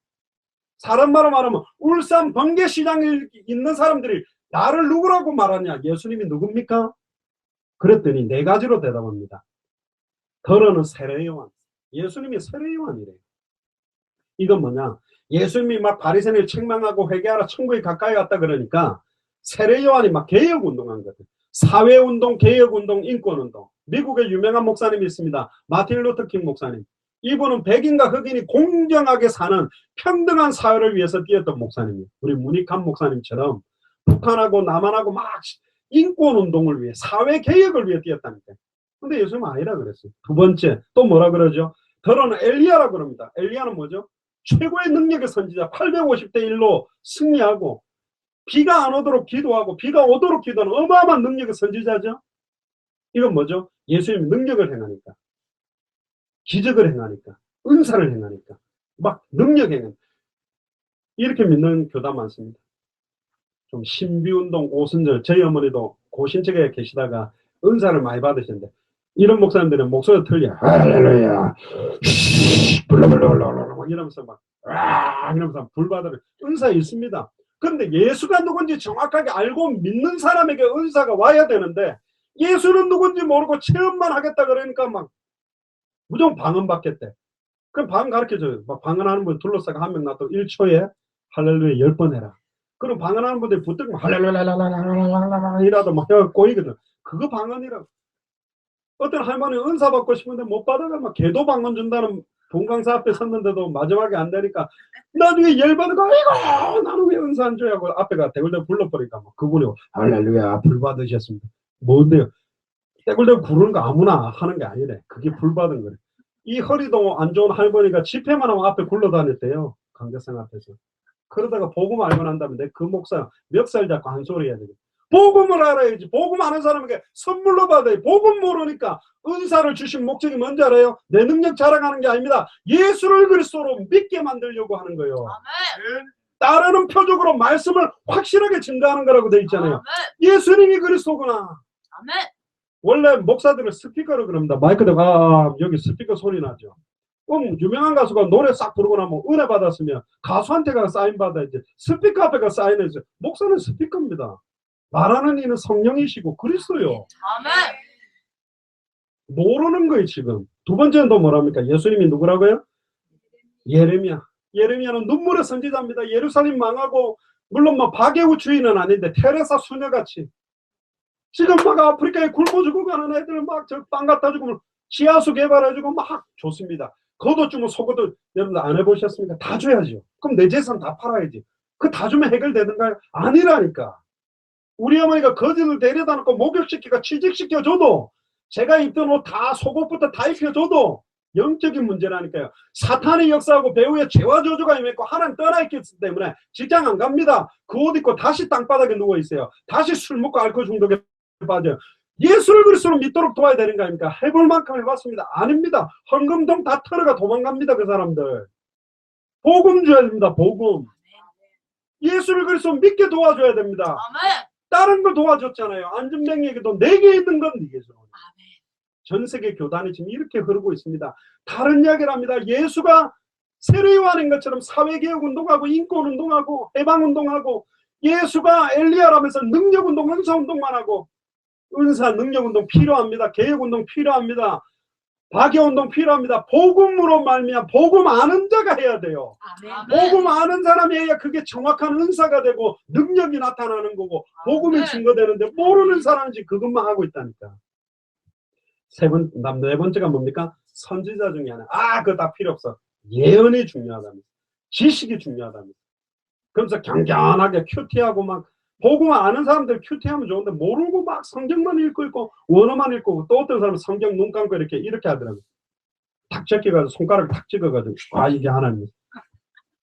사람말로 말하면 울산 번개시장에 있는 사람들이 나를 누구라고 말하냐? 예수님이 누굽니까? 그랬더니 네 가지로 대답합니다. 더러는 세례요한. 예수님이 세례요한이래요. 이건 뭐냐? 예수님이 막 바리새인을 책망하고 회개하라 천국에 가까이 갔다 그러니까 세례요한이 막 개혁운동한 거예요. 사회운동, 개혁운동, 인권운동. 미국에 유명한 목사님이 있습니다. 마틴 루터킹 목사님. 이분은 백인과 흑인이 공정하게 사는 평등한 사회를 위해서 뛰었던 목사님이에요. 우리 문익환 목사님처럼 북한하고 남한하고 막 인권운동을 위해 사회개혁을 위해 뛰었다니까요. 근데 예수님은 아니라 그랬어요. 두 번째 또 뭐라 그러죠? 더러는 엘리야라고 그럽니다. 엘리야는 뭐죠? 최고의 능력의 선지자. 850대 1로 승리하고 비가 안 오도록 기도하고 비가 오도록 기도하는 어마어마한 능력의 선지자죠. 이건 뭐죠? 예수님이 능력을 행하니까, 기적을 행하니까, 은사를 행하니까, 막 능력 행하니까. 이렇게 믿는 교단 많습니다. 좀 신비운동 오순절. 저희 어머니도 고신척에 계시다가 은사를 많이 받으시는데 이런 목사님들은 목소리가 틀려. 할렐루야. 블라블라블라블라 이러면서 막 이러면서 불 받으면 은사 있습니다. 그런데 예수가 누군지 정확하게 알고 믿는 사람에게 은사가 와야 되는데 예수는 누군지 모르고 체험만 하겠다 그러니까 막 무조건 방언 받겠대. 그럼 방언 가르쳐줘요. 막 방언하는 분 둘러싸고 한 명 놔두고 1초에 할렐루야 10번 해라. 그럼 방언하는 분들이 붙들고 할렐루야 이라도 막 꼬이거든. 그거 방언이라고. 어떤 할머니 은사 받고 싶은데 못 받아가 막 개도 방언 준다는 본강사 앞에 섰는데도 마지막에 안 되니까 나중에 열받아가 아이고 나는 왜 은사 안 줘야 하고 앞에가 대굴대굴 불러버리니까 막 그분이 할렐루야 불 받으셨습니다. 뭔데요? 대굴대굴 구르는 거 아무나 하는 게 아니래. 그게 불 받은 거래. 이 허리도 안 좋은 할머니가 집회만 하면 앞에 굴러다녔대요. 강대상 앞에서. 그러다가 복음 알고 난 다음에 그 목사 멱살 잡고 한 소리 해야 되겠다. 복음을 알아야지. 복음 아는 사람에게 선물로 받아야 돼. 복음 모르니까 은사를 주신 목적이 뭔지 알아요? 내 능력 자랑하는 게 아닙니다. 예수를 그리스도로 믿게 만들려고 하는 거예요. 아멘. 따르는 표적으로 말씀을 확실하게 증거하는 거라고 돼 있잖아요. 아멘. 예수님이 그리스도구나. 아멘. 원래 목사들은 스피커로 그럽니다. 마이크 대고 여기 스피커 소리 나죠. 유명한 가수가 노래 싹 부르고 나면 은혜 받았으면 가수한테 가 사인 받아야지. 스피커 앞에 가 사인해야지. 목사는 스피커입니다. 말하는 이는 성령이시고 그리스도요. 아멘. 모르는 거예요 지금. 두 번째는 또 뭐랍니까? 예수님이 누구라고요? 예레미야. 예레미야는 눈물의 선지자입니다. 예루살렘 망하고 물론 뭐 바게우 주인은 아닌데 테레사 수녀같이 지금 막 아프리카에 굶어 죽어가는 애들 막 저 빵 갖다 주고 지하수 개발해주고 막 좋습니다. 걷어 주면 속어도 여러분들 안 해보셨습니까? 다 줘야죠. 그럼 내 재산 다 팔아야지. 그 다 주면 해결되는가요? 아니라니까. 우리 어머니가 거지를 데려다 놓고 목욕시키고 취직시켜줘도 제가 입던 옷 다 속옷부터 다 입혀줘도 영적인 문제라니까요. 사탄의 역사하고 배후에 죄와 저주가 임했고 하나님 떠나있기 때문에 직장 안 갑니다. 그 옷 입고 다시 땅바닥에 누워있어요. 다시 술 먹고 알코올 중독에 빠져요. 예수를 그리스도로 믿도록 도와야 되는 거 아닙니까? 해볼 만큼 해봤습니다. 아닙니다. 헌금통 다 털어가 도망갑니다. 그 사람들. 복음 줘야 됩니다. 복음. 예수를 그리스도 믿게 도와줘야 됩니다. 다른 거 도와줬잖아요. 안전병에게도 내게 있는 건 네게 줘. 전 세계 교단이 지금 이렇게 흐르고 있습니다. 다른 이야기를 합니다. 예수가 세례요한인 것처럼 사회개혁 운동하고 인권 운동하고 해방 운동하고 예수가 엘리야라면서 능력 운동, 은사 운동만 하고 은사 능력 운동 필요합니다. 개혁 운동 필요합니다. 박애 운동 필요합니다. 복음으로 말미암아 복음 아는 자가 해야 돼요. 아멘. 복음 아는 사람이 해야 그게 정확한 은사가 되고 능력이 나타나는 거고 복음이 증거되는데 모르는 사람은 지금 그것만 하고 있다니까. 네 번째가 뭡니까? 선지자 중에 하나. 그거 다 필요 없어. 예언이 중요하답니다. 지식이 중요하답니다. 그러면서 경건하게 큐티하고 막 복음 아는 사람들 큐티하면 좋은데 모르고 막 성경만 읽고 있고 원어만 읽고 또 어떤 사람은 성경 눈 감고 이렇게 하더라고요. 탁 제껴가지고 손가락 탁 찍어가지고 이게 하나님.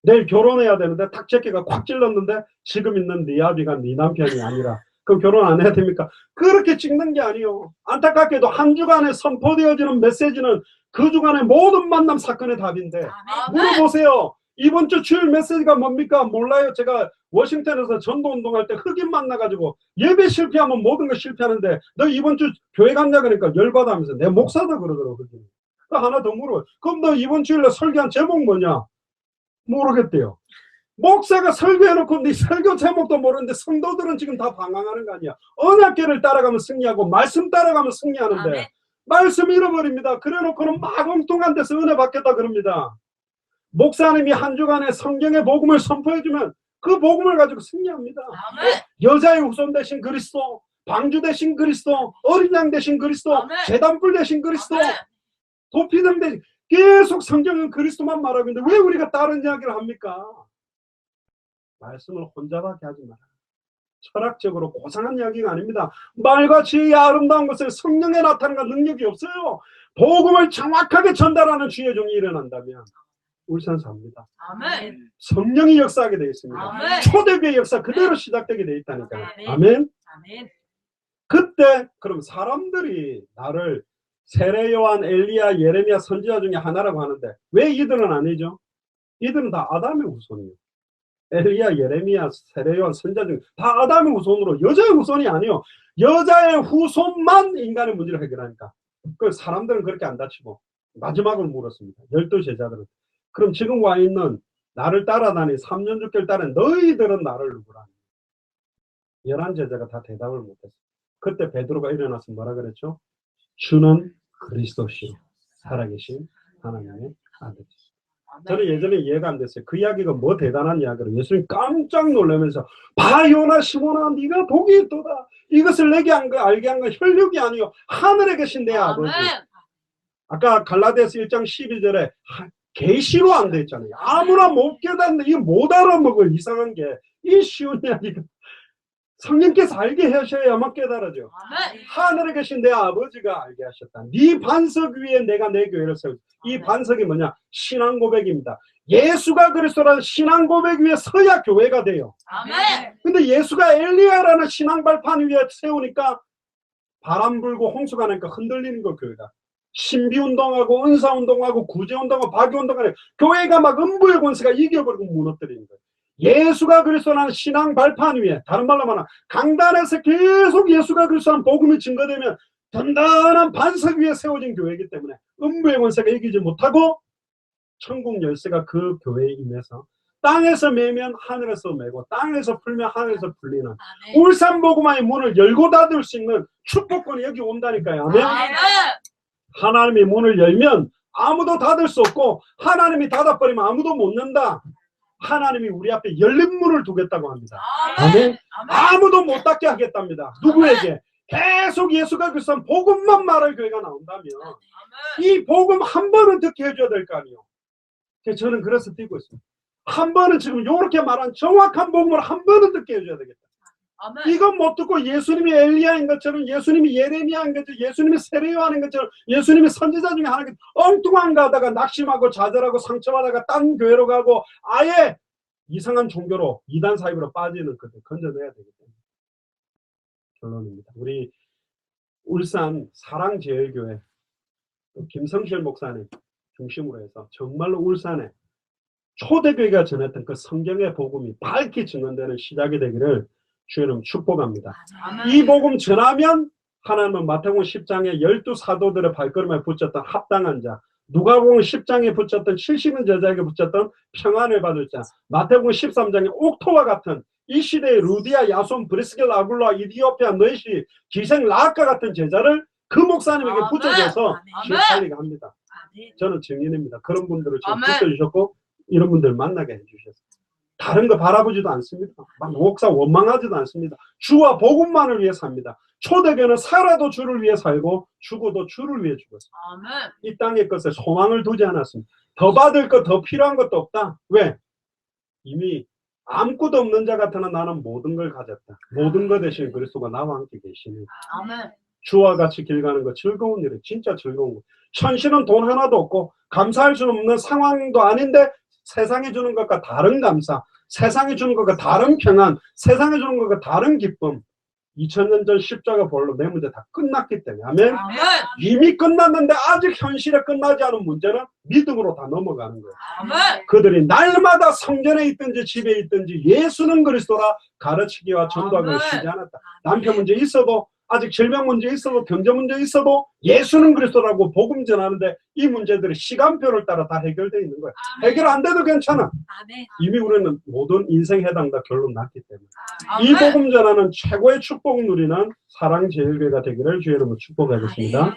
내일 결혼해야 되는데 탁 제껴가 꽉 찔렀는데 지금 있는 네 아비가 네 남편이 아니라 그럼 결혼 안 해야 됩니까? 그렇게 찍는 게 아니요. 안타깝게도 한 주간에 선포되어지는 메시지는 그 주간의 모든 만남 사건의 답인데 물어보세요. 이번 주 주일 메시지가 뭡니까? 몰라요. 제가 워싱턴에서 전도운동할 때 흑인 만나가지고 예배 실패하면 모든 거 실패하는데 너 이번 주 교회 갔냐 그러니까 열받아하면서 내 목사다 그러더라고. 흑인. 하나 더 물어요. 그럼 너 이번 주일에 설교한 제목 뭐냐? 모르겠대요. 목사가 설교해놓고 네 설교 제목도 모르는데 성도들은 지금 다 방황하는 거 아니야. 언약궤를 따라가면 승리하고 말씀 따라가면 승리하는데 아멘. 말씀 잃어버립니다. 그래놓고는 막 엉뚱한 데서 은혜 받겠다 그럽니다. 목사님이 한 주간에 성경의 복음을 선포해주면 그 복음을 가지고 승리합니다. 아멘. 여자의 후손 대신 그리스도, 방주 대신 그리스도, 어린 양 대신 그리스도, 아멘. 재단불 대신 그리스도, 아멘. 도피등 대신 계속 성경은 그리스도만 말하고 있는데 왜 우리가 다른 이야기를 합니까? 말씀을 혼자밖에 하지 마라. 철학적으로 고상한 이야기가 아닙니다. 말과 지혜의 아름다운 것을 성령에 나타나는 능력이 없어요. 복음을 정확하게 전달하는 주의 종이 일어난다면 울산 삽니다. 아멘. 성령이 역사하게 되어 있습니다. 아멘. 초대교회 역사 그대로 시작되게 되어 있다니까요. 아멘. 아멘. 그때 그럼 사람들이 나를 세례 요한, 엘리야, 예레미야 선지자 중에 하나라고 하는데 왜 이들은 아니죠? 이들은 다 아담의 후손이에요. 엘리야, 예레미야, 세례 요한 선지자 중에 다 아담의 후손으로 여자의 후손이 아니요. 여자의 후손만 인간의 문제를 해결하니까. 그 사람들은 그렇게 안 다치고 마지막으로 물었습니다. 12 제자들은. 그럼 지금 와 있는 나를 따라다니 3년 6개월 따른 너희들은 나를 누구라? 11 제자가 다 대답을 못했어요. 그때 베드로가 일어나서 뭐라 그랬죠? 주는 그리스도시요 살아계신 하나님의 아들이시죠. 저는 예전에 이해가 안 됐어요. 그 이야기가 뭐 대단한 이야기로 예수님 깜짝 놀라면서 봐 요나 시몬아 네가 복이 있도다. 이것을 내게 알게 한 건 혈육이 아니요 하늘에 계신 내 아버지. 아까 갈라디아서 1장 12절에 계시로 안 돼 있잖아요. 아무나 못 깨닫는 이거 못 알아먹을 이상한 게 이 쉬운 이야기가 성령께서 알게 하셔야만 깨달아져. 아멘. 하늘에 계신 내 아버지가 알게 하셨다. 네 반석 위에 내가 내 교회를 세우지. 이 반석이 뭐냐? 신앙 고백입니다. 예수가 그리스도라는 신앙 고백 위에 서야 교회가 돼요. 아멘. 근데 예수가 엘리야라는 신앙 발판 위에 세우니까 바람 불고 홍수가 나니까 흔들리는 거 교회가. 신비운동하고 은사운동하고 구제운동하고 박유운동하고 교회가 막 음부의 권세가 이겨버리고 무너뜨리는 거예요. 예수가 그리스도라는 신앙 발판 위에 다른 말로 말하면 강단에서 계속 예수가 그리스도라는 복음이 증거되면 단단한 반석 위에 세워진 교회이기 때문에 음부의 권세가 이기지 못하고 천국 열쇠가 그 교회에 임해서 땅에서 매면 하늘에서 매고 땅에서 풀면 하늘에서 풀리는 아멘. 울산 복음화의 문을 열고 닫을 수 있는 축복권이 여기 온다니까요. 아멘. 아멘. 하나님이 문을 열면 아무도 닫을 수 없고 하나님이 닫아버리면 아무도 못 연다. 하나님이 우리 앞에 열린 문을 두겠다고 합니다. 아멘. 아무도 못 닫게 하겠답니다. 누구에게? 계속 예수가 그리스도 복음만 말할 교회가 나온다면 이 복음 한 번은 듣게 해줘야 될 거 아니에요. 저는 그래서 뛰고 있습니다. 한 번은 지금 이렇게 말한 정확한 복음을 한 번은 듣게 해줘야 되겠다. 아멘. 이건 못 듣고 예수님이 엘리야인 것처럼 예수님이 예레미야인 것처럼 예수님이 세례 요한인 것처럼 예수님이 선지자 중에 하나님 엉뚱한 거 하다가 낙심하고 좌절하고 상처받다가 딴 교회로 가고 아예 이상한 종교로 이단 사입으로 빠지는 것을 건져내야 되기 때문에 결론입니다. 우리 울산 사랑제일교회 김성실 목사님 중심으로 해서 정말로 울산에 초대교회가 전했던 그 성경의 복음이 밝히 증언되는 시작이 되기를 주님 축복합니다. 아멘. 이 복음 전하면 하나님은 마태복음 10장에 12 사도들의 발걸음에 붙였던 합당한 자, 누가복음 10장에 붙였던 70인 제자에게 붙였던 평안을 받을 자, 마태복음 13장에 옥토와 같은 이 시대의 루디아, 야손, 브리스겔, 아굴라, 이디오피아, 너이시, 기생, 라아카 같은 제자를 그 목사님에게 붙여줘서 살리게 합니다. 아멘. 저는 증인입니다. 그런 분들을 지금 붙여주셨고 이런 분들 만나게 해주셨어요. 다른 거 바라보지도 않습니다. 막 목사 원망하지도 않습니다. 주와 복음만을 위해 삽니다. 초대교는 살아도 주를 위해 살고 죽어도 주를 위해 죽었습니다. 아멘. 이 땅의 것에 소망을 두지 않았습니다. 더 받을 것, 더 필요한 것도 없다. 왜? 이미 아무것도 없는 자 같으나 나는 모든 걸 가졌다. 모든 것 대신 그리스도가 나와 함께 계시니 아멘. 주와 같이 길 가는 거 즐거운 일이에요. 진짜 즐거운 거. 현실은 돈 하나도 없고 감사할 수 없는 상황도 아닌데 세상에 주는 것과 다른 감사, 세상에 주는 것과 다른 평안, 세상에 주는 것과 다른 기쁨, 2000년 전 십자가 보혈로 내 문제 다 끝났기 때문에. 아멘. 아멘. 이미 끝났는데 아직 현실에 끝나지 않은 문제는 믿음으로 다 넘어가는 거예요. 아멘. 그들이 날마다 성전에 있든지 집에 있든지 예수는 그리스도라 가르치기와 전도하기를 아멘. 쉬지 않았다. 남편 문제 있어도, 아직 질병 문제 있어도, 경제 문제 있어도 예수는 그리스도라고 복음 전하는데 이 문제들이 시간표를 따라 다 해결되어 있는 거예요. 해결 안 돼도 괜찮아. 아멘. 이미 우리는 모든 인생 해당 다 결론 났기 때문에. 이 아멘. 복음 전하는 최고의 축복 누리는 사랑제일교회가 되기를 주의 이름으로 축복하겠습니다.